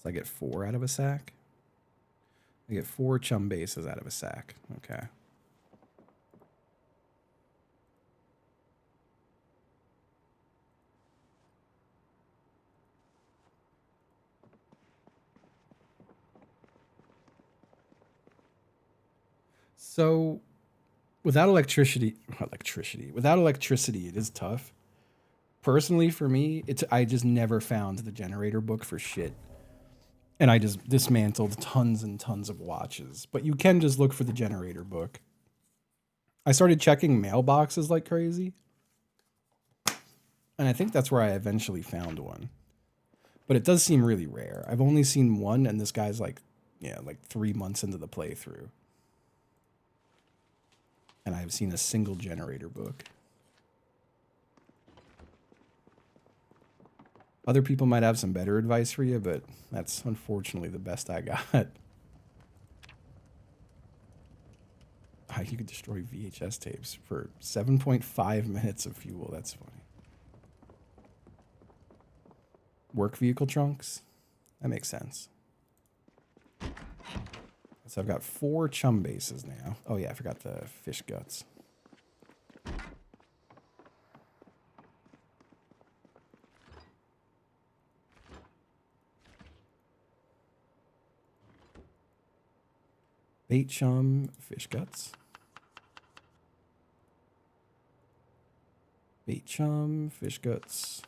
A: So I get 4 out of a sack. I get 4 chum bases out of a sack. Okay. So, without electricity, it is tough. Personally, for me, I just never found the generator book for shit. And I just dismantled tons and tons of watches. But you can just look for the generator book. I started checking mailboxes like crazy. And I think that's where I eventually found one. But it does seem really rare. I've only seen one, and this guy's like 3 months into the playthrough. And I've seen a single generator book. Other people might have some better advice for you, but that's unfortunately the best I got. You could destroy VHS tapes for 7.5 minutes of fuel. That's funny. Work vehicle trunks? That makes sense. So I've got 4 chum bases now. Oh yeah, I forgot the fish guts. Bait chum, fish guts. Bait chum, fish guts.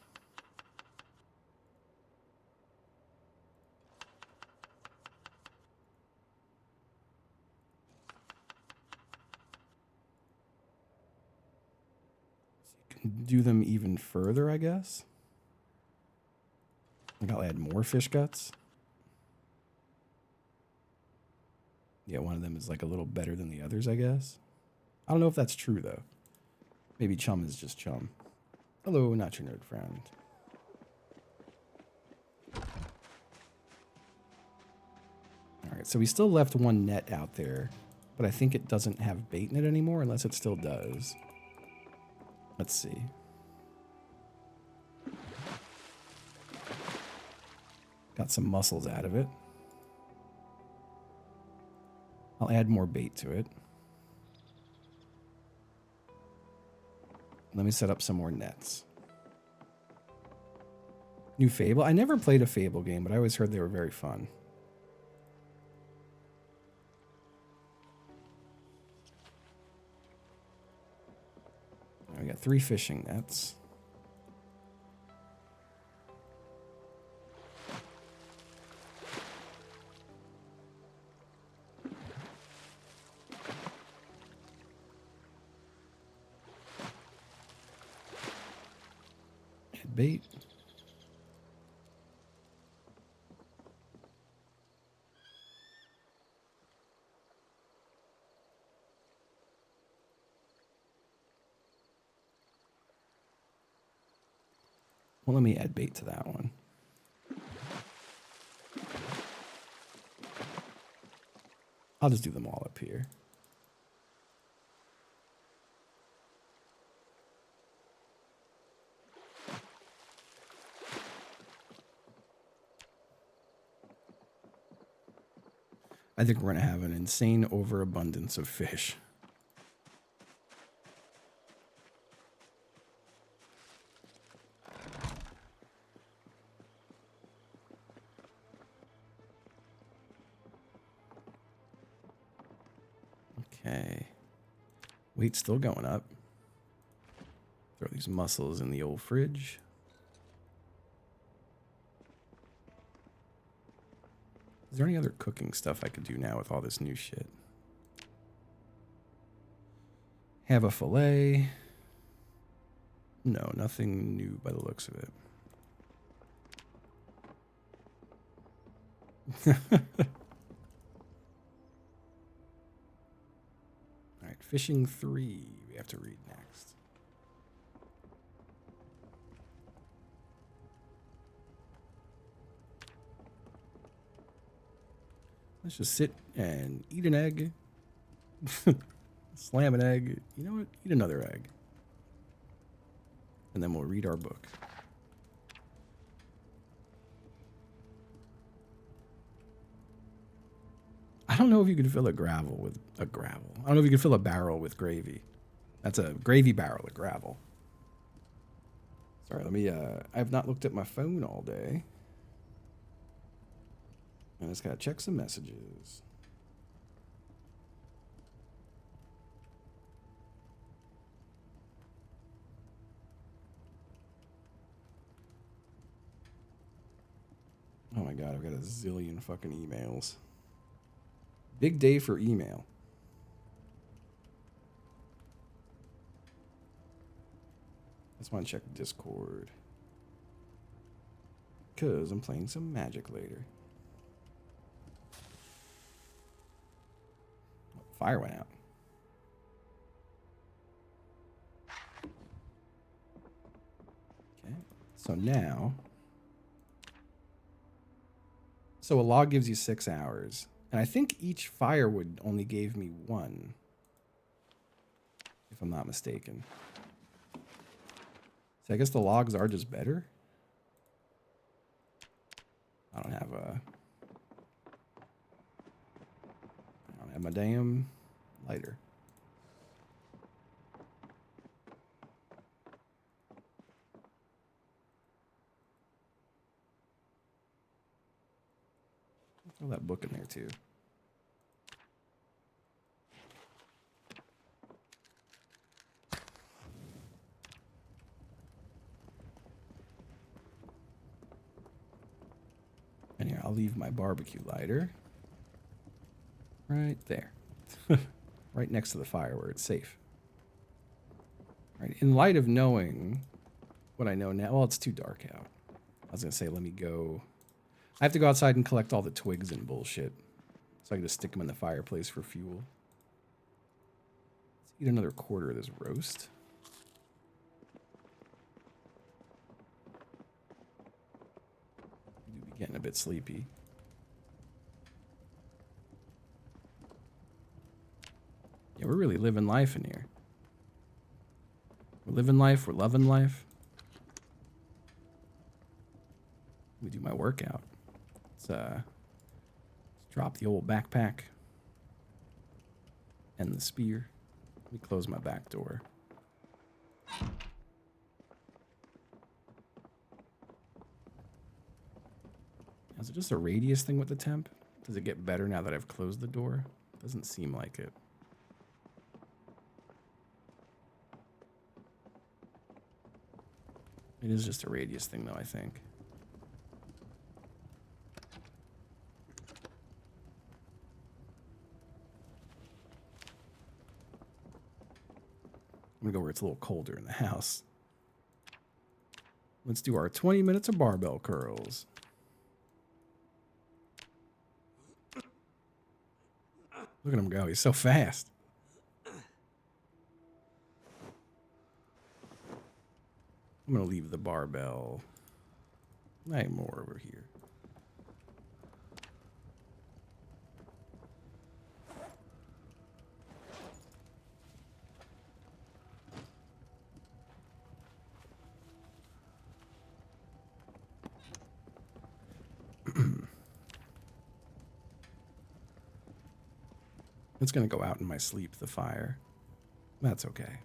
A: do them even further, I guess. Like I'll add more fish guts. Yeah, one of them is like a little better than the others, I guess. I don't know if that's true, though. Maybe chum is just chum. Hello, not your nerd friend. All right, so we still left one net out there, but I think it doesn't have bait in it anymore, unless it still does. Let's see. Got some mussels out of it. I'll add more bait to it. Let me set up some more nets. New Fable? I never played a Fable game, but I always heard they were very fun. We got 3 fishing nets. Add bait. Well, let me add bait to that one. I'll just do them all up here. I think we're going to have an insane overabundance of fish. Okay. Weight's still going up. Throw these mussels in the old fridge. Is there any other cooking stuff I could do now with all this new shit? Have a fillet. No, nothing new by the looks of it. All right, fishing 3 we have to read next. Let's just sit and eat an egg. Slam an egg. You know what? Eat another egg. And then we'll read our book. I don't know if you can fill a gravel with a gravel. I don't know if you can fill a barrel with gravy. That's a gravy barrel of gravel. Sorry, let me, I've not looked at my phone all day. I just gotta check some messages. Oh my god, I've got a zillion fucking emails. Big day for email. I just want to check Discord. Because I'm playing some Magic later. Fire went out. Okay, so now... So a log gives you 6 hours. And I think each firewood only gave me 1. If I'm not mistaken. So I guess the logs are just better. I don't have my damn lighter. Throw that book in there too. And here, I'll leave my barbecue lighter right there. Right next to the fire where it's safe. Right, in light of knowing what I know now, well, it's too dark out. I was gonna say, let me go. I have to go outside and collect all the twigs and bullshit, so I can just stick them in the fireplace for fuel. Let's eat another quarter of this roast. I do be getting a bit sleepy. Yeah, we're really living life in here. We're living life. We're loving life. Let me do my workout. Let's drop the old backpack and the spear. Let me close my back door. Is it just a radius thing with the temp? Does it get better now that I've closed the door? Doesn't seem like it. It is just a radius thing, though, I think. I'm gonna go where it's a little colder in the house. Let's do our 20 minutes of barbell curls. Look at him go. He's so fast. I'm going to leave the barbell. More over here. It's going to go out in my sleep, the fire. That's okay.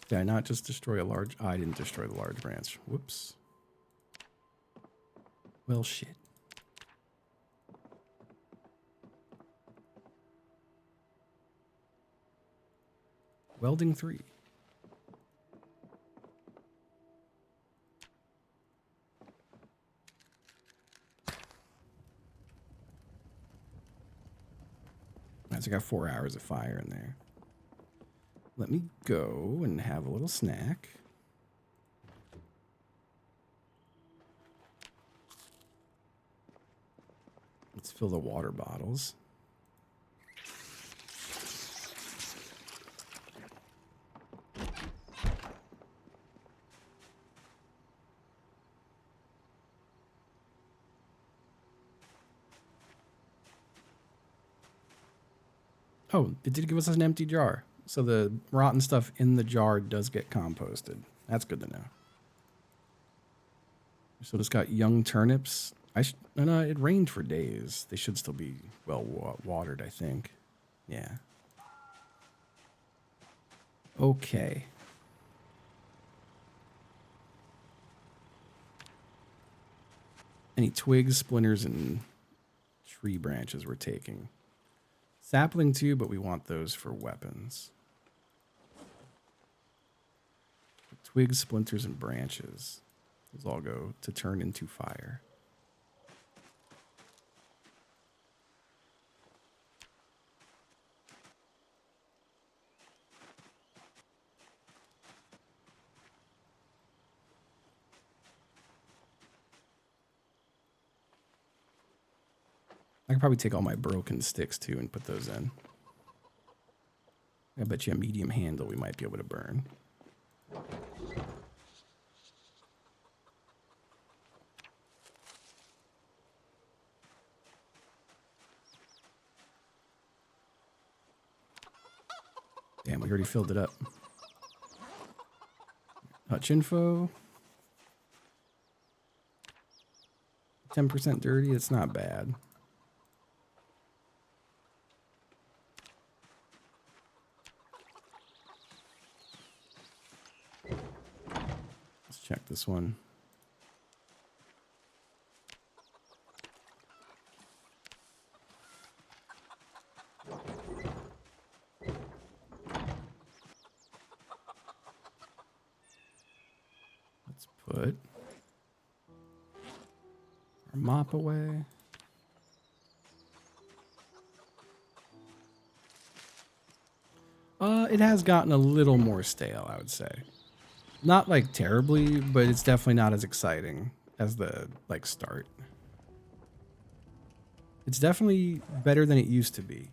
A: Did I not just destroy a large... I didn't destroy the large branch. Whoops. Well, shit. Welding 3. Nice, I got 4 hours of fire in there. Let me go and have a little snack. Let's fill the water bottles. Oh, it did give us an empty jar. So the rotten stuff in the jar does get composted. That's good to know. So it's got young turnips. No, it rained for days. They should still be well watered, I think. Yeah. Okay. Any twigs, splinters, and tree branches we're taking. Sapling too, but we want those for weapons. Twigs, splinters, and branches. Those all go to turn into fire. I could probably take all my broken sticks too and put those in. I bet you a medium handle we might be able to burn. Damn, we already filled it up. Touch info. 10% dirty, it's not bad. Let's check this one. Let's put our mop away. It has gotten a little more stale, I would say. Not like terribly, but it's definitely not as exciting as the like start. It's definitely better than it used to be.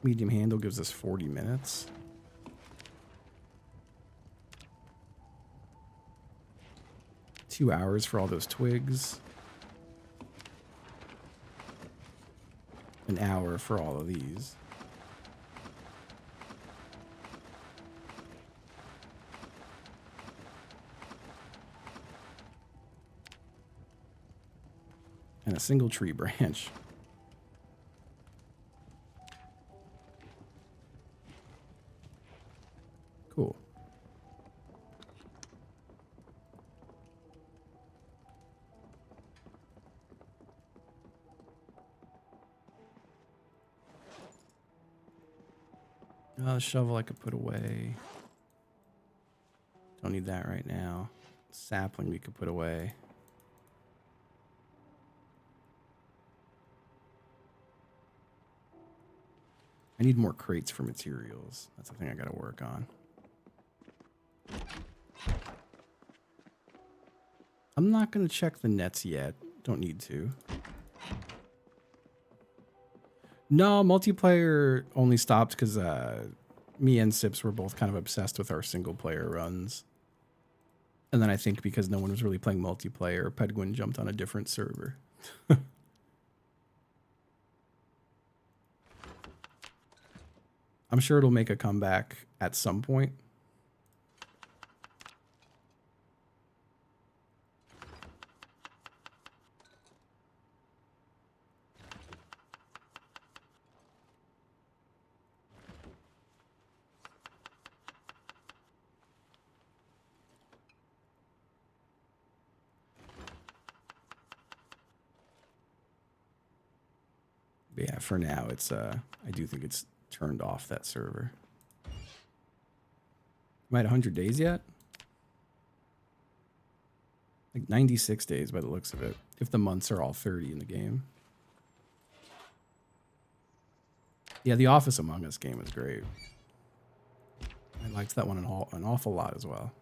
A: Medium handle gives us 40 minutes. Two hours for all those twigs. An hour for all of these. And a single tree branch. Cool. Shovel I could put away. Don't need that right now. Sapling we could put away. I need more crates for materials. That's the thing I gotta work on. I'm not gonna check the nets yet. Don't need to. No, multiplayer only stopped because me and Sips were both kind of obsessed with our single player runs. And then I think because no one was really playing multiplayer, Pedguin jumped on a different server. I'm sure it'll make a comeback at some point. But yeah, for now, it's I do think it's turned off that server. Am I at 100 days yet? Like 96 days by the looks of it, if the months are all 30 in the game. Yeah, the Office Among Us game was great. I liked that one an awful lot as well.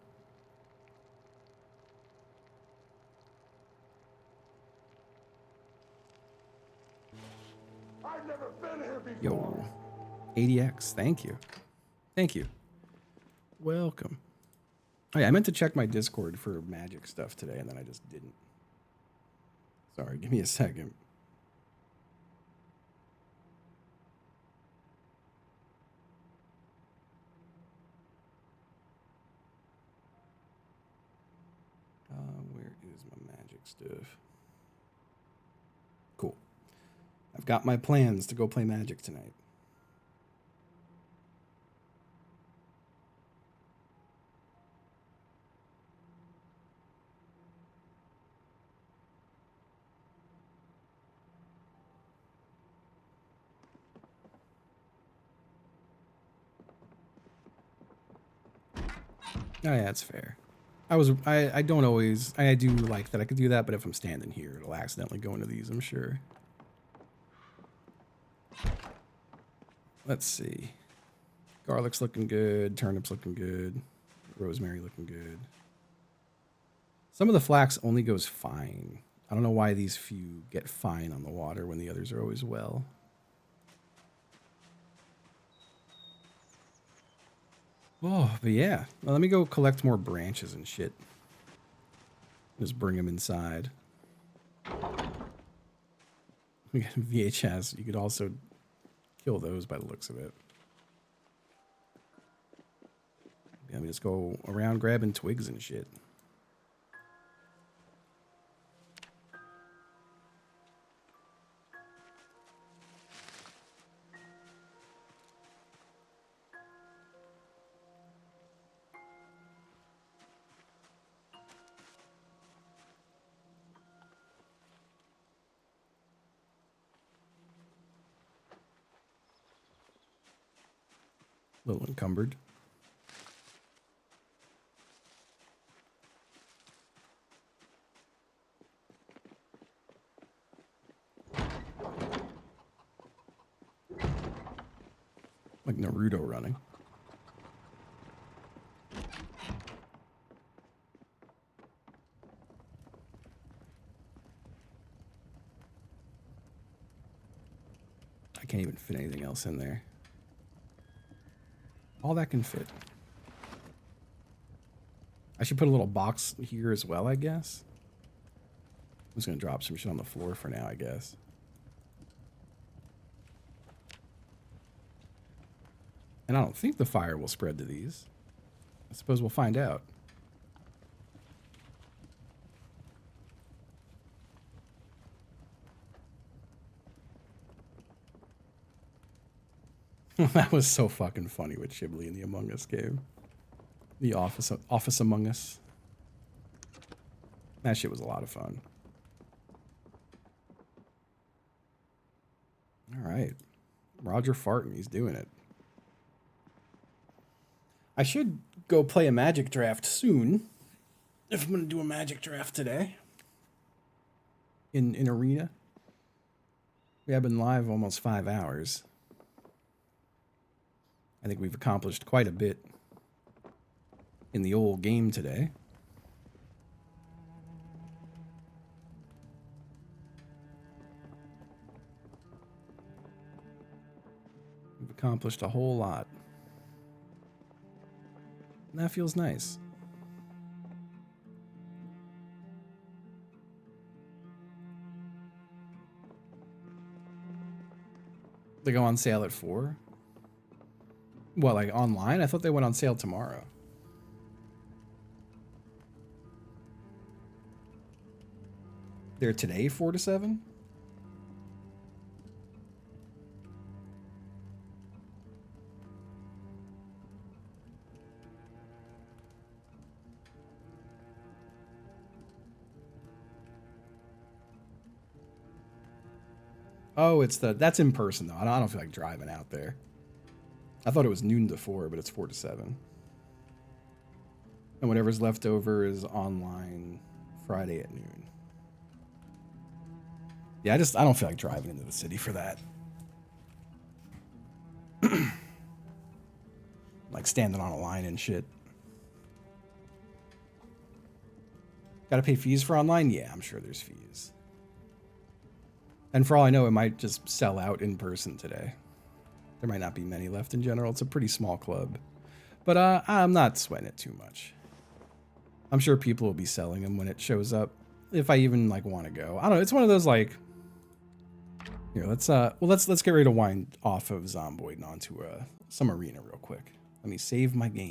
A: I've never been here before. Yo, ADX, thank you. Thank you. Welcome. Oh yeah, I meant to check my Discord for magic stuff today, and then I just didn't. Sorry, give me a second. Where is my magic stuff? Cool. I've got my plans to go play Magic tonight. Oh yeah, that's fair. I don't always, I do like that I could do that, but if I'm standing here, it'll accidentally go into these, I'm sure. Let's see. Garlic's looking good. Turnip's looking good. Rosemary looking good. Some of the flax only goes fine. I don't know why these few get fine on the water when the others are always well. Oh, but yeah. Well, let me go collect more branches and shit. Just bring them inside. We got VHS. You could also kill those by the looks of it. Yeah, we just go around grabbing twigs and shit. A little encumbered. Like Naruto running. I can't even fit anything else in there. All that can fit. I should put a little box here as well, I guess. I'm just gonna drop some shit on the floor for now, I guess. And I don't think the fire will spread to these. I suppose we'll find out. That was so fucking funny with Chiblee in the Among Us game. The Office Among Us. That shit was a lot of fun. All right. Roger farting. He's doing it. I should go play a Magic draft soon. If I'm going to do a Magic draft today. In Arena. We have been live almost 5 hours. I think we've accomplished quite a bit in the old game today. We've accomplished a whole lot. And that feels nice. They go on sale at 4? What, like online? I thought they went on sale tomorrow. They're today 4 to 7? Oh, that's in person though. I don't feel like driving out there. I thought it was noon to 4, but it's 4 to 7. And whatever's left over is online Friday at noon. Yeah, I don't feel like driving into the city for that. Like standing on a line and shit. Gotta pay fees for online? Yeah, I'm sure there's fees. And for all I know, it might just sell out in person today. There might not be many left in general. It's a pretty small club. But I'm not sweating it too much. I'm sure people will be selling them when it shows up. If I even like want to go. I don't know. It's one of those like... Here, let's get ready to wind off of Zomboid and onto some Arena real quick. Let me save my game.